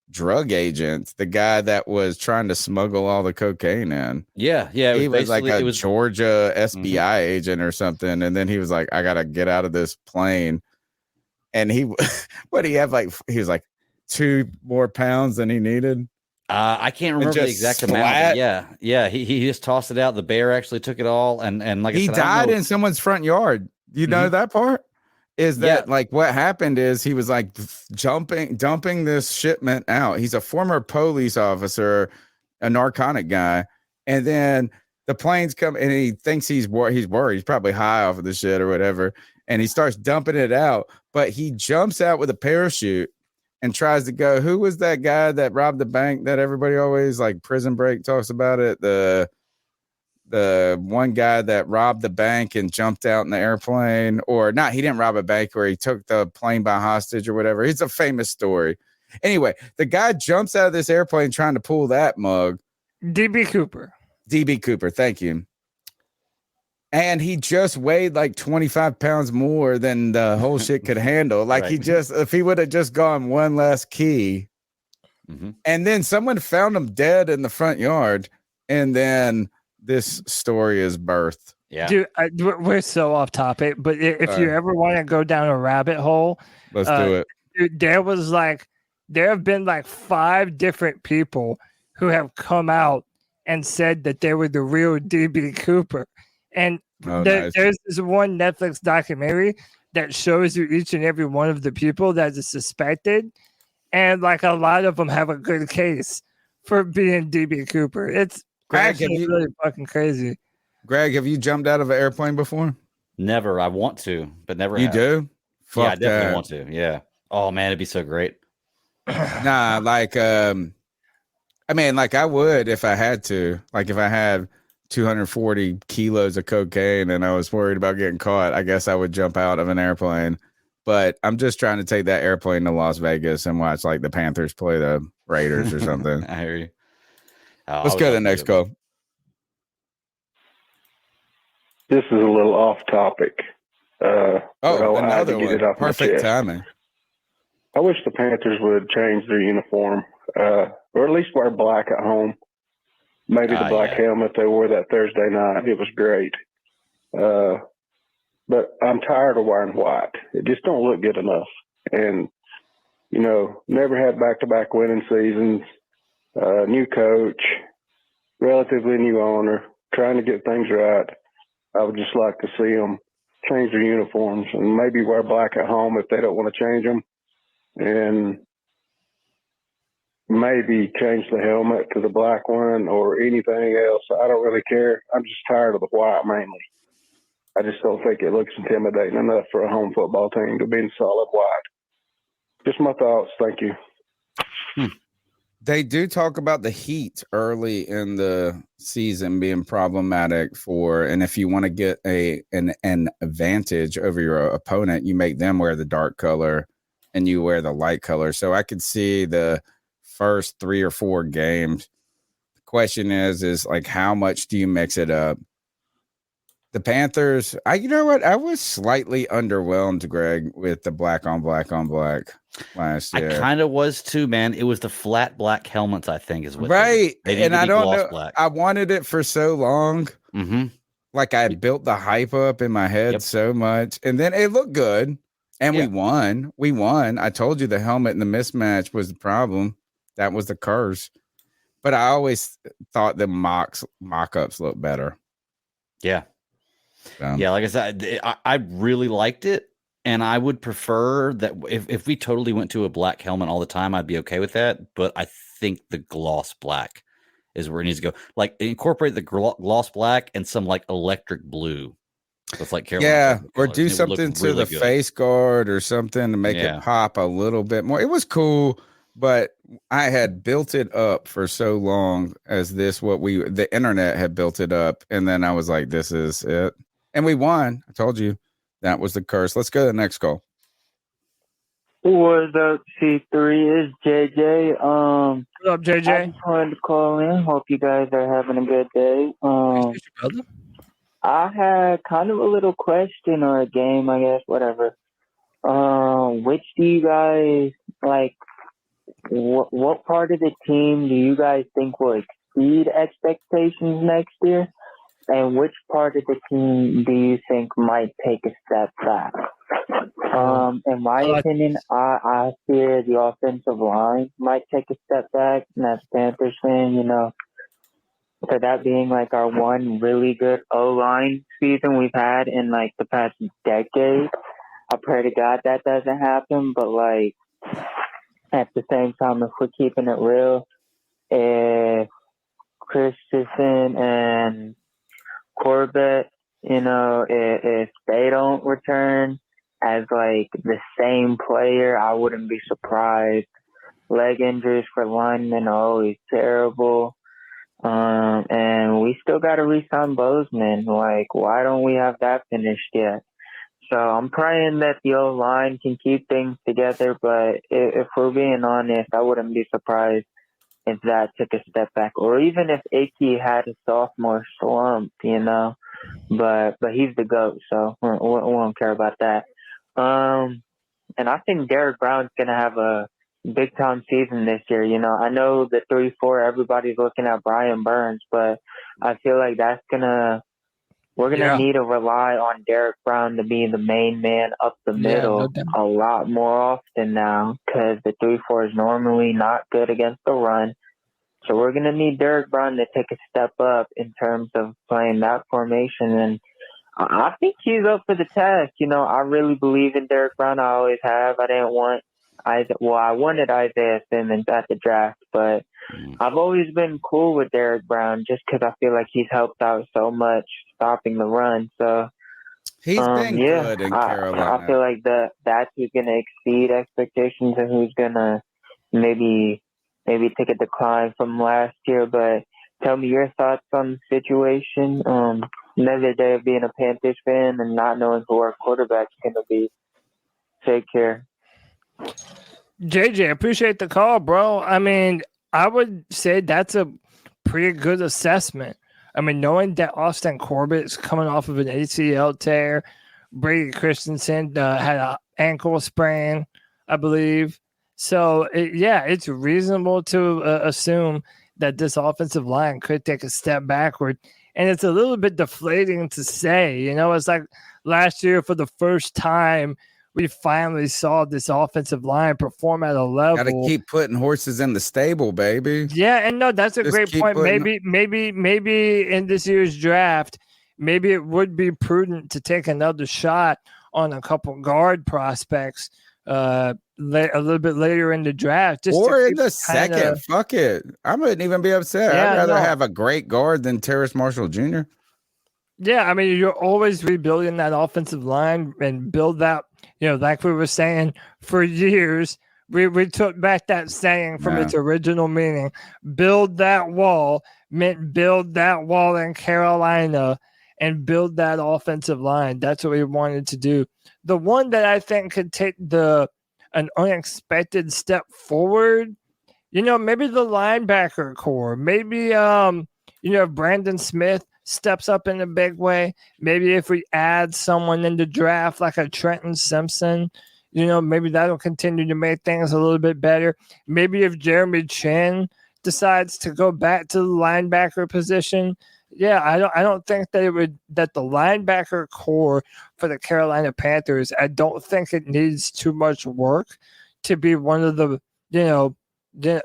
drug agent, the guy that was trying to smuggle all the cocaine in. He was like a Georgia SBI agent or something, and then he was like, I gotta get out of this plane. And he he was like 2 more pounds than he needed. I can't remember the exact amount. Yeah. He just tossed it out. The bear actually took it all, and like he died in someone's front yard. You know that part? Is that what happened is he was dumping this shipment out. He's a former police officer, a narcotic guy, and then the planes come and he thinks he's worried. He's probably high off of the shit or whatever. and he starts dumping it out, but he jumps out with a parachute and tries to go. Who was that guy that robbed the bank that everybody always like Prison Break talks about it? The one guy that robbed the bank and jumped out in the airplane, or not, he didn't rob a bank, or he took the plane by hostage or whatever. It's a famous story. Anyway, the guy jumps out of this airplane trying to pull that mug. DB Cooper. DB Cooper, thank you. And he just weighed like 25 pounds more than the whole shit could handle. Like Right. if he would have just gone one last key, and then someone found him dead in the front yard, and then this story is birthed. Yeah. Dude, we're so off topic, but if you ever want to go down a rabbit hole, Let's do it. Dude, there have been like 5 different people who have come out and said that they were the real DB Cooper. And nice. There's this one Netflix documentary that shows you each and every one of the people that is suspected. And like a lot of them have a good case for being DB Cooper. It's actually really fucking crazy. Greg, have you jumped out of an airplane before? Never. I want to, but never. You have. do? Fuck yeah, I definitely that. want to. Yeah. Oh man, it'd be so great. Nah, like I mean, like I would if I had to. Like if I had 240 kilos of cocaine and I was worried about getting caught, I guess I would jump out of an airplane. But I'm just trying to take that airplane to Las Vegas and watch like the Panthers play the Raiders or something. I hear you. Let's go to the next call. This is a little off topic. Oh, I had to another get it one. off my Perfect chest. timing. I wish the Panthers would change their uniform, or at least wear black at home. Maybe the black helmet they wore that Thursday night. It was great. But I'm tired of wearing white. It just don't look good enough. And, you know, never had back-to-back winning seasons, new coach, relatively new owner, trying to get things right. I would just like to see them change their uniforms and maybe wear black at home if they don't want to change them. And maybe change the helmet to the black one or anything else. I don't really care. I'm just tired of the white mainly. I just don't think it looks intimidating enough for a home football team to be in solid white. Just my thoughts. Thank you. They do talk about the heat early in the season being problematic and if you want to get an advantage over your opponent, you make them wear the dark color and you wear the light color. So I could see the first 3 or 4 games. The question is like, how much do you mix it up? The Panthers, you know what? I was slightly underwhelmed, Greg, with the black on black on black last year. I kind of was too, man. It was the flat black helmets, I think, is what right. They And I don't know. Black. I wanted it for so long. Mm-hmm. Like I had built the hype up in my head so much, and then it looked good, and we won. We won. I told you the helmet and the mismatch was the problem. That was the curse. But I always thought the mock-ups looked better. Yeah. Yeah, like I said, I really liked it, and I would prefer that if we totally went to a black helmet all the time, I'd be okay with that. But I think the gloss black is where it needs to go. Like incorporate the gloss black and some like electric blue. So it's like Carolina or do something to the face guard or something to make it pop a little bit more. It was cool, but I had built it up for so long as the internet had built it up, and then I was like, this is it. And we won. I told you that was the curse. Let's go to the next call. What's up, C3? It's JJ. What up, JJ? I just wanted to call in. Hope you guys are having a good day. I had kind of a little question or a game, I guess, whatever. Which do you guys like? What part of the team do you guys think will exceed expectations next year? And which part of the team do you think might take a step back? In my opinion, I fear the offensive line might take a step back. And that's Panthers fan, you know. For that being like our one really good O-line season we've had in like the past decade. I pray to God that doesn't happen. But like at the same time, if we're keeping it real, if Richardson and Corbett if they don't return as like the same player, I wouldn't be surprised. Leg injuries for linemen are always terrible. And we still got to re-sign Bozeman. Like, why don't we have that finished yet? So I'm praying that the O-line can keep things together, but if we're being honest, I wouldn't be surprised if that took a step back, or even if Icky had a sophomore slump, but he's the GOAT, so we won't care about that. And I think Derek Brown's going to have a big-time season this year. I know the 3-4, everybody's looking at Brian Burns, but I feel like we're going to need to rely on Derek Brown to be the main man up the middle a lot more often now, because the 3-4 is normally not good against the run. So we're going to need Derek Brown to take a step up in terms of playing that formation. And I think he's up for the test. I really believe in Derek Brown. I always have. I wanted Isaiah Simmons at the draft, but I've always been cool with Derek Brown just because I feel like he's helped out so much stopping the run. So he's been good in Carolina. I feel like that's who's going to exceed expectations and who's going to maybe take a decline from last year. But tell me your thoughts on the situation. Another day of being a Panthers fan and not knowing who our quarterback's going to be. Take care. JJ, appreciate the call, bro. I mean, I would say that's a pretty good assessment. I mean, knowing that Austin Corbett's coming off of an ACL tear, Brady Christensen had an ankle sprain, I Bleav. So, it's reasonable to assume that this offensive line could take a step backward. And it's a little bit deflating to say. It's like last year for the first time, we finally saw this offensive line perform at a level. Got to keep putting horses in the stable, baby. Yeah, and no, that's a great point. Maybe in this year's draft, maybe it would be prudent to take another shot on a couple guard prospects a little bit later in the draft. Or in the second. Fuck it. I wouldn't even be upset. I'd rather have a great guard than Terrace Marshall Jr. Yeah, I mean, you're always rebuilding that offensive line and build that. Like we were saying for years, we took back that saying from its original meaning. Build that wall meant build that wall in Carolina and build that offensive line. That's what we wanted to do. The one that I think could take an unexpected step forward, maybe the linebacker core. Maybe, if Brandon Smith steps up in a big way. Maybe if we add someone in the draft like a Trenton Simpson, maybe that'll continue to make things a little bit better. Maybe if Jeremy Chin decides to go back to the linebacker position, I don't think that the linebacker core for the Carolina Panthers, I don't think it needs too much work to be one of the,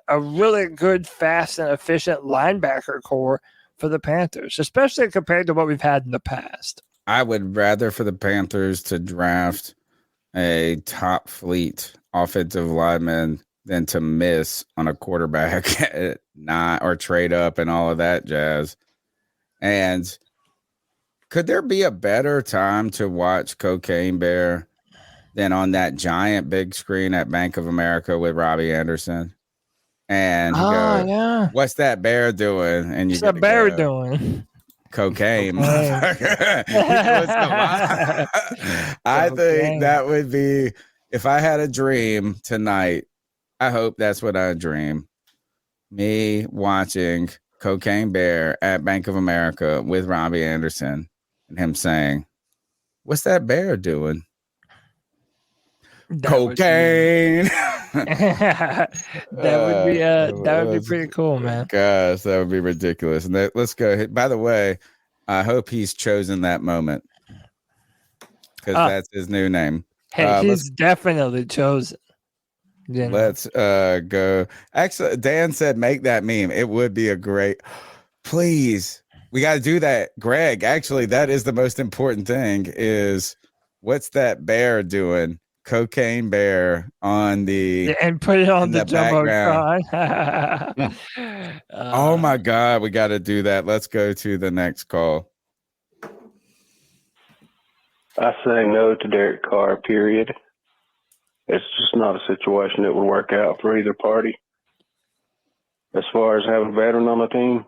a really good, fast, and efficient linebacker core for the Panthers, especially compared to what we've had in the past. I would rather for the Panthers to draft a top fleet offensive lineman than to miss on a quarterback or trade up and all of that jazz. And could there be a better time to watch Cocaine Bear than on that giant big screen at Bank of America with Robbie Anderson? And what's that bear doing? And what's that bear doing? Cocaine. I think that would be, if I had a dream tonight, I hope that's what I dream. Me watching Cocaine Bear at Bank of America with Robbie Anderson and him saying, what's that bear doing? Cocaine. that would be pretty cool, man. Gosh, that would be ridiculous. And let's go. By the way, I hope he's chosen that moment because that's his new name. Hey, he's definitely chosen. Let's go. Actually, Dan said make that meme. It would be a great. Please, we got to do that, Greg. Actually, that is the most important thing. Is what's that bear doing? Cocaine Bear on the and put it on the background. Oh my God, we got to do that. Let's go to the next call. I say no to Derek Carr, period. It's just not a situation that would work out for either party. As far as having a veteran on the team,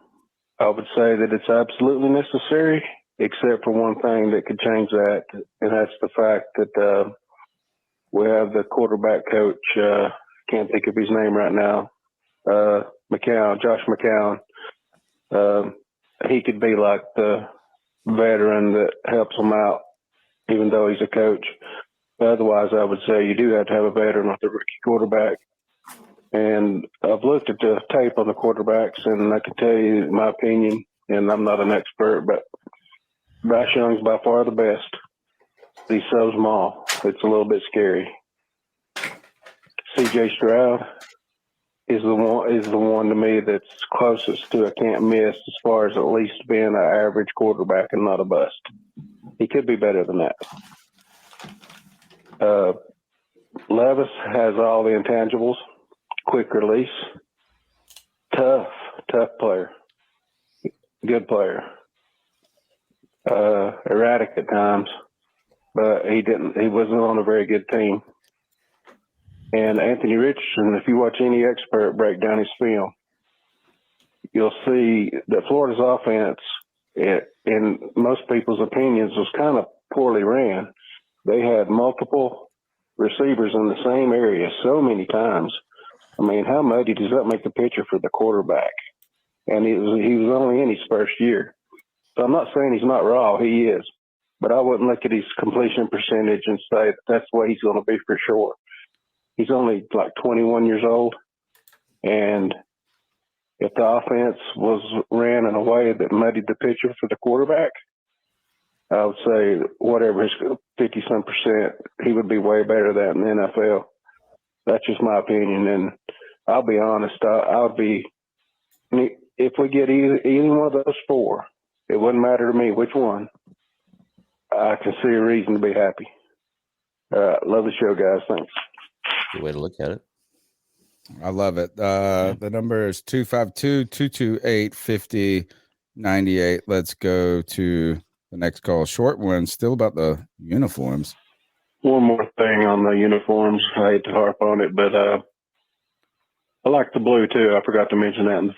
I would say that it's absolutely necessary, except for one thing that could change that, and that's the fact that we have the quarterback coach, can't think of his name right now, Josh McCown. He could be like the veteran that helps him out, even though he's a coach. Otherwise, I would say you do have to have a veteran with the rookie quarterback. And I've looked at the tape on the quarterbacks, and I can tell you my opinion, and I'm not an expert, but Bryce Young's by far the best. He's so small. It's a little bit scary. C.J. Stroud is the one to me that's closest to a can't miss as far as at least being an average quarterback and not a bust. He could be better than that. Levis has all the intangibles. Quick release. Tough player. Good player. Erratic at times, but he wasn't on a very good team. And Anthony Richardson, if you watch any expert break down his film, you'll see that Florida's offense, in most people's opinions, was kind of poorly ran. They had multiple receivers in the same area so many times. I mean, how muddy does that make the picture for the quarterback? And he was only in his first year. So I'm not saying he's not raw. He is. But I wouldn't look at his completion percentage and say that's the way he's going to be for sure. He's only like 21 years old. And if the offense was ran in a way that muddied the picture for the quarterback, I would say whatever his 50-some%, he would be way better than that in the NFL. That's just my opinion. And I'll be honest, I'll be – if we get either one of those four, it wouldn't matter to me which one. I can see a reason to be happy. Love the show, guys. Thanks. Good way to look at it. I love it. The number is 252-228-5098. Let's go to the next call. Short one, still about the uniforms. One more thing on the uniforms. I hate to harp on it, but I like the blue too. I forgot to mention that in the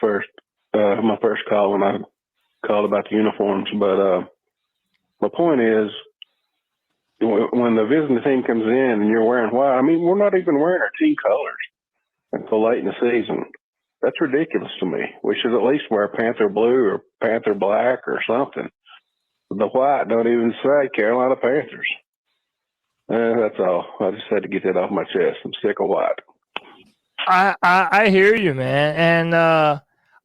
my first call when I called about the uniforms. But my point is, when the visiting team comes in and you're wearing white, I mean, we're not even wearing our team colors until late in the season. That's ridiculous to me. We should at least wear Panther blue or Panther black or something. The white don't even say Carolina Panthers. That's all. I just had to get that off my chest. I'm sick of white. I hear you, man. And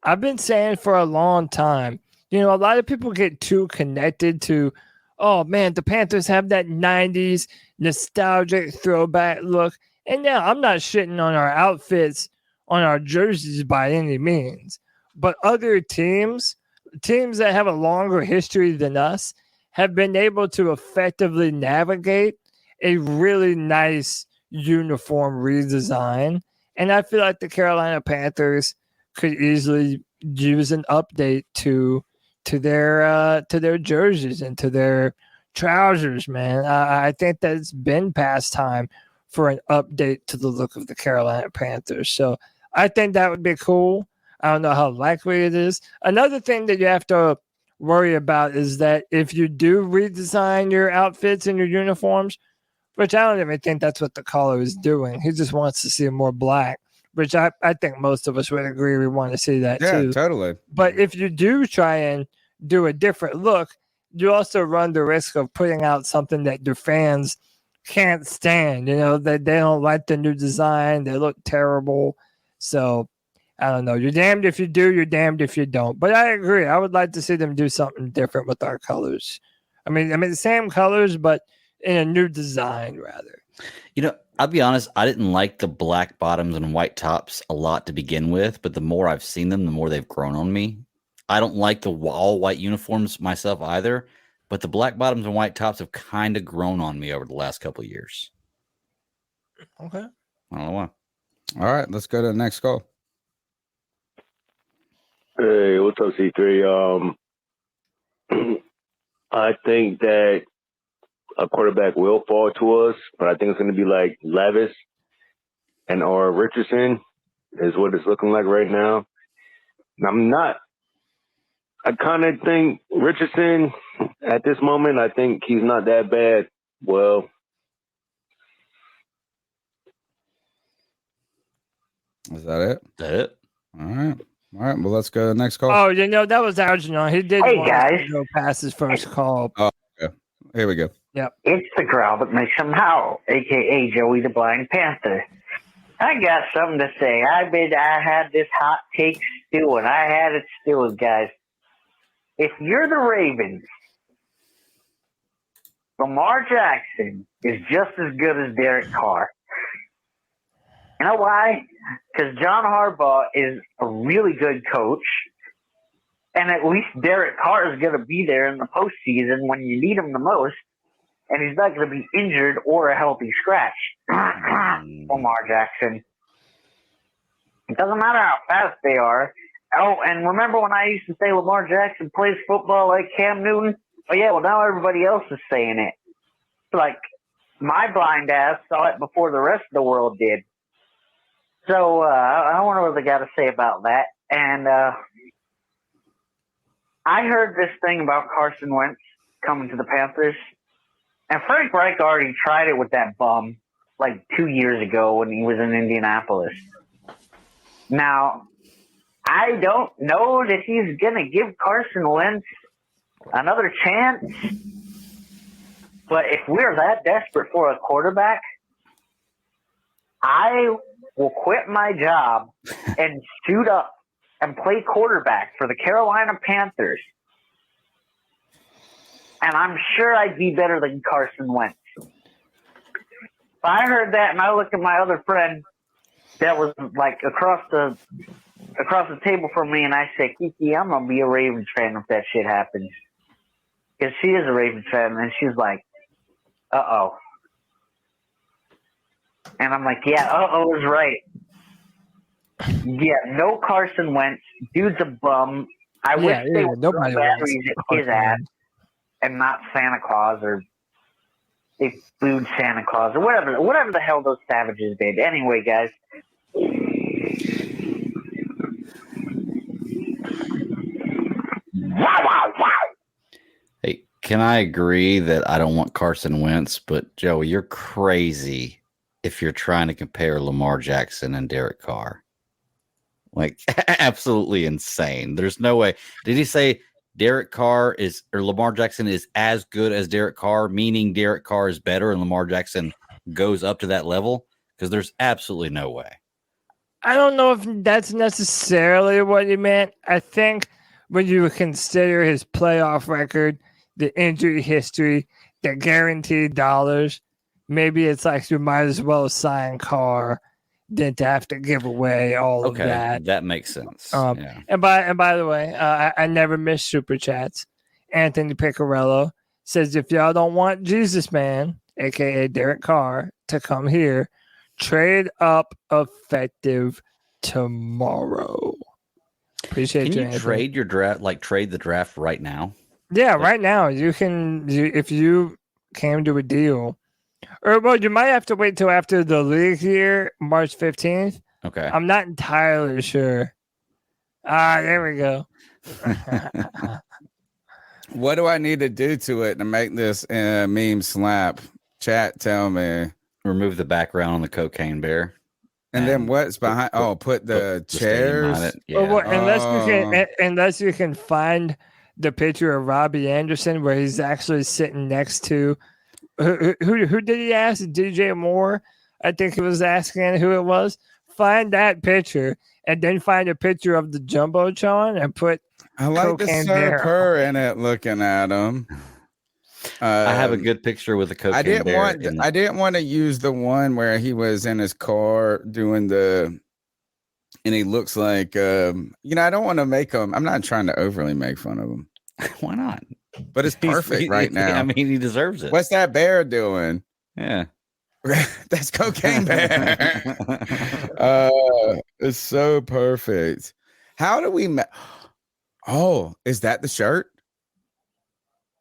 I've been saying for a long time, you know, a lot of people get too connected to, oh, man, the Panthers have that 90s nostalgic throwback look. And now I'm not shitting on our outfits, on our jerseys by any means. But other teams that have a longer history than us, have been able to effectively navigate a really nice uniform redesign. And I feel like the Carolina Panthers could easily use an update to their jerseys and to their trousers, man. I think that it's been past time for an update to the look of the Carolina Panthers. So I think that would be cool. I don't know how likely it is. Another thing that you have to worry about is that if you do redesign your outfits and your uniforms, which I don't even think that's what the caller is doing. He just wants to see more black, which I think most of us would agree we want to see that too. Yeah, totally. But if you do try and do a different look, you also run the risk of putting out something that your fans can't stand. You know, that they don't like the new design. They look terrible. So I don't know. You're damned if you do. You're damned if you don't. But I agree. I would like to see them do something different with our colors. I mean, the same colors, but in a new design, rather. You know, I'll be honest, I didn't like the black bottoms and white tops a lot to begin with, but the more I've seen them, the more they've grown on me. I don't like the all white uniforms myself either, but the black bottoms and white tops have kind of grown on me over the last couple of years. Okay. I don't know why. All right, let's go to the next call. Hey, what's up, C3? I think that a quarterback will fall to us, but I think it's going to be like Levis and or Richardson is what it's looking like right now. I kind of think Richardson at this moment, I think he's not that bad. Well, is that it? That it? All right. All right. Well, let's go to the next call. Oh, that was Algernon. He did Hey, want guys. to go past his first call. Oh, okay. Here we go. Yep. It's the growl that makes him howl, a.k.a. Joey the Blind Panther. I got something to say. I had this hot take stewing. I had it stewing, guys. If you're the Ravens, Lamar Jackson is just as good as Derek Carr. You know why? Because John Harbaugh is a really good coach, and at least Derek Carr is going to be there in the postseason when you need him the most, and he's not going to be injured or a healthy scratch. Lamar Jackson. It doesn't matter how fast they are. Oh, and remember when I used to say Lamar Jackson plays football like Cam Newton? Oh, yeah, well, now everybody else is saying it. Like, my blind ass saw it before the rest of the world did. So, I wonder what they got to say about that. And I heard this thing about Carson Wentz coming to the Panthers. And Frank Reich already tried it with that bum like 2 years ago when he was in Indianapolis. Now, I don't know that he's going to give Carson Wentz another chance. But if we're that desperate for a quarterback, I will quit my job and suit up and play quarterback for the Carolina Panthers. And I'm sure I'd be better than Carson Wentz. But I heard that and I looked at my other friend that was like across the table from me, and I said, Kiki, I'm gonna be a Ravens fan if that shit happens. Because she is a Ravens fan, and she's like, uh-oh. And I'm like, yeah, uh-oh is right. Yeah, no Carson Wentz. Dude's a bum. I wish they would throw batteries at his ass and not Santa Claus, or they booed Santa Claus, or whatever the hell those savages did. Anyway, guys. Wow. Hey, can I agree that I don't want Carson Wentz, but Joey, you're crazy if you're trying to compare Lamar Jackson and Derek Carr. Like, absolutely insane. There's no way. Did he say Derek Carr or Lamar Jackson is as good as Derek Carr, meaning Derek Carr is better and Lamar Jackson goes up to that level? Because there's absolutely no way. I don't know if that's necessarily what you meant. I think when you consider his playoff record, the injury history, the guaranteed dollars, maybe it's like you might as well sign Carr than to have to give away all of that. That makes sense. Yeah. And by the way, I never miss super chats. Anthony Piccarello says, if y'all don't want Jesus Man, aka Derek Carr, to come here, trade up effective tomorrow. Appreciate Can you. you Anthony. trade your draft, like trade the draft right now? Yeah, right now you can. If you came to a deal, or well, you might have to wait till after the league year, March 15th. Okay, I'm not entirely sure. There we go. What do I need to do to it to make this meme slap? Chat, tell me. Remove the background on the cocaine bear. And then what's behind? Put the chairs. It. Yeah. Well, unless you can find the picture of Robbie Anderson where he's actually sitting next to who did he ask? DJ Moore, I think he was asking who it was. Find that picture and then find a picture of the Jumbotron and put. I like the Sir Purr in it. Looking at him. I have a good picture with the cocaine. I didn't want to use the one where he was in his car doing and he looks like I don't want to make him. I'm not trying to overly make fun of him. Why not? But it's perfect right now. I mean, he deserves it. What's that bear doing? Yeah. That's Cocaine Bear. It's so perfect. How do we is that the shirt?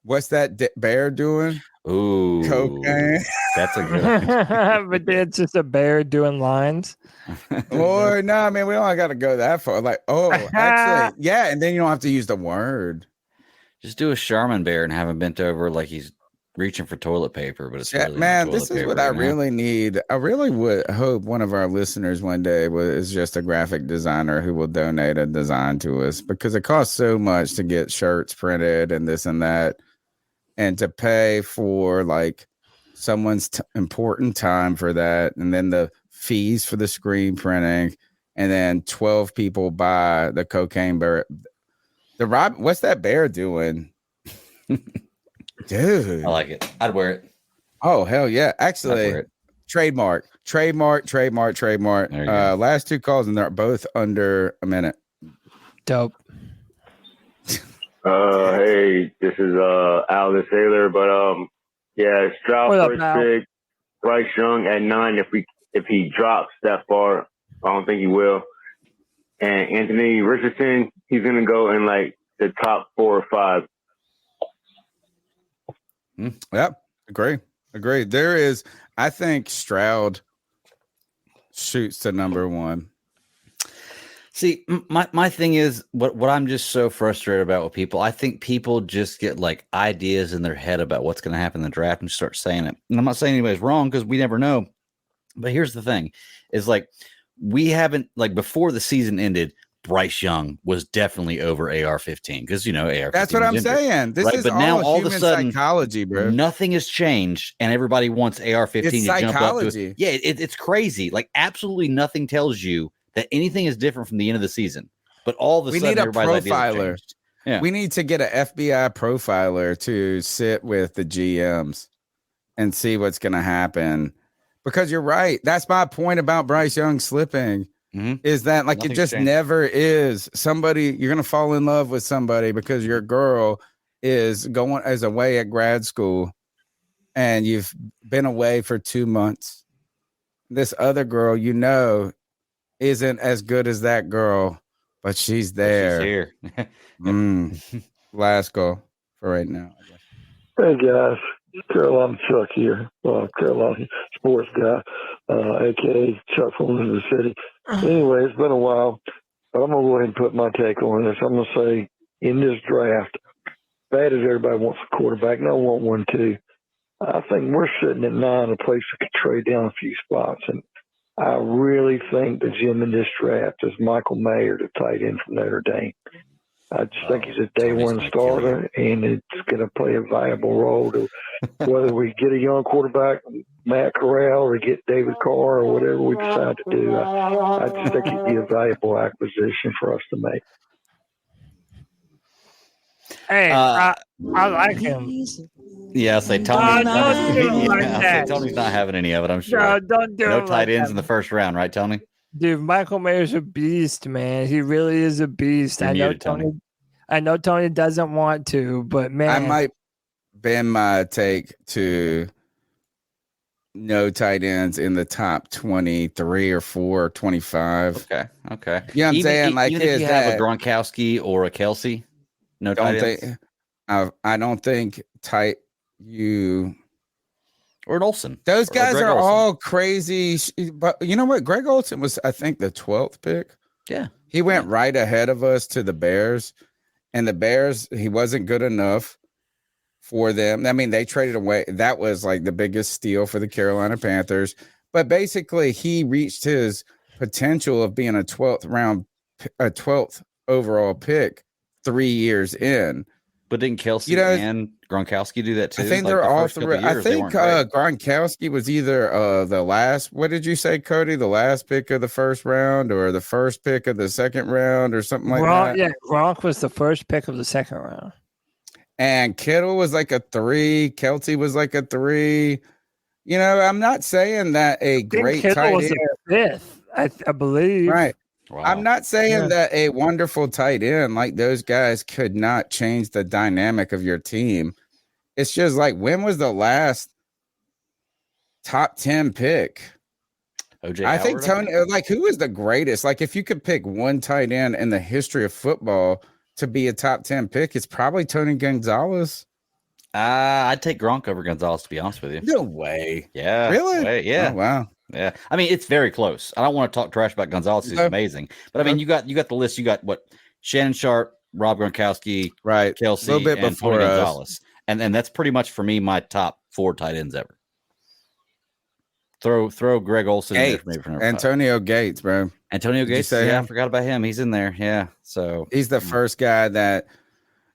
What's that bear doing? Ooh, cocaine. That's a good one. But then it's just a bear doing lines. Or no, man, we don't got to go that far. Like, oh, actually, yeah, and then you don't have to use the word. Just do a Charmin bear and have him bent over like he's reaching for toilet paper, but it's really man, toilet this is paper, what I really need. I really would hope one of our listeners one day is just a graphic designer who will donate a design to us, because it costs so much to get shirts printed and this and that, and to pay for like someone's important time for that, and then the fees for the screen printing, and then 12 people buy the cocaine bear. What's that bear doing? Dude, I like it. I'd wear it. Oh, hell yeah. Actually, trademark. Last two calls, and they're both under a minute. Dope. Hey, this is Al the Sailor, but yeah, Stroud first pick, Bryce Young at 9. If he drops that far, I don't think he will. And Anthony Richardson, he's gonna go in like the top 4 or 5. Yep, agree. There is, I think Stroud shoots to number 1. See, my thing is what I'm just so frustrated about with people. I think people just get like ideas in their head about what's going to happen in the draft and start saying it. And I'm not saying anybody's wrong, because we never know. But here's the thing: is like we haven't, like, before the season ended, Bryce Young was definitely over AR-15, because AR-15. That's what I'm saying. This is but now all of a sudden, psychology, bro. Nothing has changed, and everybody wants AR-15 It's to jump up to psychology. it. Yeah, it's crazy. Like, absolutely nothing tells you that anything is different from the end of the season. But all of a We sudden, need a everybody's ideas have profiler. changed. Yeah. We need to get an FBI profiler to sit with the GMs and see what's going to happen. Because you're right. That's my point about Bryce Young slipping. Is that like Nothing's it just changed. never is somebody you're gonna fall in love with somebody because your girl is going as away at grad school and you've been away for 2 months. This other girl, isn't as good as that girl, but she's there. But she's here. Last call for right now. Hey guys, Carolina Chuck here, Carolina sports guy, aka Chuck from the city. Anyway, it's been a while, but I'm gonna go ahead and put my take on this. I'm gonna say in this draft, bad as everybody wants a quarterback, and I want one too. I think we're sitting at 9, a place that could trade down a few spots, and I really think the gem in this draft is Michael Mayer, the tight end from Notre Dame. I just think he's a day one starter, and it's going to play a valuable role to whether we get a young quarterback, Matt Corral, or get David Carr, or whatever we decide to do. I just think it'd be a valuable acquisition for us to make. Hey, I like him. Yeah, I'll say Tony. Don't do it like I'll say that. Tony's not having any of it, I'm sure. No, don't do No it tight like ends that. in the first round, right, Tony? Dude, Michael Mayer's a beast, man. He really is a beast. You're I know muted, Tony. I know Tony doesn't want to, but man, I might bend my take to no tight ends in the top 23 or 4 or 25. Okay. You know what I'm Even- saying? Like, even if is you have that, a Gronkowski or a Kelsey, no don't tight ends? think I don't think you or an Olsen. Those Or guys Greg are Olsen. all crazy. But you know what? Greg Olsen was, I think, the 12th pick. Yeah. He went right ahead of us to the Bears. And the Bears, he wasn't good enough for them. I mean, they traded away. That was like the biggest steal for the Carolina Panthers. But basically, he reached his potential of being a 12th overall pick 3 years in. But didn't Kelsey and Gronkowski do that too? I think Like, they're the all first couple three. I years, they think weren't great. Gronkowski was either the last. What did you say, Cody? The last pick of the first round, or the first pick of the second round, or something like that. Yeah, Gronk was the first pick of the second round. And Kittle was like a 3. Kelce was like a 3. You know, I'm not saying that a great Kittle tight was end. the 5th, I believe. Right. Wow. I'm not saying Yeah. that a wonderful tight end like those guys could not change the dynamic of your team. It's just like, when was the last top 10 pick? OJ I think Howard, Tony, like, who is the greatest? Like, if you could pick one tight end in the history of football to be a top 10 pick, it's probably Tony Gonzalez. I'd take Gronk over Gonzalez, to be honest with you. No way. Yeah. Really? Yeah. Oh, wow. Yeah. I mean, it's very close. I don't want to talk trash about Gonzalez. He's amazing. But I mean, you got the list. You got what? Shannon Sharp, Rob Gronkowski, right? Kelsey, a little bit and before Tony us. Gonzalez. And that's pretty much for me my top 4 tight ends ever. Throw Greg Olsen in there for me for number 5. Antonio Gates, bro. Antonio Gates. Yeah, I forgot about him. He's in there. Yeah. So he's the first guy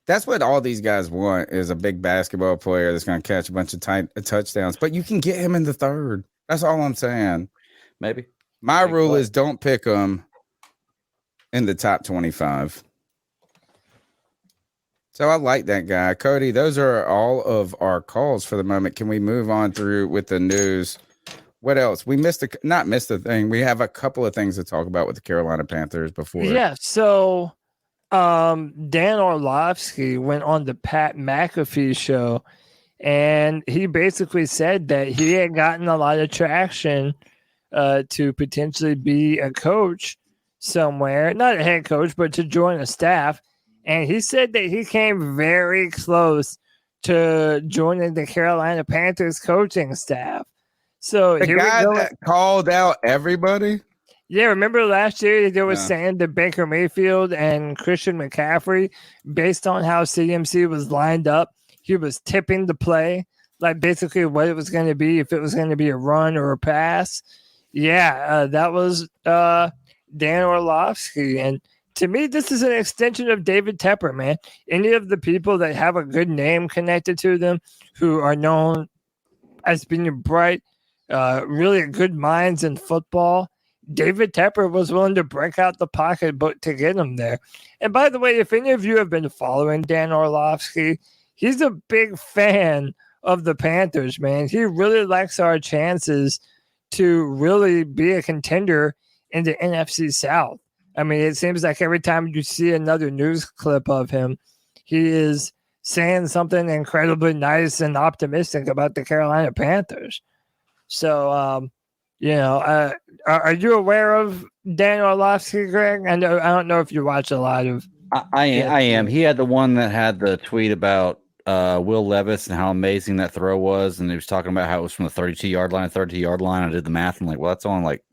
that's what all these guys want is a big basketball player that's going to catch a bunch of touchdowns. But you can get him in the 3rd. That's all I'm saying. Maybe. My rule is don't pick him in the top 25. So I like that guy. Cody, those are all of our calls for the moment. Can we move on through with the news? What else? We not missed a thing. We have a couple of things to talk about with the Carolina Panthers before. Yeah, so Dan Orlovsky went on the Pat McAfee show, and he basically said that he had gotten a lot of traction to potentially be a coach somewhere, not a head coach, but to join a staff. And he said that he came very close to joining the Carolina Panthers coaching staff. So the guy that called out everybody. Yeah, remember last year they were saying that Baker Mayfield and Christian McCaffrey, based on how CMC was lined up, he was tipping the play, like basically what it was going to be, if it was going to be a run or a pass. Yeah, that was Dan Orlovsky. And to me, this is an extension of David Tepper, man. Any of the people that have a good name connected to them, who are known as being bright, really good minds in football, David Tepper was willing to break out the pocketbook to get him there. And by the way, if any of you have been following Dan Orlovsky, he's a big fan of the Panthers, man. He really likes our chances to really be a contender in the NFC South. I mean, it seems like every time you see another news clip of him, he is saying something incredibly nice and optimistic about the Carolina Panthers. So, are you aware of Dan Orlovsky, Greg? I don't know if you watch a lot of. I am. He had the one that had the tweet about Will Levis and how amazing that throw was, and he was talking about how it was from the 32-yard line. I did the math. I'm like, well, that's on like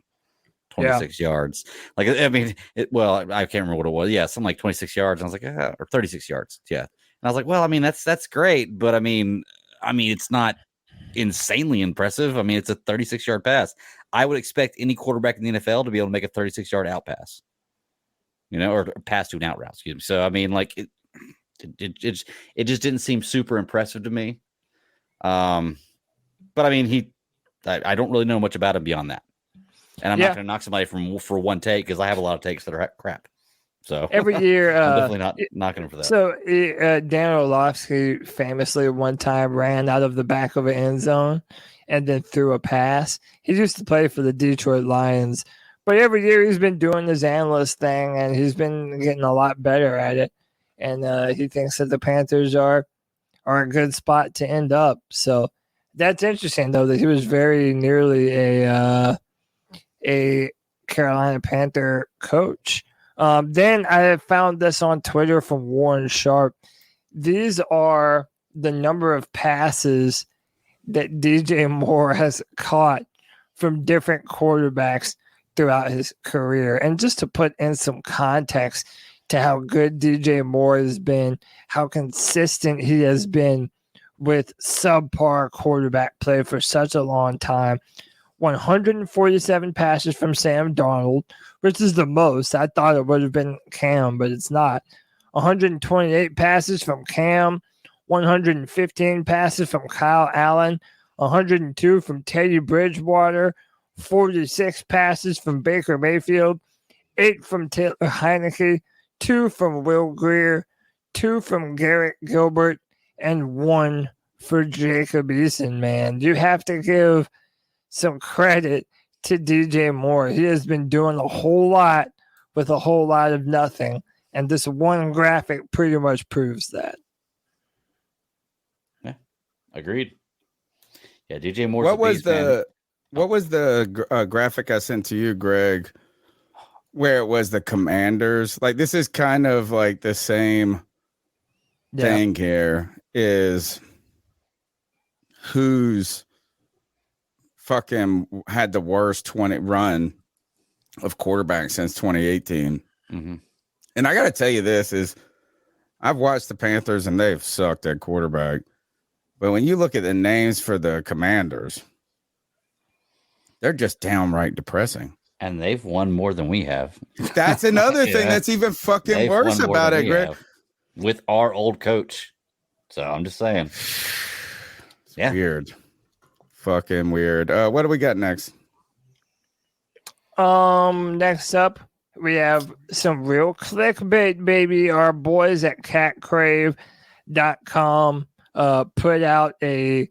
26 yards. Like, I mean, I can't remember what it was. Yeah, something like 26 yards. And I was like, or 36 yards. Yeah, and I was like, well, I mean, that's great, but I mean, it's not insanely impressive. I mean, it's a 36-yard pass. I would expect any quarterback in the NFL to be able to make a 36-yard out pass, or pass to an out route. Excuse me. So I mean, like it just didn't seem super impressive to me. But I mean, I don't really know much about him beyond that, and I'm not going to knock somebody for one take because I have a lot of takes that are crap. So every year, I'm definitely not knocking him for that. So Dan Orlovsky famously one time ran out of the back of an end zone and then threw a pass. He used to play for the Detroit Lions, but every year he's been doing his analyst thing, and he's been getting a lot better at it. And he thinks that the Panthers are a good spot to end up. So that's interesting, though, that he was very nearly a Carolina Panther coach. Then I found this on Twitter from Warren Sharp. These are the number of passes that DJ Moore has caught from different quarterbacks throughout his career. And just to put in some context to how good DJ Moore has been, how consistent he has been with subpar quarterback play for such a long time. 147 passes from Sam Darnold, which is the most. I thought it would have been Cam, but it's not. 128 passes from Cam, 115 passes from Kyle Allen, 102 from Teddy Bridgewater, 46 passes from Baker Mayfield, 8 from Taylor Heineke, 2 from Will Greer, 2 from Garrett Gilbert, and 1 for Jacob Eason, man. You have to give some credit to DJ Moore. He has been doing a whole lot with a whole lot of nothing, and this one graphic pretty much proves that. Yeah, agreed. Yeah, DJ Moore. What was the graphic I sent to you, Greg, where it was the Commanders? Like, this is kind of like the same thing here. Is who's fucking had the worst 20 run of quarterbacks since 2018. Mm-hmm. And I got to tell you this is I've watched the Panthers and they've sucked at quarterback. But when you look at the names for the Commanders, they're just downright depressing. And they've won more than we have. That's another thing that's even fucking They've worse won more about than it, we Greg. have with our old coach. So I'm just saying. Yeah. Weird. Fucking weird. What do we got next? Next up, we have some real clickbait, baby. Our boys at catcrave.com put out a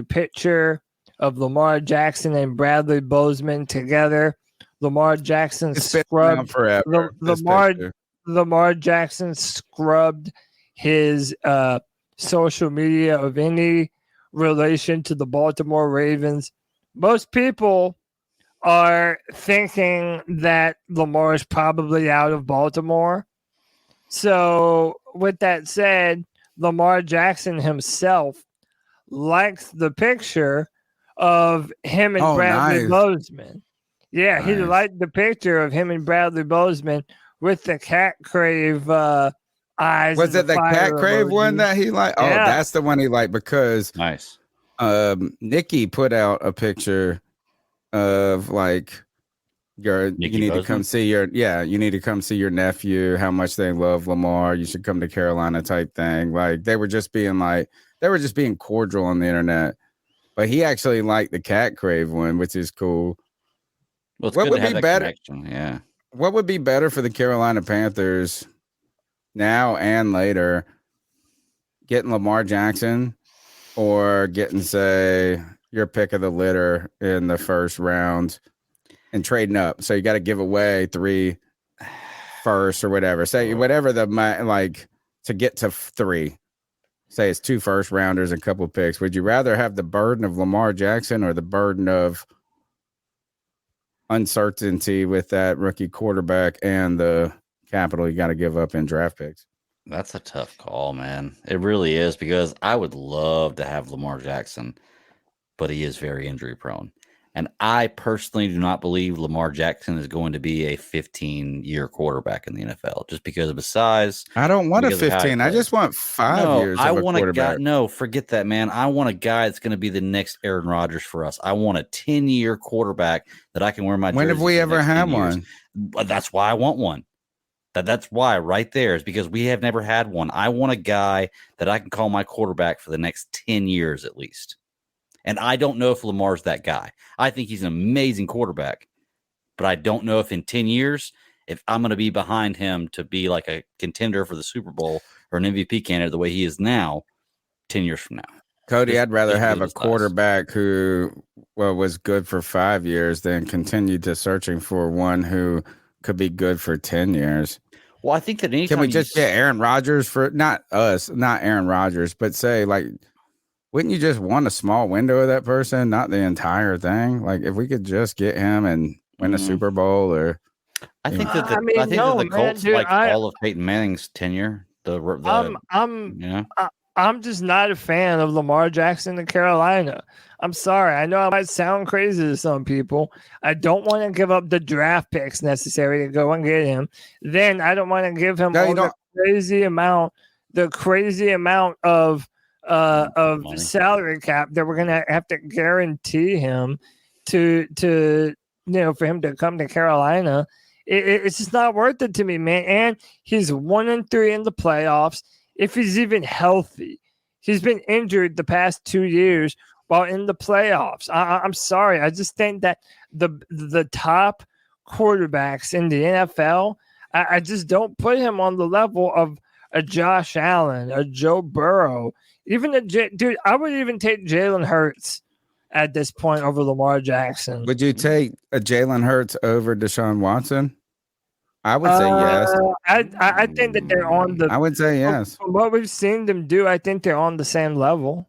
picture of Lamar Jackson and Bradley Bozeman together. Lamar Jackson scrubbed Lamar Jackson scrubbed his social media of any relation to the Baltimore Ravens. Most people are thinking that Lamar is probably out of Baltimore. So with that said, Lamar Jackson himself likes the picture of him and Bradley Bozeman. Yeah, he liked the picture of him and Bradley Bozeman with the cat crave eyes. Was it the cat crave one that he liked? Oh, Yeah. that's the one he liked because nice. Nikki put out a picture of like you need to come see your you need to come see your nephew, how much they love Lamar. You should come to Carolina type thing. Like they were just being cordial on the internet. But he actually liked the cat crave one, which is cool. Well, it's what good would to have be that better? connection. Yeah. What would be better for the Carolina Panthers now and later? Getting Lamar Jackson or getting, say, your pick of the litter in the first round and trading up. So you got to give away 3 firsts or whatever. Say whatever to get to 3. Say it's 2 first rounders and a couple picks. Would you rather have the burden of Lamar Jackson or the burden of uncertainty with that rookie quarterback and the capital you got to give up in draft picks? That's a tough call, man. It really is because I would love to have Lamar Jackson, but he is very injury prone. And I personally do not believe Lamar Jackson is going to be a 15-year quarterback in the NFL just because of his size. I don't want a 15. I just want 5 years. I of a want a quarterback. guy. No, forget that, man. I want a guy that's going to be the next Aaron Rodgers for us. I want a 10-year quarterback that I can wear my jersey. When have we for the ever next had 10 years. one? That's why I want one. That's why right there is because we have never had one. I want a guy that I can call my quarterback for the next 10 years at least. And I don't know if Lamar's that guy. I think he's an amazing quarterback, but I don't know if in 10 years, if I'm going to be behind him to be like a contender for the Super Bowl or an MVP candidate the way he is now, 10 years from now. Cody, I'd rather have a quarterback who was good for 5 years than continue to searching for one who could be good for 10 years. Well, I think that anytime can we just get Aaron Rodgers for not Aaron Rodgers, but say like, wouldn't you just want a small window of that person, not the entire thing? Like if we could just get him and win a Super Bowl, or I think that the Colts like all of Peyton Manning's tenure. I'm just not a fan of Lamar Jackson in Carolina. I'm sorry. I know I might sound crazy to some people. I don't want to give up the draft picks necessary to go and get him. Then I don't want to give him the crazy amount of salary cap that we're gonna have to guarantee him to for him to come to Carolina. It's just not worth it to me, man. And he's 1-3 in the playoffs. If he's even healthy, he's been injured the past 2 years while in the playoffs. I'm sorry. I just think that the top quarterbacks in the NFL, I just don't put him on the level of a Josh Allen, a Joe Burrow, even dude. I would even take Jalen Hurts at this point over Lamar Jackson. Would you take a Jalen Hurts over Deshaun Watson? I would say yes. I think that they're on the. I would say yes. From what we've seen them do, I think they're on the same level.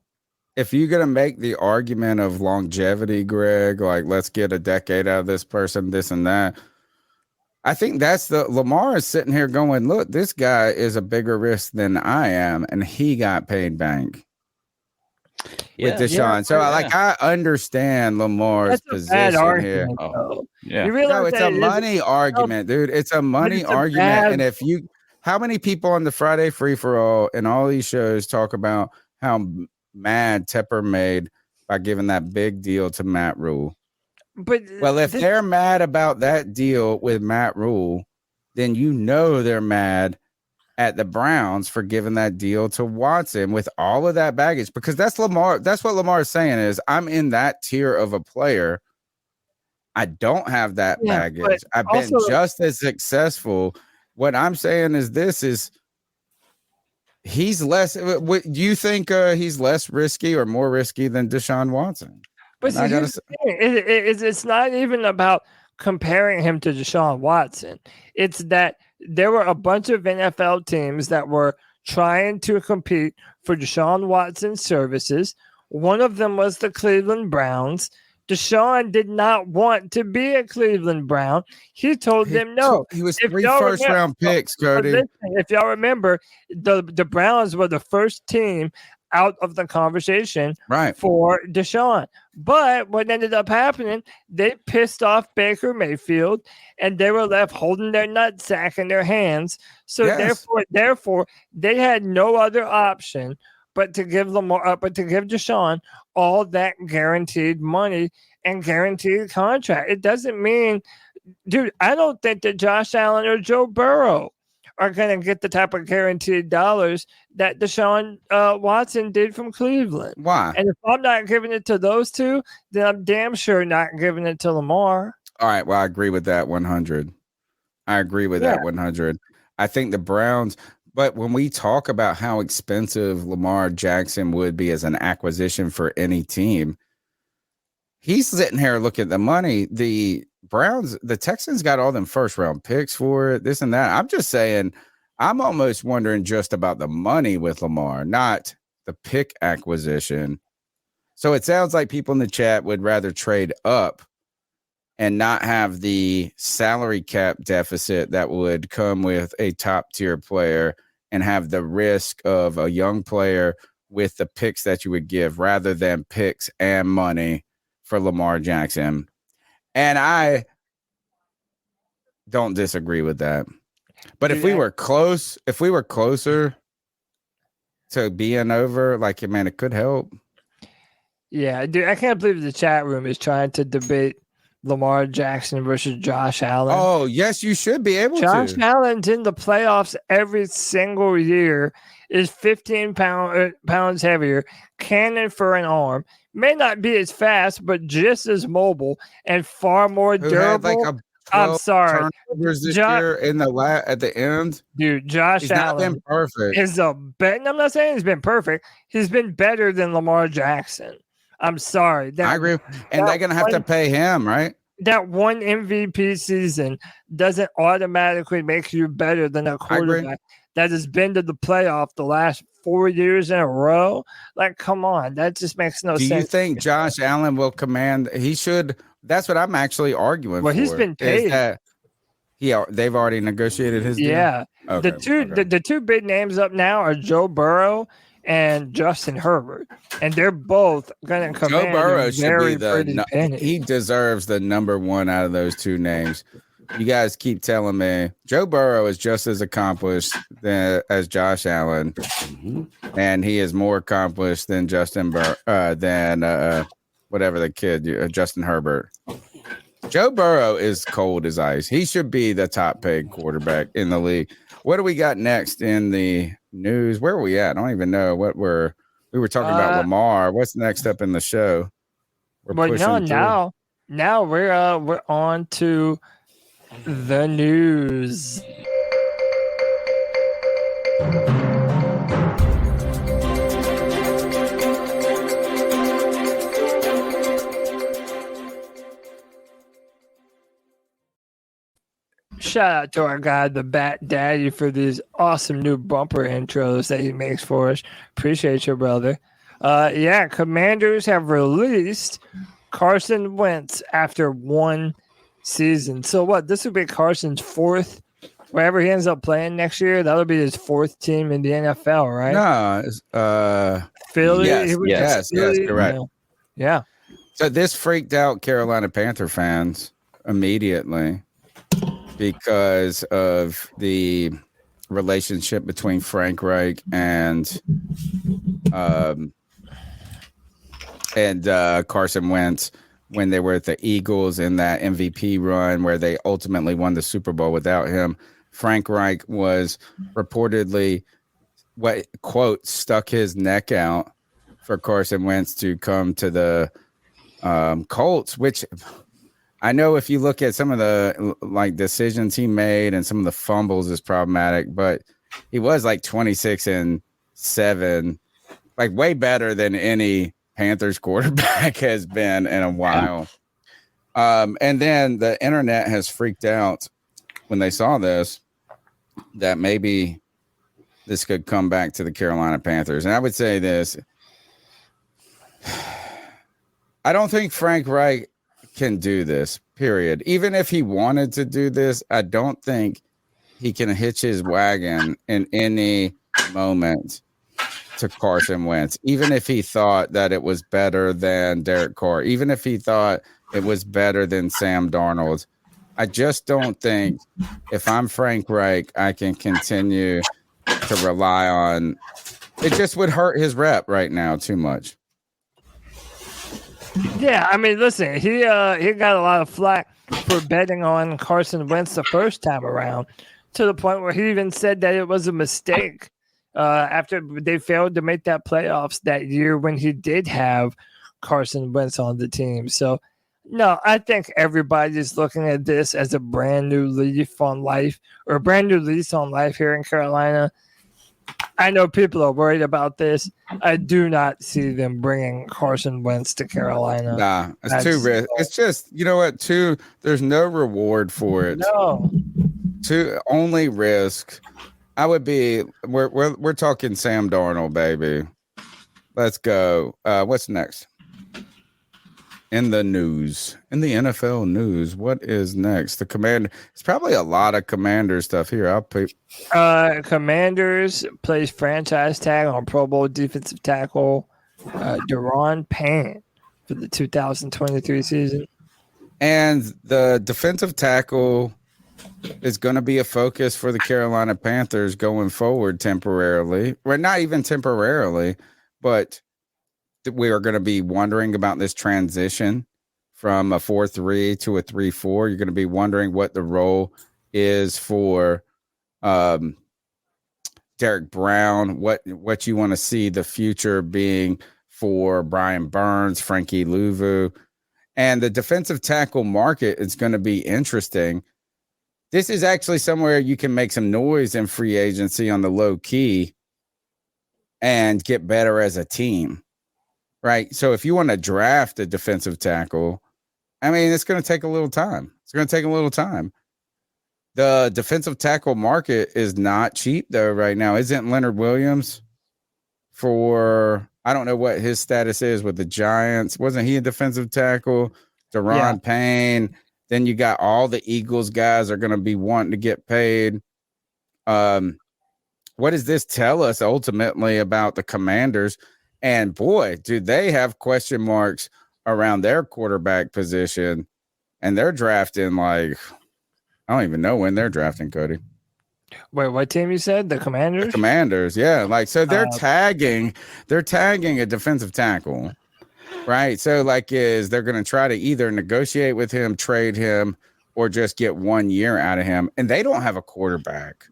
If you're gonna make the argument of longevity, Greg, like let's get a decade out of this person, this and that. I think that's Lamar is sitting here going, look, this guy is a bigger risk than I am, and he got paid bank. with Deshaun. So I understand Lamar's position here. Yeah. You realize No, it's a money argument, dude. It's a money argument. And how many people on the Friday free for all and all these shows talk about how mad Tepper made by giving that big deal to Matt Rule? But well, if they're mad about that deal with Matt Rule, then they're mad at the Browns for giving that deal to Watson with all of that baggage, because that's Lamar. That's what Lamar is saying is I'm in that tier of a player. I don't have that baggage. I've been just as successful. What I'm saying is he's less. Do you think he's less risky or more risky than Deshaun Watson? But see, it's not even about comparing him to Deshaun Watson. It's that there were a bunch of NFL teams that were trying to compete for Deshaun Watson's services. One of them was the Cleveland Browns. Deshaun did not want to be a Cleveland Brown. He told them no. He was 3 first-round picks, Cody. Listen, if y'all remember, the Browns were the first team out of the conversation for Deshaun. But what ended up happening, they pissed off Baker Mayfield, and they were left holding their nutsack in their hands. So therefore, they had no other option but to give Deshaun all that guaranteed money and guaranteed contract. It doesn't mean, dude, I don't think that Josh Allen or Joe Burrow are going to get the type of guaranteed dollars that Deshaun Watson did from Cleveland. Why? And if I'm not giving it to those two, then I'm damn sure not giving it to Lamar. All right. Well, I agree with that 100. I agree with that 100. I think the Browns, but when we talk about how expensive Lamar Jackson would be as an acquisition for any team, he's sitting here looking at the money. The Texans got all them first round picks for it, this and that. I'm just saying, I'm almost wondering just about the money with Lamar, not the pick acquisition. So it sounds like people in the chat would rather trade up and not have the salary cap deficit that would come with a top tier player and have the risk of a young player with the picks that you would give rather than picks and money for Lamar Jackson. And I don't disagree with that. But if we were closer to being over, like, man, it could help. Yeah, dude, I can't believe the chat room is trying to debate Lamar Jackson versus Josh Allen. Oh, yes, you should be able to. Josh Allen's in the playoffs every single year, is 15 pounds heavier, cannon for an arm, may not be as fast, but just as mobile and far more durable. I'm sorry. Turnovers this year in the at the end. Dude, Josh Allen been perfect. is I'm not saying he's been perfect. He's been better than Lamar Jackson. I'm sorry. I agree. And they're going to have to pay him, right? That one MVP season doesn't automatically make you better than a quarterback that has been to the playoff the last 4 years in a row. Like, come on. That just makes no sense. Do you think Josh Allen will command? He should. That's what I'm actually arguing for. Well, he's been paid. They've already negotiated his deal? Yeah. Okay, the two big names up now are Joe Burrow and Justin Herbert, and they're both going to command Joe Burrow very should be penny. He deserves the number one out of those two names. You guys keep telling me Joe Burrow is just as accomplished as Josh Allen, and he is more accomplished than whatever the kid, Justin Herbert. Joe Burrow is cold as ice. He should be the top paid quarterback in the league. What do we got next in the news? Where are we at? I don't even know what we were talking about Lamar. What's next up in the show? Now we're on to the news. Shout out to our guy, the Bat Daddy, for these awesome new bumper intros that he makes for us. Appreciate you, brother. Commanders have released Carson Wentz after one season. So what? This would be Carson's fourth wherever he ends up playing next year, that'll be his 4th team in the NFL, right? No, Philly. Yes, Philly. correct. Yeah. So this freaked out Carolina Panther fans immediately because of the relationship between Frank Reich and Carson Wentz when they were at the Eagles in that MVP run where they ultimately won the Super Bowl without him. Frank Reich was reportedly quote stuck his neck out for Carson Wentz to come to the Colts, which I know if you look at some of the like decisions he made and some of the fumbles is problematic, but he was like 26-7, like way better than any Panthers quarterback has been in a while. And then the internet has freaked out when they saw this, that maybe this could come back to the Carolina Panthers. And I would say this, I don't think Frank Reich can do this, period. Even if he wanted to do this, I don't think he can hitch his wagon in any moment to Carson Wentz, even if he thought that it was better than Derek Carr, even if he thought it was better than Sam Darnold. I just don't think if I'm Frank Reich, I can continue to rely on it. Just would hurt his rep right now too much. Yeah, I mean, listen, he got a lot of flack for betting on Carson Wentz the first time around, to the point where he even said that it was a mistake after they failed to make that playoffs that year when he did have Carson Wentz on the team. So, no, I think everybody's looking at this as a brand new leaf on life, or a brand new lease on life here in Carolina. I know people are worried about this. I do not see them bringing Carson Wentz to Carolina. Nah, it's too risk. It's just, you know what? There's no reward for it. No. Only risk. I would be. We're talking Sam Darnold, baby. Let's go. What's next? In the news, in the NFL news, what is next? The Commander. It's probably a lot of Commander stuff here. I'll pay. Commanders plays franchise tag on Pro Bowl defensive tackle Deron Payne for the 2023 season. And the defensive tackle is going to be a focus for the Carolina Panthers going forward temporarily. Well, not even temporarily, but we are going to be wondering about this transition from a 4-3 to a 3-4. You're going to be wondering what the role is for Derek Brown, what you want to see the future being for Brian Burns, Frankie Louvu. And the defensive tackle market is going to be interesting. This is actually somewhere you can make some noise in free agency on the low key and get better as a team. Right. So if you want to draft a defensive tackle, I mean, it's going to take a little time. The defensive tackle market is not cheap, though, right now. Isn't Leonard Williams I don't know what his status is with the Giants. Wasn't he a defensive tackle? Deron Payne. Then you got all the Eagles guys are going to be wanting to get paid. What does this tell us ultimately about the Commanders? And boy, do they have question marks around their quarterback position. And they're drafting I don't even know when they're drafting, Cody. Wait, what team you said? The Commanders? The Commanders, yeah. So they're tagging a defensive tackle, right? So they're going to try to either negotiate with him, trade him, or just get 1 year out of him. And they don't have a quarterback.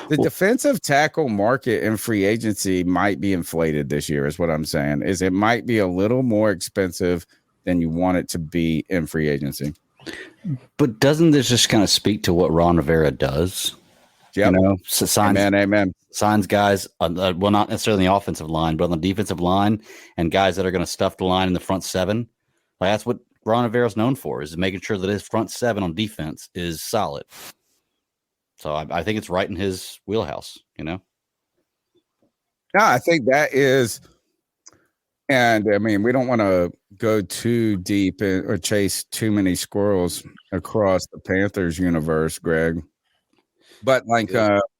The defensive tackle market in free agency might be inflated this year, is what I'm saying. Is it might be a little more expensive than you want it to be in free agency. But doesn't this just kind of speak to what Ron Rivera does? Yep. Amen. Signs guys, well, not necessarily on the offensive line, but on the defensive line, and guys that are going to stuff the line in the front seven. That's what Ron Rivera is known for, is making sure that his front seven on defense is solid. So I think it's right in his wheelhouse, Yeah, I think that is. And I mean, we don't want to go too deep or chase too many squirrels across the Panthers universe, Greg. But like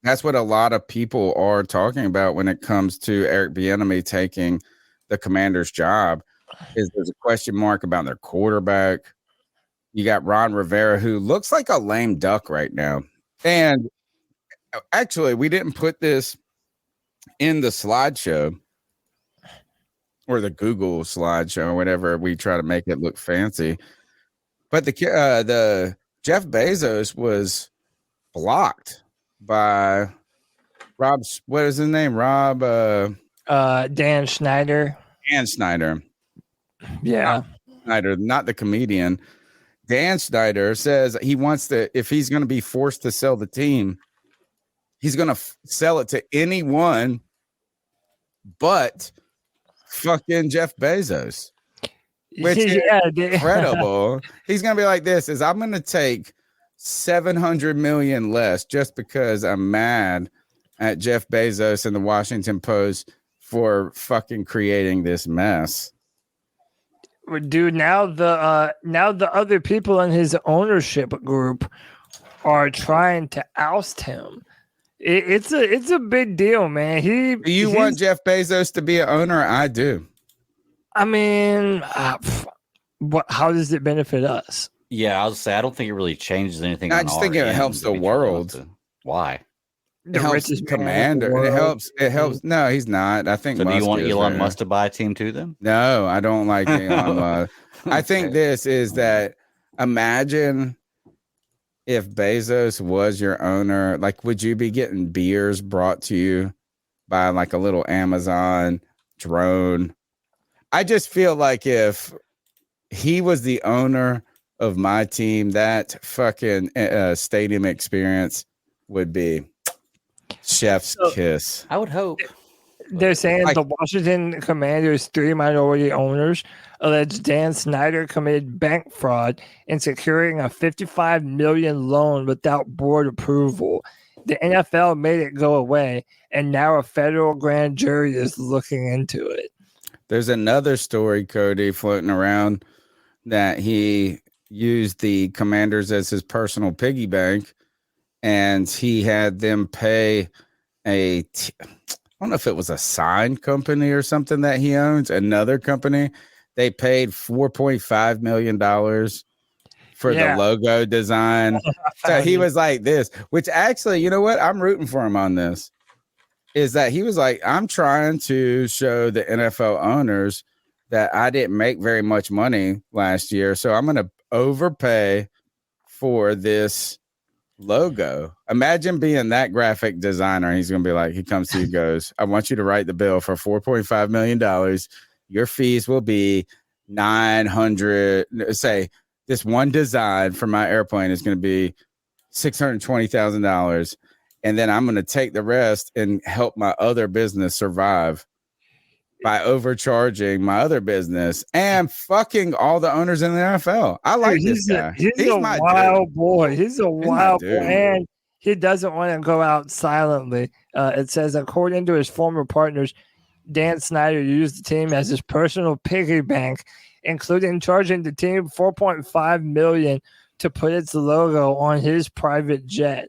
that's what a lot of people are talking about when it comes to Eric Bieniemy taking the Commanders' job. Is there's a question mark about their quarterback. You got Ron Rivera, who looks like a lame duck right now. And actually, we didn't put this in the slideshow or the Google slideshow or whatever. We try to make it look fancy. But the Jeff Bezos was blocked by Rob. What is his name? Rob. Dan Schneider. Dan Schneider. Yeah. Schneider, not the comedian. Dan Schneider says he wants to, if he's going to be forced to sell the team, he's going to sell it to anyone but fucking Jeff Bezos, which is incredible. He's going to be like this, is I'm going to take $700 million less just because I'm mad at Jeff Bezos and the Washington Post for fucking creating this mess. Dude, now the other people in his ownership group are trying to oust him. It's a big deal, man. Do you want Jeff Bezos to be an owner? I do. I mean, how does it benefit us? Yeah, I was say I don't think it really changes anything. I just think it helps the world. Why? It helps Commander. It helps. No, he's not. I think. So Musk do you want is Elon there. Musk to buy a team too? Then No, I don't like Elon Musk. I think this is that. Imagine if Bezos was your owner. Like, would you be getting beers brought to you by like a little Amazon drone? I just feel like if he was the owner of my team, that fucking stadium experience would be chef's kiss. I would hope. They're saying the Washington Commanders' 3 minority owners alleged Dan Snyder committed bank fraud in securing a $55 million loan without board approval. The NFL made it go away, and now a federal grand jury is looking into it. There's another story, Cody, floating around that he used the Commanders as his personal piggy bank, and he had them pay I don't know if it was a sign company or something that he owns, another company. They paid $4.5 million for the logo design. So he was like this, which actually, you know what? I'm rooting for him on this. Is that he was like, I'm trying to show the NFL owners that I didn't make very much money last year. So I'm going to overpay for this logo. Imagine being that graphic designer. He's going to be like, he comes to you, goes, I want you to write the bill for $4.5 million. Your fees will be 900. Say this one design for my airplane is going to be $620,000. And then I'm going to take the rest and help my other business survive by overcharging my other business and fucking all the owners in the NFL. I like this guy. He's a wild boy. He's a wild boy. And he doesn't want to go out silently. It says, according to his former partners, Dan Snyder used the team as his personal piggy bank, including charging the team $4.5 million to put its logo on his private jet.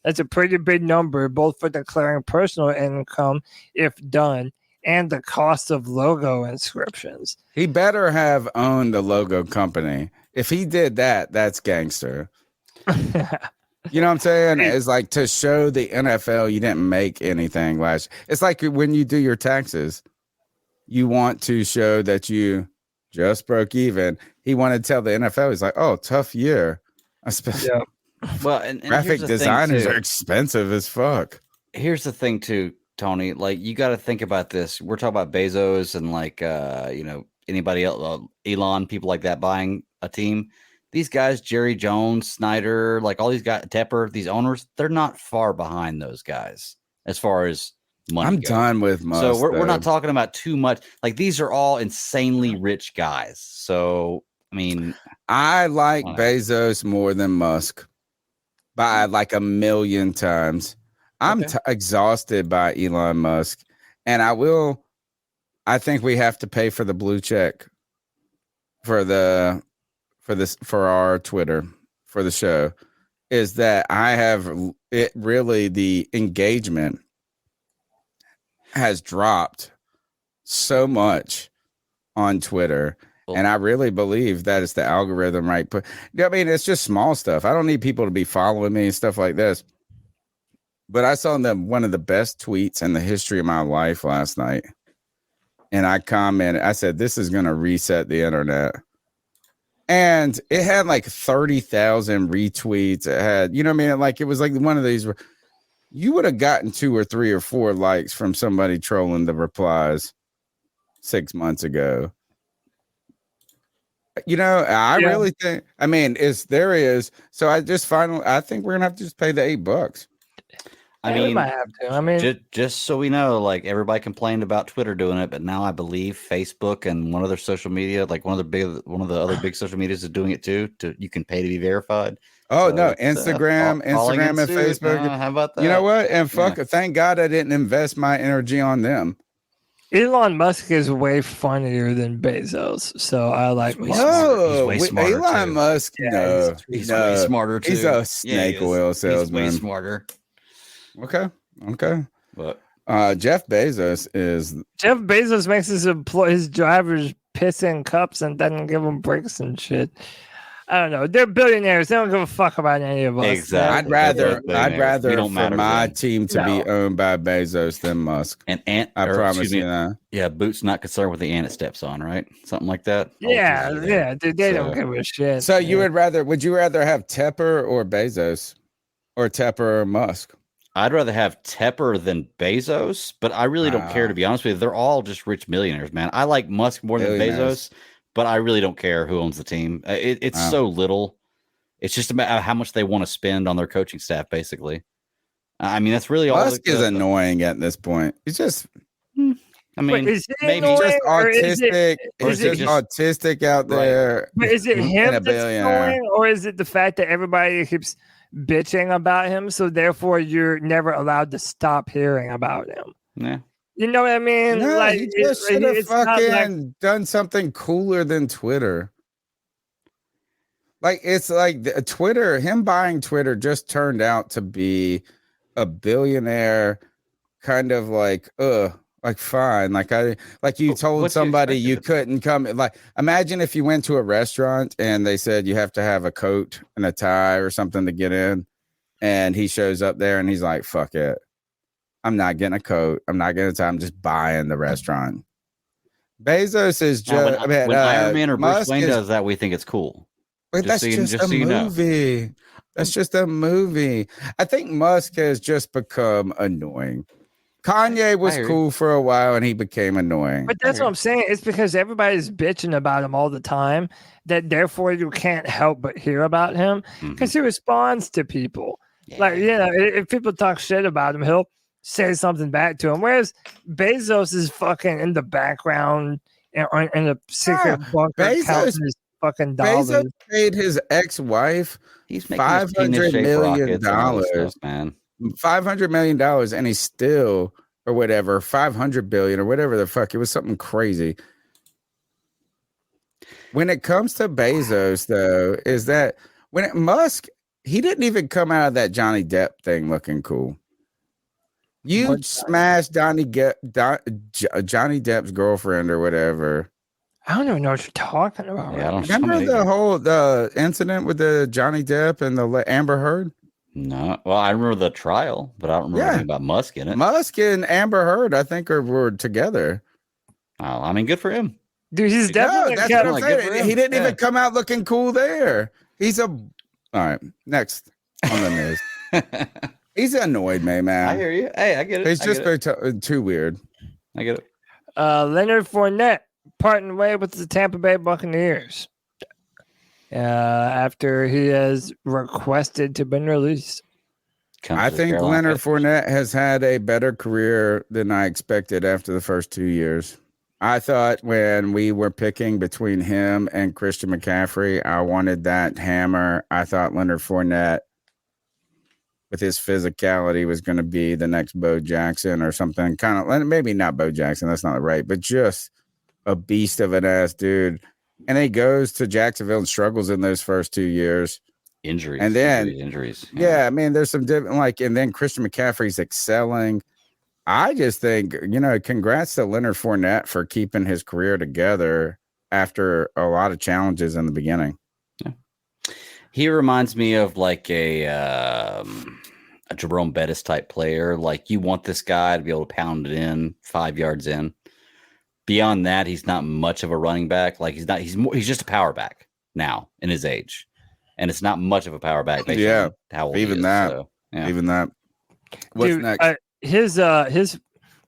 That's a pretty big number, both for declaring personal income, if done, and the cost of logo inscriptions. He better have owned a logo company. If he did that, that's gangster. You know what I'm saying? It's like to show the NFL you didn't make anything last. It's like when you do your taxes, you want to show that you just broke even. He wanted to tell the NFL, he's like, oh, tough year. Yeah. Well, and graphic designers are expensive as fuck. Here's the thing too, Tony. Like, you got to think about this. We're talking about Bezos and like anybody else, Elon, people like that buying a team. These guys, Jerry Jones, Snyder, like all these guys, Tepper, these owners, they're not far behind those guys as far as money. I'm goes. done with Musk. So we're not talking about too much. Like, these are all insanely rich guys. So I mean, I like Bezos more than Musk by like 1,000,000 times. I'm exhausted by Elon Musk, and I think we have to pay for the blue check for our Twitter for the show. is that the engagement has dropped so much on Twitter. And I really believe that it's the algorithm, right? But I mean, it's just small stuff. I don't need people to be following me and stuff like this. But I saw one of the best tweets in the history of my life last night. And I commented, I said, this is going to reset the internet. And it had like 30,000 retweets. It had, you know what I mean? Like, it was like one of these where you would have gotten 2 or 3 or 4 likes from somebody trolling the replies 6 months ago. You know, I really think, I mean, so I think we're gonna have to just pay the $8. I mean, we might have to. I mean, just so we know, like, everybody complained about Twitter doing it, but now I Bleav Facebook and one other social media, like one of the other big social medias is doing it too. You can pay to be verified. Oh, so no, Instagram and Facebook. How about that? You know what? And thank God I didn't invest my energy on them. Elon Musk is way funnier than Bezos, so I like. He's way smarter. Elon too. Musk, he's way smarter too. He's a snake oil salesman. He's way smarter. Okay. But Jeff Bezos makes his drivers piss in cups and doesn't give them breaks and shit. I don't know. They're billionaires. They don't give a fuck about any of us. I'd Exactly. rather for my team to be owned by Bezos than Musk. And I promise you that. Yeah, Boot's not concerned with the ant it steps on, right? Something like that. Yeah, dude, they don't give a shit. So would you rather have Tepper or Bezos, or Tepper or Musk? I'd rather have Tepper than Bezos, but I really don't care, to be honest with you. They're all just rich millionaires, man. I like Musk more than Bezos, but I really don't care who owns the team. It's so little. It's just about how much they want to spend on their coaching staff, basically. I mean, that's really all. Musk is annoying at this point. He's just. I mean, maybe just autistic. He's just autistic out there. But is it him that's annoying, or is it the fact that everybody keeps bitching about him, so therefore you're never allowed to stop hearing about him? Yeah. You know what I mean? No, like, he just should have fucking done something cooler than Twitter. Like, it's like Twitter, him buying Twitter just turned out to be a billionaire kind of like fine. Like you told somebody you couldn't come. Like, imagine if you went to a restaurant and they said you have to have a coat and a tie or something to get in, and he shows up there and he's like, fuck it. I'm not getting a coat. I'm not getting a tie. I'm just buying the restaurant. Bezos is just when Iron Man or Bruce Wayne does that, we think it's cool. But that's just a movie. That's just a movie. I think Musk has just become annoying. Kanye was cool for a while and he became annoying. But that's what I'm saying. It's because everybody's bitching about him all the time that therefore you can't help but hear about him because he responds to people. Yeah. Like, you know, if people talk shit about him, he'll say something back to him. Whereas Bezos is fucking in the background in a secret bunker counting his fucking dollars. Bezos paid his ex-wife $500 million, man. $500 million, and he's still, or whatever, 500 billion or whatever the fuck. It was something crazy. When it comes to Bezos, though, is that Musk, he didn't even come out of that Johnny Depp thing looking cool. You smashed Johnny Depp's girlfriend or whatever. I don't even know what you're talking about. Yeah, I don't remember the incident with the Johnny Depp and the Amber Heard? No. Well, I remember the trial, but I don't remember anything about Musk in it. Musk and Amber Heard, I think, were together. Oh, I mean, good for him. Dude, he's definitely that's what I'm saying. He didn't even come out looking cool there. All right, next on the news. He's annoyed me, man. I hear you. Hey, I get it. He's just too weird. I get it. Leonard Fournette parting way with the Tampa Bay Buccaneers after he has requested to be released. I think Leonard Fournette has had a better career than I expected after the first 2 years. I thought when we were picking between him and Christian McCaffrey, I wanted that hammer. I thought Leonard Fournette, with his physicality, was going to be the next Bo Jackson or something. Kind of, maybe not Bo Jackson, that's not right, but just a beast of an ass dude. And he goes to Jacksonville and struggles in those first 2 years. Injuries. And then injuries. Yeah, I mean, there's some different and then Christian McCaffrey's excelling. I just think, congrats to Leonard Fournette for keeping his career together after a lot of challenges in the beginning. Yeah. He reminds me of like a Jerome Bettis type player. Like you want this guy to be able to pound it in 5 yards in. Beyond that, he's not much of a running back. Like he's just a power back now in his age. And it's not much of a power back based on how old even he is. that. So, yeah. Even that. What's Dude, next? His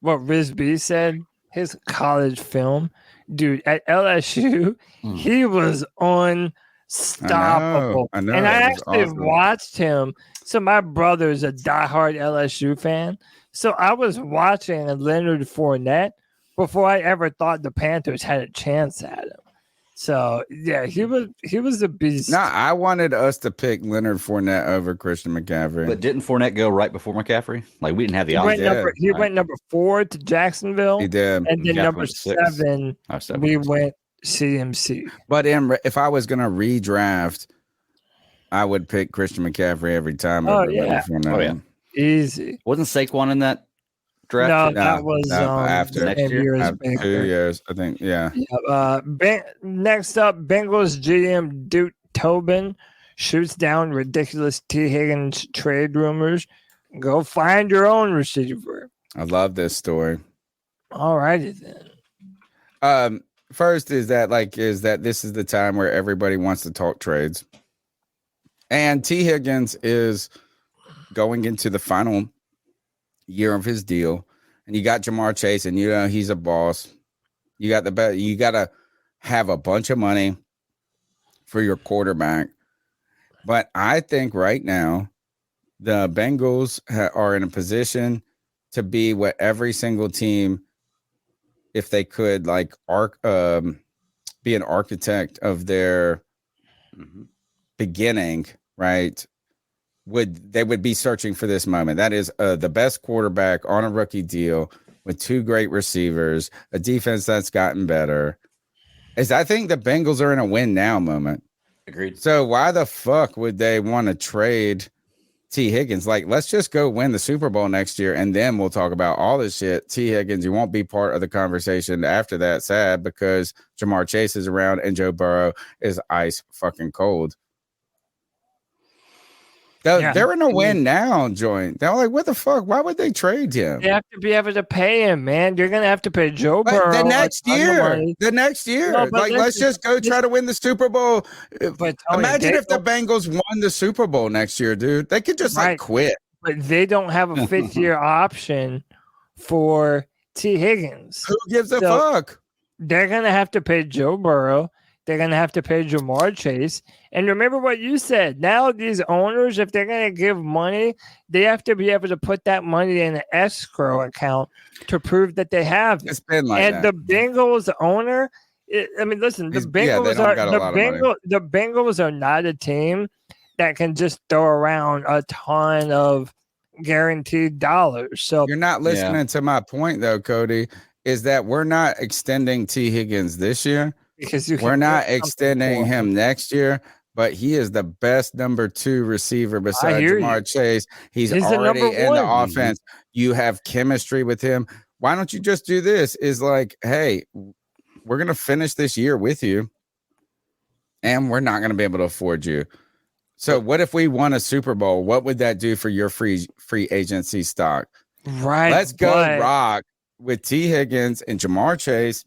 what Riz B said, his college film, dude, at LSU, he was unstoppable. I know. And I It was actually awesome. watched him. So my brother is a diehard LSU fan. So I was watching Leonard Fournette before I ever thought the Panthers had a chance at him. So yeah, he was a beast. No, I wanted us to pick Leonard Fournette over Christian McCaffrey. But didn't Fournette go right before McCaffrey? Like we didn't have the He went number 4 to Jacksonville. He did. And then McCaffrey number went 6. 7, we went CMC. But if I was gonna redraft, I would pick Christian McCaffrey every time. Oh, over yeah. Leonard Fournette. Oh, yeah. Easy. Wasn't Saquon in that draft? No, that was after next same year? as after Baker. 2 years, I think. Yeah. Next up, Bengals GM Duke Tobin shoots down ridiculous T. Higgins trade rumors. Go find your own receiver. I love this story. All righty then. First is that this is the time where everybody wants to talk trades. And T. Higgins is going into the final year of his deal. And you got Jamar Chase, and he's a boss. You got you gotta have a bunch of money for your quarterback. But I think right now the Bengals are in a position to be what every single team, if they could, be an architect of their beginning, right? They would be searching for this moment. That is the best quarterback on a rookie deal with 2 great receivers, a defense that's gotten better. I think the Bengals are in a win now moment. Agreed. So why the fuck would they want to trade T. Higgins? Like, let's just go win the Super Bowl next year, and then we'll talk about all this shit. T. Higgins, you won't be part of the conversation after that. Sad, because Jamar Chase is around and Joe Burrow is ice fucking cold. They're in a win now joint. They're like, what the fuck? Why would they trade him? You have to be able to pay him, man. You're gonna have to pay Joe Burrow The next year. No, but Let's just go try to win the Super Bowl. But imagine if the Bengals won the Super Bowl next year, dude. They could just quit. But they don't have a 5th-year option for T. Higgins. Who gives a fuck? They're gonna have to pay Joe Burrow. They're going to have to pay Jamar Chase. And remember what you said. Now these owners, if they're going to give money, they have to be able to put that money in an escrow account to prove that they have it. It's been like and that. the Bengals owner, listen, the Bengals are not a team that can just throw around a ton of guaranteed dollars. So you're not listening to my point, though, Cody, is that we're not extending T. Higgins this year. Because we're not extending him next year, but he is the best number 2 receiver beside Jamar Chase. He's already in the offense. You have chemistry with him. Why don't you just do this? Is like, hey, we're going to finish this year with you, and we're not going to be able to afford you. So what if we won a Super Bowl? What would that do for your free agency stock? Right. Let's go rock with T. Higgins and Jamar Chase,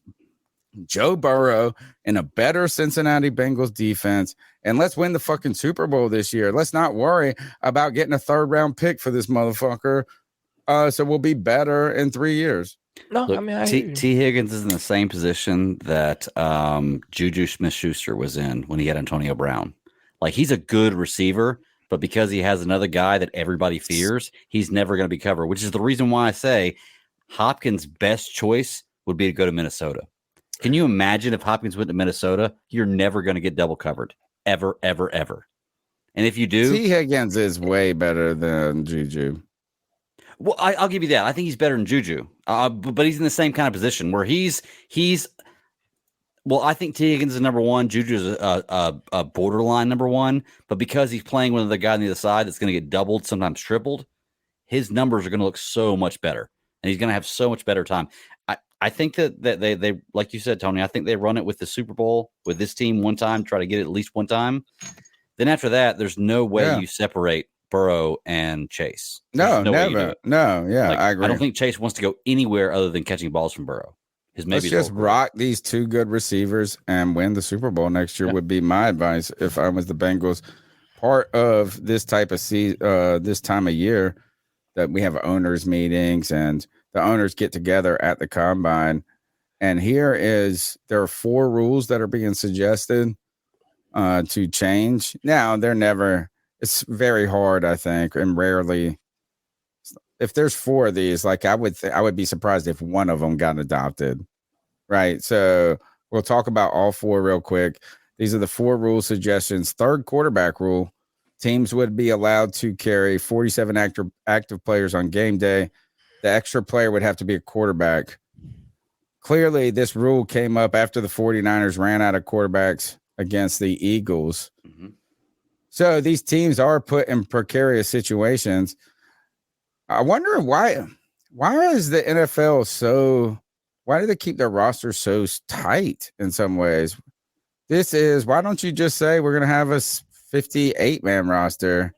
Joe Burrow, and a better Cincinnati Bengals defense, and let's win the fucking Super Bowl this year. Let's not worry about getting a 3rd-round pick for this motherfucker. So we'll be better in 3 years. No, Look, I mean, T. Higgins is in the same position that Juju Smith-Schuster was in when he had Antonio Brown. Like, he's a good receiver, but because he has another guy that everybody fears, he's never going to be covered, which is the reason why I say Hopkins' best choice would be to go to Minnesota. Can you imagine if Hopkins went to Minnesota? You're never going to get double covered. Ever, ever, ever. And if you do... T. Higgins is way better than Juju. Well, I'll give you that. I think he's better than Juju. But he's in the same kind of position where he's Well, I think T. Higgins is number one. Juju's a borderline number one. But because he's playing with the guy on the other side that's going to get doubled, sometimes tripled, his numbers are going to look so much better. And he's going to have so much better time. I think that they like you said, Tony, I think they run it with the Super Bowl with this team one time, try to get it at least one time. Then after that, there's no way you separate Burrow and Chase. No, never. No, yeah, Like, I agree. I don't think Chase wants to go anywhere other than catching balls from Burrow. Let's just rock these two good receivers and win the Super Bowl next year would be my advice if I was the Bengals. Part of this type of this time of year that we have owners meetings and the owners get together at the combine. And there are 4 rules that are being suggested to change. Now it's very hard, I think, and rarely. If there's 4 of these, like I would be surprised if one of them got adopted, right? So we'll talk about all 4 real quick. These are the 4 rule suggestions. Third quarterback rule: teams would be allowed to carry 47 active players on game day. The extra player would have to be a quarterback. Clearly, this rule came up after the 49ers ran out of quarterbacks against the Eagles. Mm-hmm. So these teams are put in precarious situations. I wonder why is the NFL why do they keep their roster so tight in some ways? Why don't you just say we're going to have a 58-man roster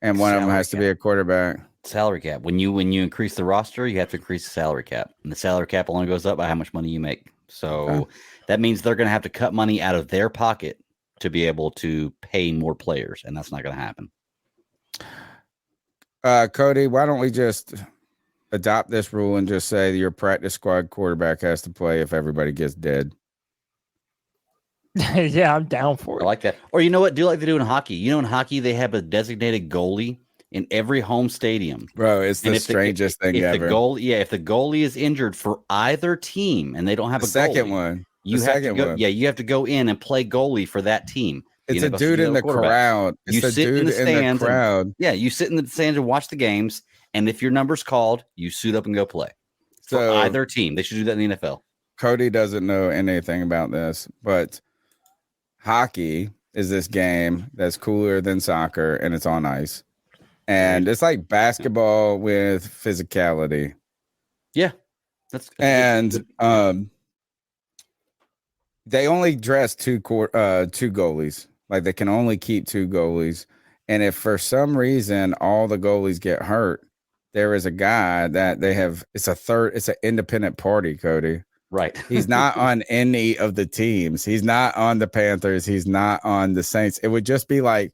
and one of them has to be a quarterback? Salary cap. When you increase the roster, you have to increase the salary cap. And the salary cap only goes up by how much money you make. So that means they're going to have to cut money out of their pocket to be able to pay more players. And that's not going to happen. Cody, why don't we just adopt this rule and just say your practice squad quarterback has to play if everybody gets dead? Yeah, I'm down for it. I like that. Or you know what? Do like they do in hockey. You know, in hockey, they have a designated goalie in every home stadium. Bro, it's the strangest thing ever. If the goalie is injured for either team and they don't have a second goalie, one, you have to go in and play goalie for that team. It's a dude in the crowd. You sit in the stands. You sit in the stands and watch the games. And if your number's called, you suit up and go play. For either team. They should do that in the NFL. Cody doesn't know anything about this, but hockey is this game that's cooler than soccer, and it's on ice. And it's like basketball with physicality. Yeah. They only dress two goalies. Like they can only keep 2 goalies. And if for some reason all the goalies get hurt, there is a guy that they have. It's an independent party, Cody. Right. He's not on any of the teams. He's not on the Panthers. He's not on the Saints. It would just be like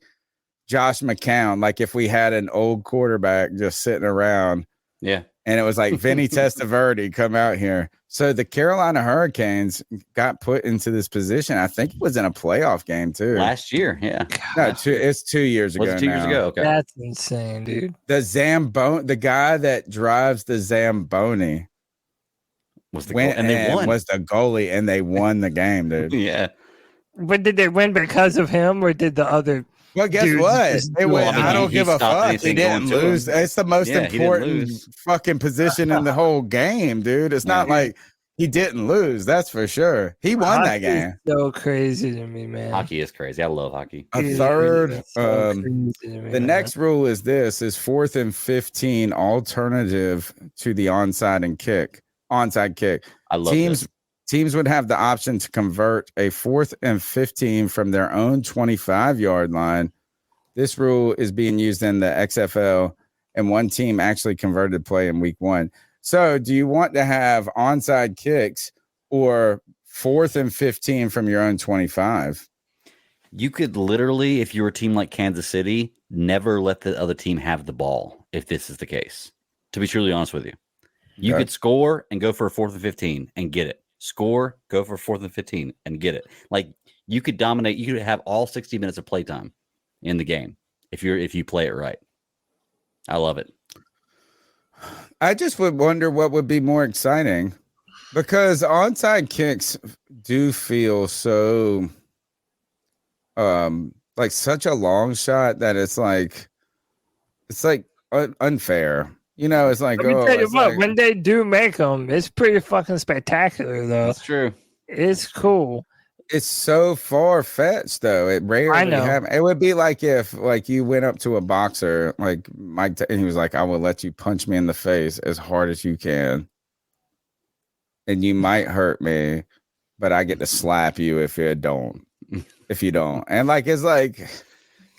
Josh McCown. Like if we had an old quarterback just sitting around. Yeah. And it was like Vinny Testaverde come out here. So the Carolina Hurricanes got put into this position. I think it was in a playoff game too. Last year, yeah. No, it's 2 years ago. Was it 2 years ago? Okay. That's insane, dude. The guy that drives the Zamboni was the and they won. Was the goalie, and they won the game, dude. Yeah. But did they win because of him, or did the other? Well, guess what? I don't give a fuck. He didn't lose. It's the most important fucking position in the whole game, dude. It's not like he didn't lose. That's for sure. He won that game. So crazy to me, man. Hockey is crazy. I love hockey. A third. The next rule is 4th and 15 alternative to the onside kick. I love this. Teams would have the option to convert a 4th and 15 from their own 25-yard line. This rule is being used in the XFL, and one team actually converted play in week 1. So do you want to have onside kicks or 4th and 15 from your own 25? You could literally, if you're a team like Kansas City, never let the other team have the ball if this is the case, to be truly honest with you. You could score and go for a 4th and 15 and get it. Score, go for 4th and 15 and get it. Like you could dominate. You could have all 60 minutes of playtime in the game if you play it right. I love it. I just would wonder what would be more exciting, because onside kicks do feel so like such a long shot that it's like unfair. You know, it's like, let me tell you what, when they do make them, it's pretty fucking spectacular, though. That's true. It's cool. It's so far fetched, though. It rarely know. happens. It would be like if, like, you went up to a boxer, like Mike, and he was like, "I will let you punch me in the face as hard as you can, and you might hurt me, but I get to slap you if you don't. And like, it's like,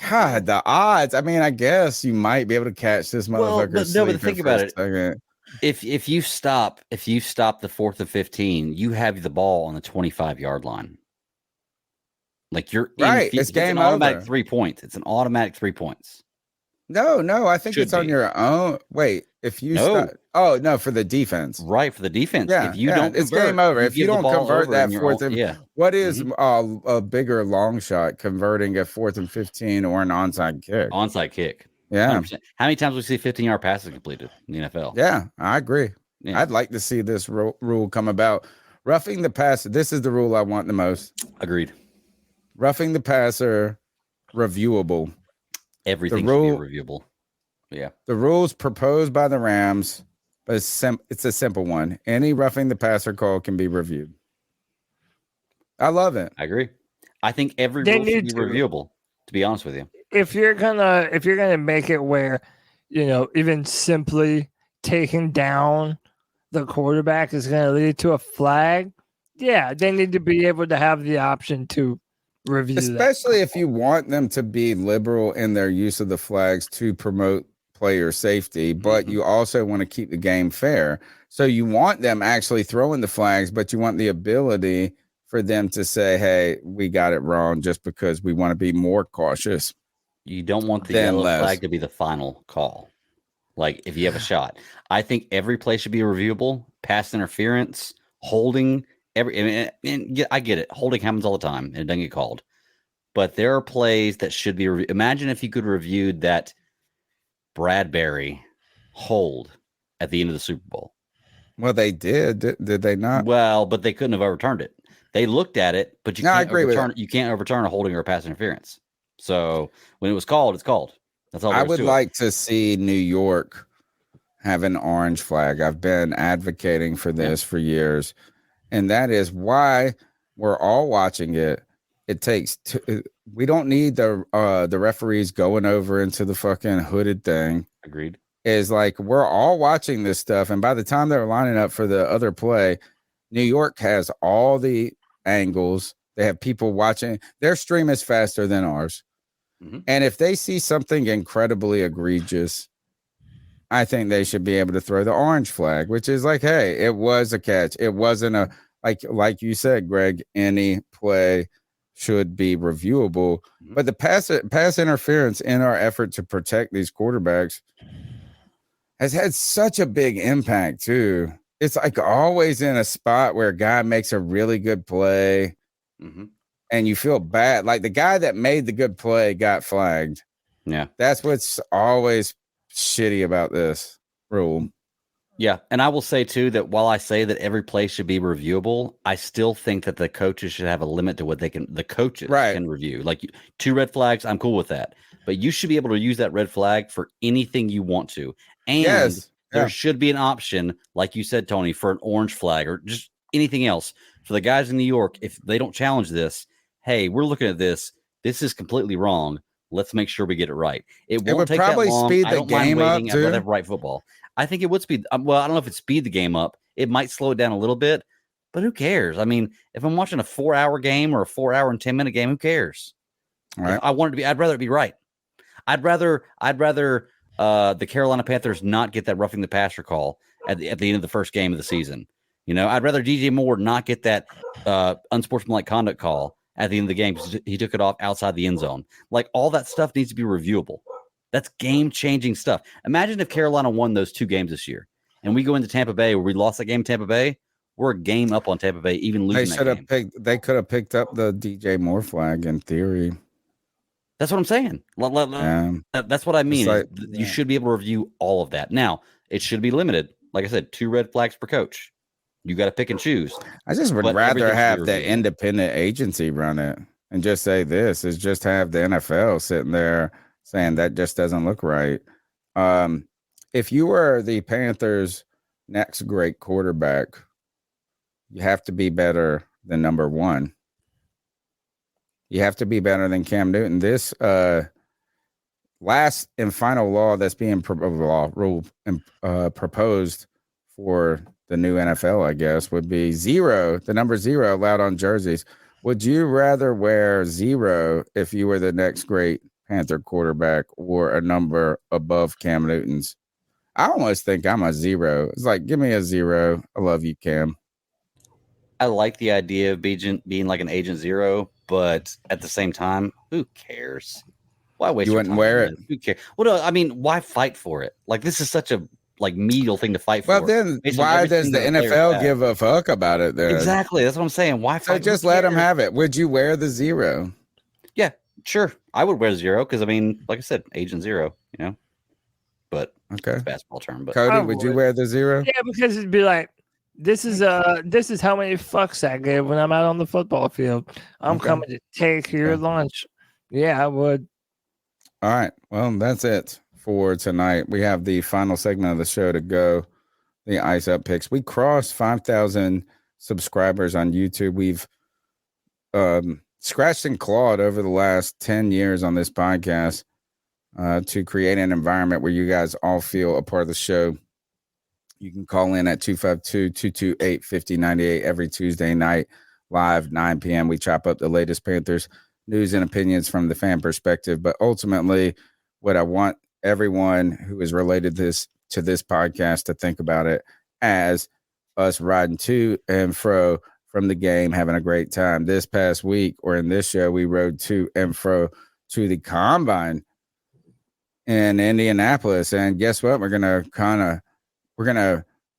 God, the odds. I mean, I guess you might be able to catch this motherfucker. But think about it. If you stop the 4th and 15, you have the ball on the 25-yard line. Like you're right. It's game an automatic over. 3 points. It's an automatic 3 points. No. I think Should it's on be. your own. Wait, if you stop. Oh no, for the defense. Right, for the defense. Yeah, if you don't, it's convert, game over. you If you give the don't ball convert over that in your fourth, own- yeah. what is a bigger long shot, converting a 4th and 15 or an onside kick? Onside kick. Yeah. 100%. How many times we see 15-yard passes completed in the NFL? Yeah, I agree. Yeah. I'd like to see this rule come about. Roughing the passer. This is the rule I want the most. Agreed. Roughing the passer, reviewable. Everything should be reviewable. Yeah. The rules proposed by the Rams, but it's a simple one. Any roughing the passer call can be reviewed. I love it. I agree. I think every They rule should need be to. reviewable, to be honest with you. If you're gonna make it where, even simply taking down the quarterback is gonna lead to a flag, yeah, they need to be able to have the option to review that. Especially if you want them to be liberal in their use of the flags to promote player safety, but you also want to keep the game fair. So you want them actually throwing the flags, but you want the ability for them to say, hey, we got it wrong, just because we want to be more cautious. You don't want the yellow flag to be the final call. Like if you have a shot, I think every play should be reviewable. Pass interference, holding, I get it. Holding happens all the time and it doesn't get called. But there are plays that should be reviewed. Imagine if you could review that Bradbury hold at the end of the Super Bowl. Well, they did. Did they not? Well, but they couldn't have overturned it. They looked at it, but you can't overturn it. You can't overturn a holding or a pass interference. So when it was called, it's called. That's all. I would like to see New York have an orange flag. I've been advocating for this for years, and that is why we're all watching it. It takes we don't need the referees going over into the fucking hooded thing. Agreed. Is like we're all watching this stuff, and by the time they're lining up for the other play, New York has all the angles. They have people watching. Their stream is faster than ours. And if they see something incredibly egregious, I think they should be able to throw the orange flag, which is like, hey, it was a catch. It wasn't a like you said, Greg, any play should be reviewable. But the pass interference in our effort to protect these quarterbacks has had such a big impact too. It's like always in a spot where a guy makes a really good play and you feel bad. Like the guy that made the good play got flagged. Yeah. That's what's always shitty about this rule. Yeah. And I will say too, that while I say that every play should be reviewable, I still think that the coaches should have a limit to what the coaches can review. Like 2 red flags, I'm cool with that. But you should be able to use that red flag for anything you want to. And there should be an option, like you said, Tony, for an orange flag or just anything else. For the guys in New York, if they don't challenge this, hey, we're looking at this. This is completely wrong. Let's make sure we get it right. It won't take probably that long. speed I the don't mind game up waiting. I'd too. rather have right football. I think it would speed. Well, I don't know if it speed the game up. It might slow it down a little bit, but who cares? I mean, if I'm watching a 4-hour game or a 4-hour and 10-minute game, who cares? Right. I want it to be. I'd rather it be right. I'd rather the Carolina Panthers not get that roughing the passer call at the end of the first game of the season. I'd rather DJ Moore not get that unsportsmanlike conduct call at the end of the game because he took it off outside the end zone. Like all that stuff needs to be reviewable. That's game-changing stuff. Imagine if Carolina won those 2 games this year, and we go into Tampa Bay where we lost that game in Tampa Bay. We're a game up on Tampa Bay, even losing that game. They could have picked up the DJ Moore flag in theory. That's what I'm saying. That's what I mean. You should be able to review all of that. Now, it should be limited. Like I said, 2 red flags per coach. You got to pick and choose. I just would rather have the independent agency run it and just say this is just have the NFL sitting there saying that just doesn't look right. If you were the Panthers' next great quarterback, you have to be better than number 1. You have to be better than Cam Newton. This last and final law that's being proposed for the new NFL, I guess, would be 0, the number 0 allowed on jerseys. Would you rather wear 0 if you were the next great Panther quarterback or a number above Cam Newton's? I almost think I'm a 0. It's like, give me a 0. I love you, Cam. I like the idea of being like an agent 0, but at the same time, who cares? Why waste You your wouldn't time wear on it? Who cares? Well, no, I mean, why fight for it? Like, this is such a medial thing to fight Well, for. then based on why does everything the that players NFL have. give a fuck about it then? Exactly. That's what I'm saying. Why So fight? just let them have it. Would you wear the 0? Yeah, sure. I would wear 0 because, I mean, like I said, agent 0, you know? But okay, it's a basketball term. But Cody, would you wear the 0? Yeah, because it'd be like, this is how many fucks I gave when I'm out on the football field. I'm coming to take your lunch. Yeah, I would. All right. Well, that's it for tonight. We have the final segment of the show to go. The Ice Up picks. We crossed 5,000 subscribers on YouTube. We've scratched and clawed over the last 10 years on this podcast to create an environment where you guys all feel a part of the show. You can call in at 252-228-5098 every Tuesday night, live 9 p.m. We chop up the latest Panthers news and opinions from the fan perspective. But ultimately, what I want everyone who is related to this podcast to think about it as us riding to and fro from the game, having a great time. This past week, or in this show, we rode to and fro to the combine in Indianapolis. And guess what? We're gonna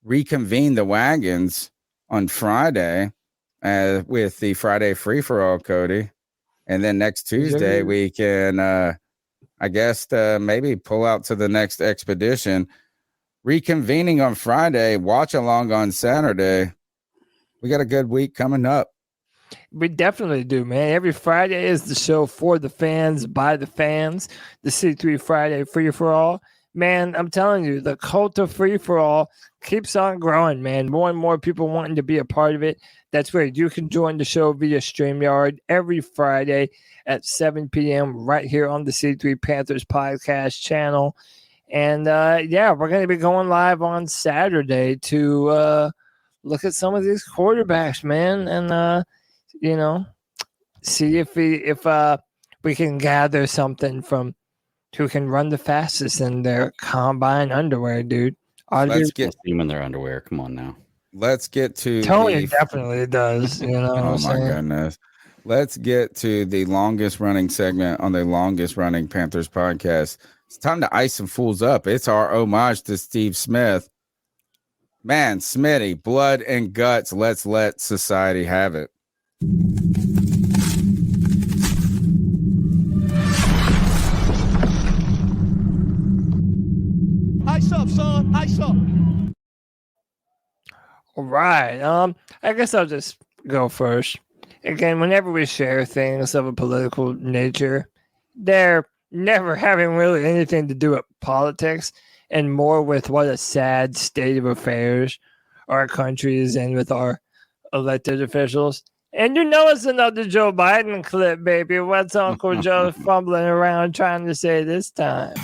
reconvene the wagons on Friday with the Friday free for all, Cody. And then next Tuesday we can I guess maybe pull out to the next expedition. Reconvening on Friday, watch along on Saturday. We got a good week coming up. We definitely do, man. Every Friday is the show for the fans, by the fans. The C3 Friday Free for All. Man, I'm telling you, the cult of free for all keeps on growing, man. More and more people wanting to be a part of it. That's where you can join the show via StreamYard every Friday at 7 p.m. right here on the C3 Panthers podcast channel. And yeah, we're going to be going live on Saturday to look at some of these quarterbacks, man, and see if we can gather something from who can run the fastest in their combine underwear, dude. Let's get them in their underwear. Come on now. Let's get to Tony definitely does. Oh my goodness. Let's get to the longest running segment on the longest running Panthers podcast. It's time to ice some fools up. It's our homage to Steve Smith. Man, Smitty, blood and guts. Let's let society have it. Ice up, son. Ice up. All right. I guess I'll just go first. Again, whenever we share things of a political nature, they're never having really anything to do with politics and more with what a sad state of affairs our country is in with our elected officials. And it's another Joe Biden clip, baby. What's Uncle Joe fumbling around trying to say this time?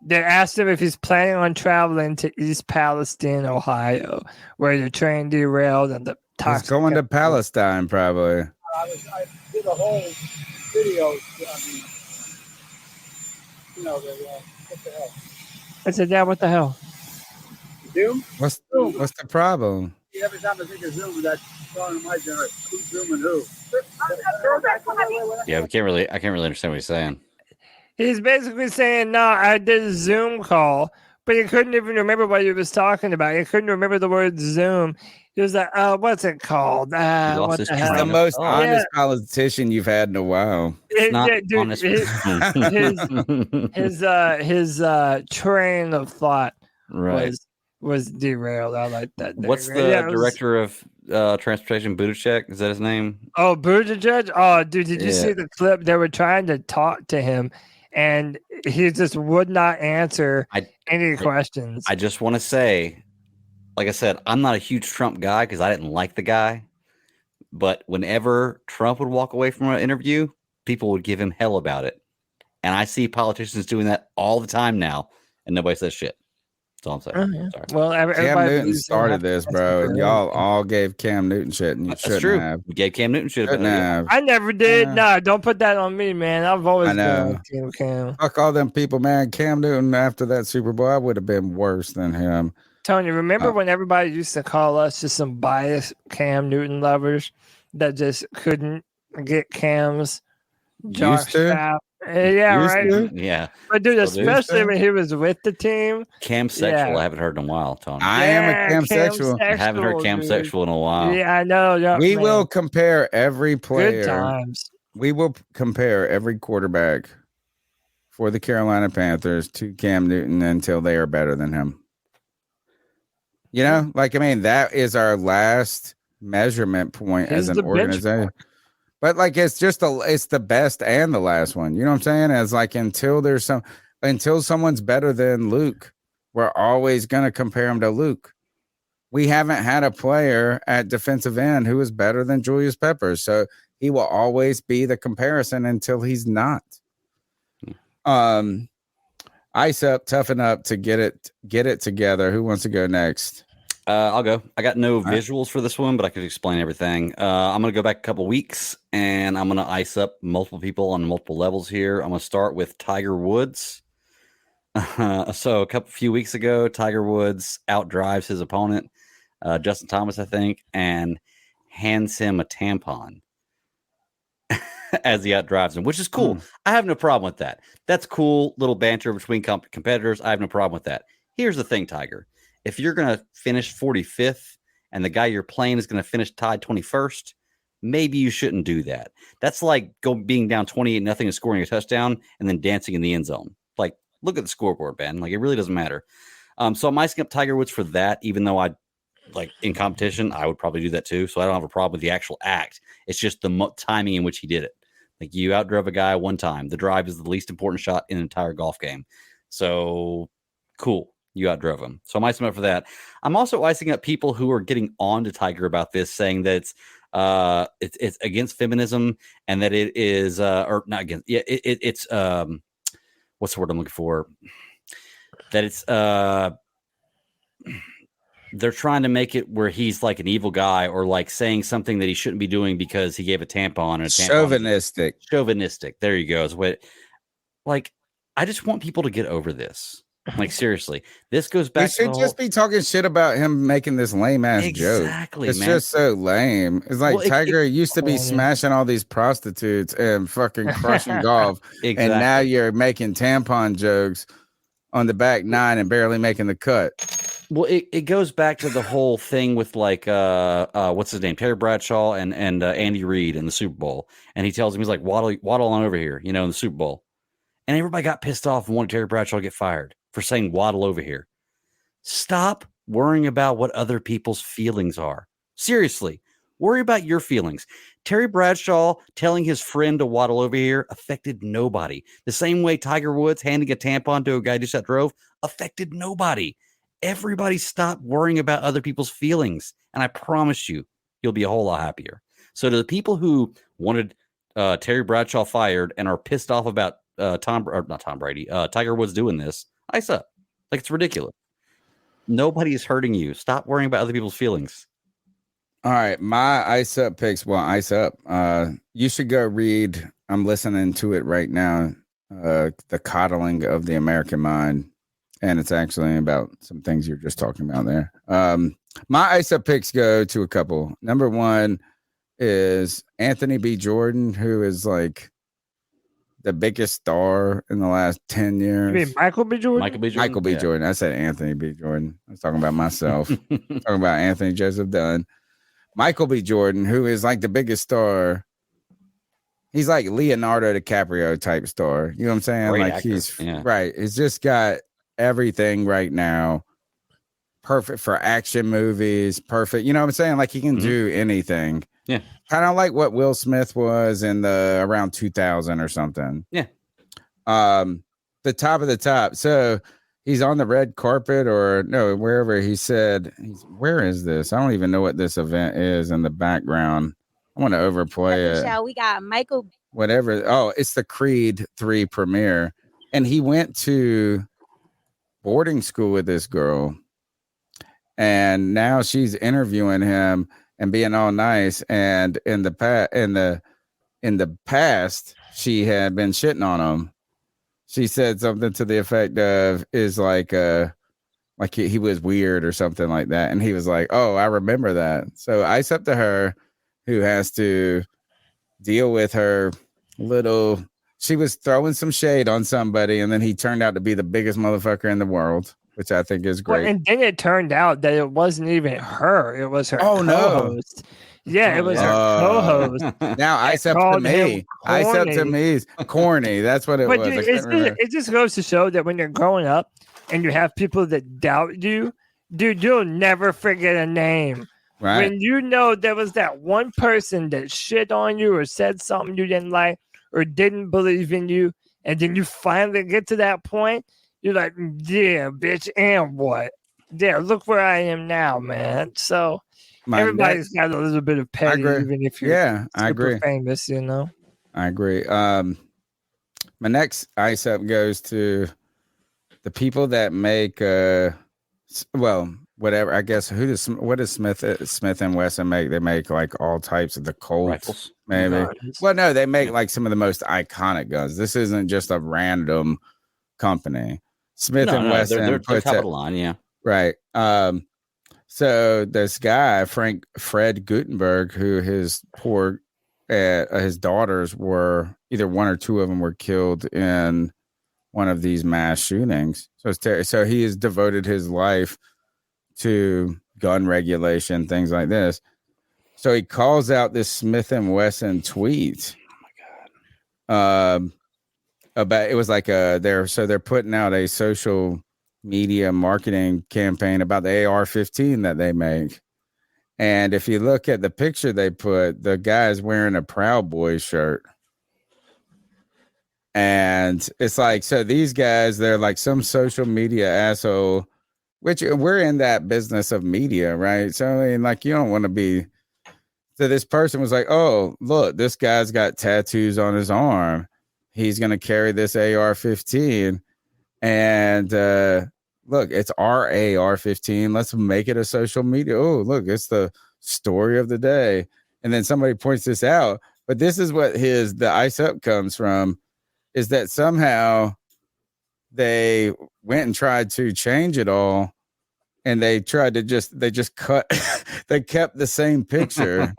They asked him if he's planning on traveling to East Palestine, Ohio, where the train derailed and the He's going to Palestine, probably. I did a whole video. What the hell? I said, yeah, what the hell? Zoom? What's the problem? Every time I think of Zoom, that's calling to my generation. Who's Zoom and who? Yeah, I can't really understand what he's saying. He's basically saying, no, I did a Zoom call, but he couldn't even remember what he was talking about. He couldn't remember the word Zoom. He was like, what's it called? What He's the most honest politician you've had in a while. His train of thought Right. was derailed. I like that. What's the director of transportation? Buttigieg? Is that his name? Oh, Buttigieg? Oh, dude, did you see the clip? They were trying to talk to him, and he just would not answer any questions. I just want to say, like I said, I'm not a huge Trump guy because I didn't like the guy. But whenever Trump would walk away from an interview, people would give him hell about it. And I see politicians doing that all the time now, and nobody says shit. That's all I'm saying. Yeah. Sorry. Well, Cam everybody Newton believes they started have to this, test bro, for and y'all everything. all gave Cam Newton shit, and you That's shouldn't true. have. We gave Cam Newton shit about Shouldn't it. have. I never did. Nah, don't put that on me, man. I've always I know. been with Team Cam. Fuck all them people, man. Cam Newton after that Super Bowl, I would have been worse than him. Tony, remember when everybody used to call us just some biased Cam Newton lovers that just couldn't get Cam's Used to? jockstrap? Yeah, Used right. to? Yeah. But dude, Still do. especially when he was with the team. Cam sexual. Yeah. I haven't heard in a while, Tony. I am a Cam sexual. I haven't heard Cam dude. sexual in a while. Yeah, I know. Yeah, We man. will compare every player. Good times. We will compare every quarterback for the Carolina Panthers to Cam Newton until they are better than him. You know, like, I mean, that is our last measurement point He's as an the organization. But like, it's just it's the best and the last one. You know what I'm saying? As like, until someone's better than Luke, we're always going to compare him to Luke. We haven't had a player at defensive end who is better than Julius Peppers. So he will always be the comparison until he's not. Ice up, toughen up to get it together. Who wants to go next? I'll go. I got no visuals for this one, but I could explain everything. I'm going to go back a couple weeks, and I'm going to ice up multiple people on multiple levels here. I'm going to start with Tiger Woods. So a few weeks ago, Tiger Woods outdrives his opponent, Justin Thomas, I think, and hands him a tampon as he outdrives him, which is cool. I have no problem with that. That's cool. Little banter between competitors. I have no problem with that. Here's the thing, Tiger. If you're going to finish 45th and the guy you're playing is going to finish tied 21st, maybe you shouldn't do that. That's like being down 28-0 and scoring a touchdown and then dancing in the end zone. Like, look at the scoreboard, man. Like, it really doesn't matter. So I'm icing up Tiger Woods for that, even though in competition, I would probably do that too. So I don't have a problem with the actual act. It's just the timing in which he did it. Like, you outdrove a guy one time. The drive is the least important shot in an entire golf game. So cool. You outdrove him. So I'm icing up for that. I'm also icing up people who are getting on to Tiger about this, saying that it's against feminism and that it is or not against. Yeah, it's what's the word I'm looking for? That it's they're trying to make it where he's like an evil guy or like saying something that he shouldn't be doing because he gave a tampon. And a tampon. Chauvinistic. There you go. Is what. Like, I just want people to get over this. Like, seriously, this goes back. We should just be talking shit about him making this lame ass joke. Exactly, It's man. just so lame. It's like Tiger used to be corny. smashing all these prostitutes and fucking crushing golf, and now you're making tampon jokes on the back nine and barely making the cut. Well, it goes back to the whole thing with like what's his name, Terry Bradshaw and Andy Reid in the Super Bowl, and he tells him, he's like, waddle on over here, in the Super Bowl, and everybody got pissed off and wanted Terry Bradshaw to get fired for saying waddle over here. Stop worrying about what other people's feelings are. Seriously, worry about your feelings. Terry Bradshaw telling his friend to waddle over here affected nobody. The same way Tiger Woods handing a tampon to a guy just that drove affected nobody. Everybody stop worrying about other people's feelings. And I promise you, you'll be a whole lot happier. So to the people who wanted Terry Bradshaw fired and are pissed off about Tiger Woods doing this, ice up. Like, it's ridiculous. Nobody's hurting you. Stop worrying about other people's feelings. All right, my ice up picks. Well, ice up. You should go read. I'm listening to it right now. The Coddling of the American Mind, and it's actually about some things you're just talking about there. My ice up picks go to a couple. Number one is Anthony B. Jordan, who is like the biggest star in the last 10 years. You mean Michael B. Jordan? Michael B. Jordan. I said Anthony B. Jordan. I was talking about myself. Talking about Anthony Joseph Dunn. Michael B. Jordan, who is like the biggest star. He's like Leonardo DiCaprio type star. You know what I'm saying? Great like actor. right. He's just got everything right now. Perfect for action movies. Perfect. You know what I'm saying? Like, he can do anything. Yeah. Kind of like what Will Smith was in the around 2000 or something. Yeah. The top of the top. So he's on the red carpet or no, wherever he said, where is this? I don't even know what this event is in the background. I want to overplay it. Show. We got Michael. Whatever. Oh, it's the Creed 3 premiere. And he went to boarding school with this girl. And now she's interviewing him and being all nice. And in the past, she had been shitting on him. She said something to the effect of like he was weird or something like that. And he was like, oh, I remember that. So ice up to her, who has to deal with her little. She was throwing some shade on somebody, and then he turned out to be the biggest motherfucker in the world, which I think is great. Well, and then it turned out that it wasn't even her; it was her co-host. Yeah, it was her co-host. Now ice up to me. Ice up to me is corny. That's what it was. Dude, it just goes to show that when you're growing up and you have people that doubt you, dude, you'll never forget a name. Right. When you know there was that one person that shit on you or said something you didn't like or didn't believe in you, and then you finally get to that point, you're like, yeah, bitch, and what? Yeah, look where I am now, man. So everybody's got a little bit of petty, even if you're super famous, you know? I agree. My next ice up goes to the people that make whatever, I guess. What does Smith and Wesson make? They make like all types of the Colts, rifles, maybe. Guns. Well, no, they make like some of the most iconic guns. This isn't just a random company. Smith and Wesson, they're top of the line, yeah, right. So this guy Fred Gutenberg, who his daughters were either one or two of them were killed in one of these mass shootings. So he has devoted his life to gun regulation, things like this. So he calls out this Smith and Wesson tweet. Oh my God. About it was like they're putting out a social media marketing campaign about the AR-15 that they make. And if you look at the picture they put, the guy's wearing a Proud Boys shirt. And it's like, so these guys, they're like some social media asshole, which we're in that business of media, right? So I mean, like, you don't want to be. So this person was like, oh, look, this guy's got tattoos on his arm. He's going to carry this AR-15. And look, it's our AR-15. Let's make it a social media. Oh, look, it's the story of the day. And then somebody points this out. But this is what the ice up comes from, is that somehow they went and tried to change it all. And they tried to just cut, they kept the same picture,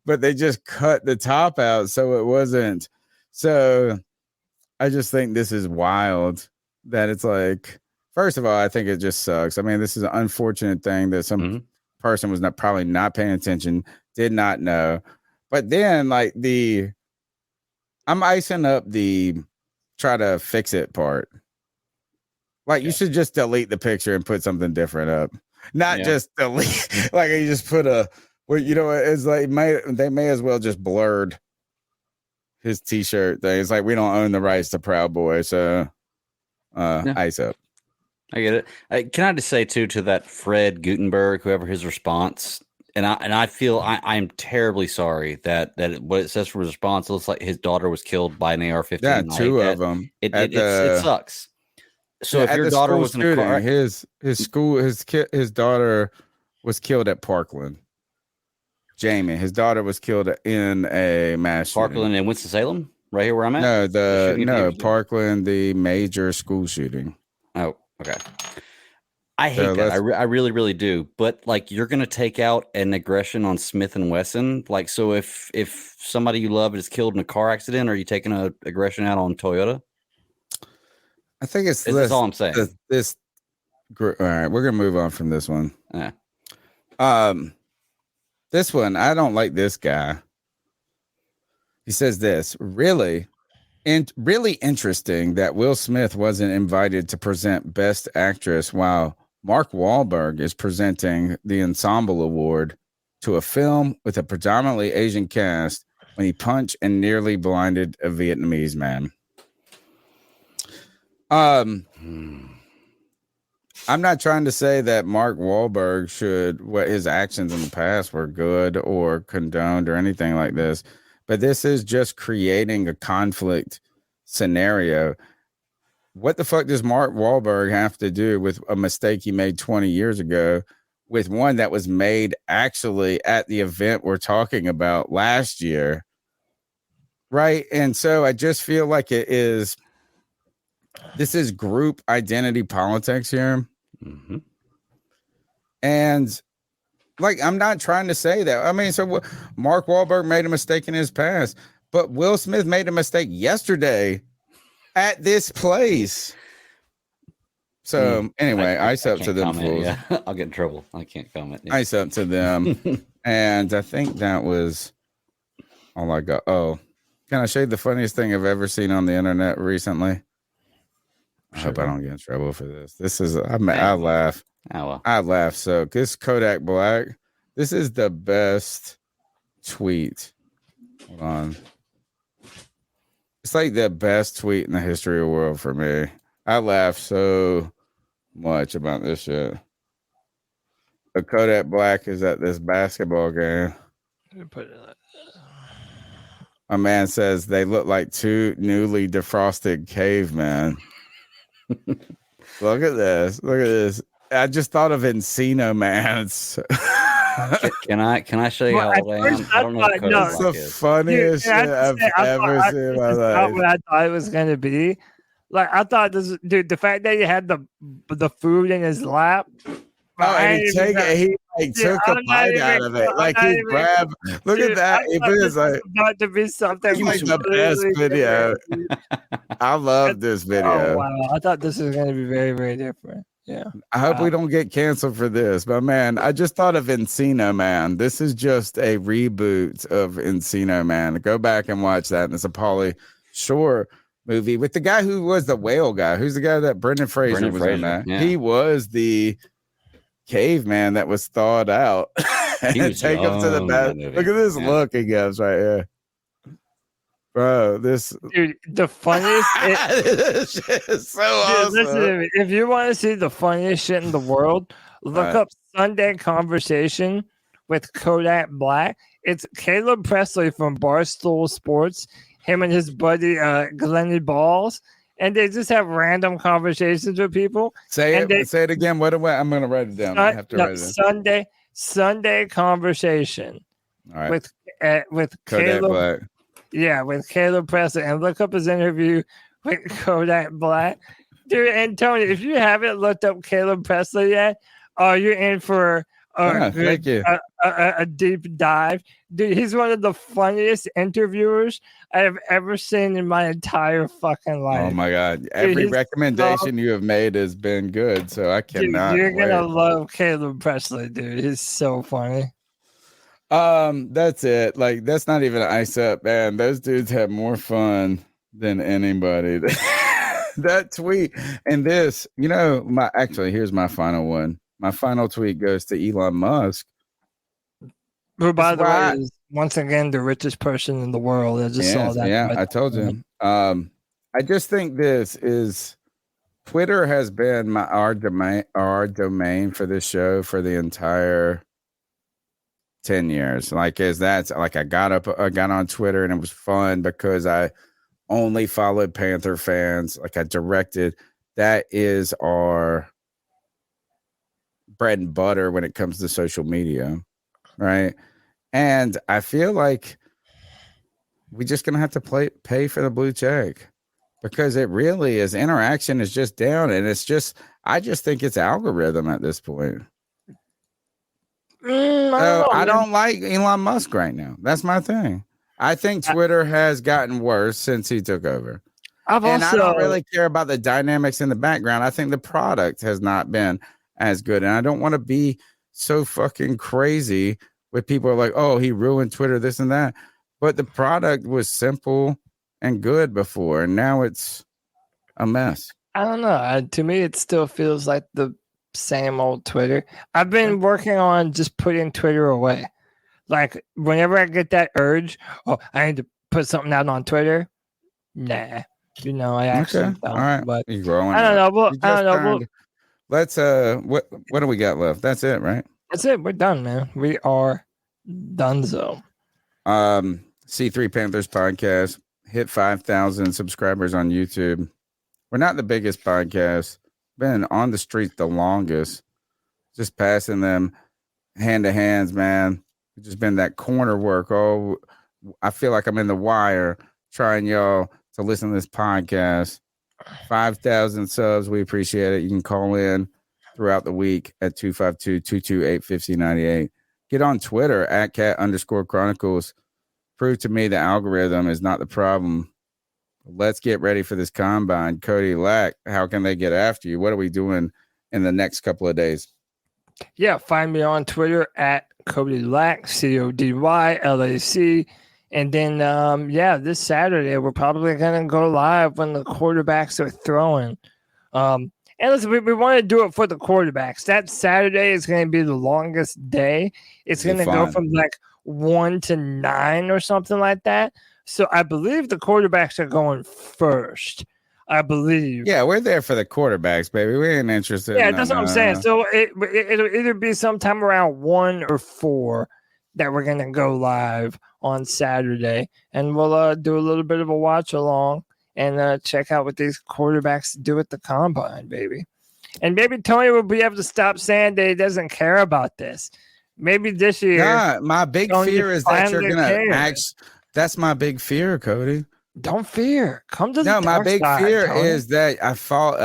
but they just cut the top out. So it wasn't. So I just think this is wild that it's like, first of all, I think it just sucks. I mean, this is an unfortunate thing that some person was probably not paying attention, did not know. But then like I'm icing up the try to fix it part. Like you should just delete the picture and put something different up. Not just delete. Like you just put it's like they may as well just blurred his t-shirt thing. It's like we don't own the rights to Proud Boy, so ice up. I get it. Can I just say too to that Fred Gutenberg, whoever his response, and I feel I'm terribly sorry that what it says for his response looks like his daughter was killed by an AR-15. Yeah, two of them. It sucks. So if your daughter was in a car, his daughter was killed at Parkland. Jamie, his daughter was killed in a mass Parkland in Winston-Salem, right here where I'm at. No, Parkland, the major school shooting. Oh, okay. I hate that. I really, really do. But like, you're gonna take out an aggression on Smith and Wesson. Like, so if somebody you love is killed in a car accident, are you taking an aggression out on Toyota? I think it's that's all I'm saying. All right, we're gonna move on from this one. This one, I don't like this guy. He says this really interesting that Will Smith wasn't invited to present Best Actress while Mark Wahlberg is presenting the Ensemble Award to a film with a predominantly Asian cast when he punched and nearly blinded a Vietnamese man. I'm not trying to say that Mark Wahlberg what his actions in the past were good or condoned or anything like this, but this is just creating a conflict scenario. What the fuck does Mark Wahlberg have to do with a mistake he made 20 years ago with one that was made actually at the event we're talking about last year? Right. And so I just feel like this is group identity politics here. Mm-hmm. And like, I'm not trying to say that. I mean, so Mark Wahlberg made a mistake in his past, but Will Smith made a mistake yesterday at this place. So anyway, ice up to them fools. Yeah. I'll get in trouble. I can't comment. Yeah. Ice up to them. And I think that was all I got. Oh, can I show you the funniest thing I've ever seen on the internet recently? I hope I don't get in trouble for this. This is, I laugh. Oh, well. I laugh. So this Kodak Black, this is the best tweet. Hold on. It's like the best tweet in the history of the world for me. I laugh so much about this shit. The Kodak Black is at this basketball game. A man says they look like two newly defrosted cavemen. Look at this. Look at this. I just thought of Encino Man. Can I show you how old I am? I don't know what That's the funniest shit I've ever seen in my life. Not what I thought it was going to be. Like, I thought this, dude, the fact that he had the food in his lap. Oh, and he took a bite out of it. Like, he grabbed, look at that. It was like, about to be something like the best video. I love this video. Oh, wow. I thought this was going to be very, very different. Yeah. I hope we don't get canceled for this, but man, I just thought of Encino Man. This is just a reboot of Encino Man. Go back and watch that. And it's a Pauly Shore movie with the guy who was the whale guy. Who's the guy that Brendan Fraser was in that? Yeah. He was the caveman that was thawed out. And take him to the back. Look at this look he gives right here. Bro, this dude, the funniest this shit is so awesome. Listen to me. If you want to see the funniest shit in the world, look up Sunday Conversation with Kodak Black. It's Caleb Presley from Barstool Sports, him and his buddy Glenny Balls, and they just have random conversations with people. Say it again. What I'm gonna write it down. I have to write it down. Sunday Conversation. All right. With Kodak Caleb Black. Yeah, with Caleb Presley, and look up his interview with Kodak Black. Dude, and Tony, if you haven't looked up Caleb Presley yet, you're in for a deep dive. Dude, he's one of the funniest interviewers I have ever seen in my entire fucking life. Oh my God. Every recommendation you have made has been good, so I cannot. Dude, you're going to love Caleb Presley, dude. He's so funny. That's it. Like, that's not even ice up, man. Those dudes have more fun than anybody. That tweet and this, here's my final one. My final tweet goes to Elon Musk. Who, by the way, is once again the richest person in the world. I just saw that. Yeah, I told you. I just think this is Twitter has been our domain for this show for the entire 10 years. I got on Twitter and it was fun because I only followed Panther fans. Like, I directed. That is our bread and butter when it comes to social media, right? And I feel like we're just gonna have to pay for the blue check because it really is. Interaction is just down, and I just think it's algorithm at this point. I don't like Elon Musk right now. That's my thing. I think Twitter has gotten worse since he took over. I don't really care about the dynamics in the background. I think the product has not been as good. And I don't want to be so fucking crazy with people are like, oh, he ruined Twitter, this and that. But the product was simple and good before, and now it's a mess. I don't know. To me, it still feels like the same old Twitter. I've been working on just putting Twitter away. Like, whenever I get that urge, I need to put something out on Twitter. Nah, I actually don't. All right, but you're growing. I don't know. Well, let's what do we got left? That's it, right? That's it. We're done, man. We are donezo. C3 Panthers podcast hit 5,000 subscribers on YouTube. We're not the biggest podcast. Been on the street the longest. Just passing them hand to hands, man. It's just been that corner work. Oh, I feel like I'm in the wire trying y'all to listen to this podcast. 5,000 subs. We appreciate it. You can call in throughout the week at 252-228-5098. Get on Twitter at @cat_chronicles. Prove to me the algorithm is not the problem. Let's get ready for this combine. Cody Lack, how can they get after you? What are we doing in the next couple of days? Yeah, find me on Twitter at Cody Lack, CODYLAC. And then, this Saturday, we're probably going to go live when the quarterbacks are throwing. And listen, we want to do it for the quarterbacks. That Saturday is going to be the longest day. It's going to go from like 1 to 9 or something like that. So I believe the quarterbacks are going first. I believe. Yeah, we're there for the quarterbacks, baby. We ain't interested. Yeah, that's what I'm saying. So it'll either be sometime around 1 or 4 that we're going to go live on Saturday. And we'll do a little bit of a watch along and check out what these quarterbacks do at the combine, baby. And maybe Tony will be able to stop saying that he doesn't care about this. Maybe this year. Nah, my big fear is that you're going to that's my big fear, Cody. Don't fear. Come to the my dark big side, fear Tony. is that I fall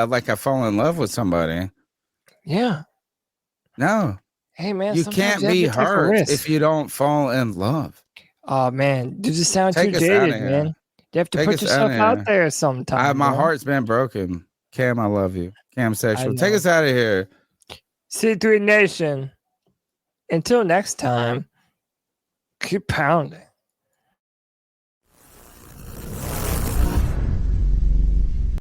in love with somebody. Yeah. No. Hey, man. You can't be hurt if you don't fall in love. Oh, man. You just sound too jaded, man. You have to put yourself out there sometime. My heart's been broken. Cam, I love you. Cam Sexual. Take us out of here. C3 Nation. Until next time, keep pounding.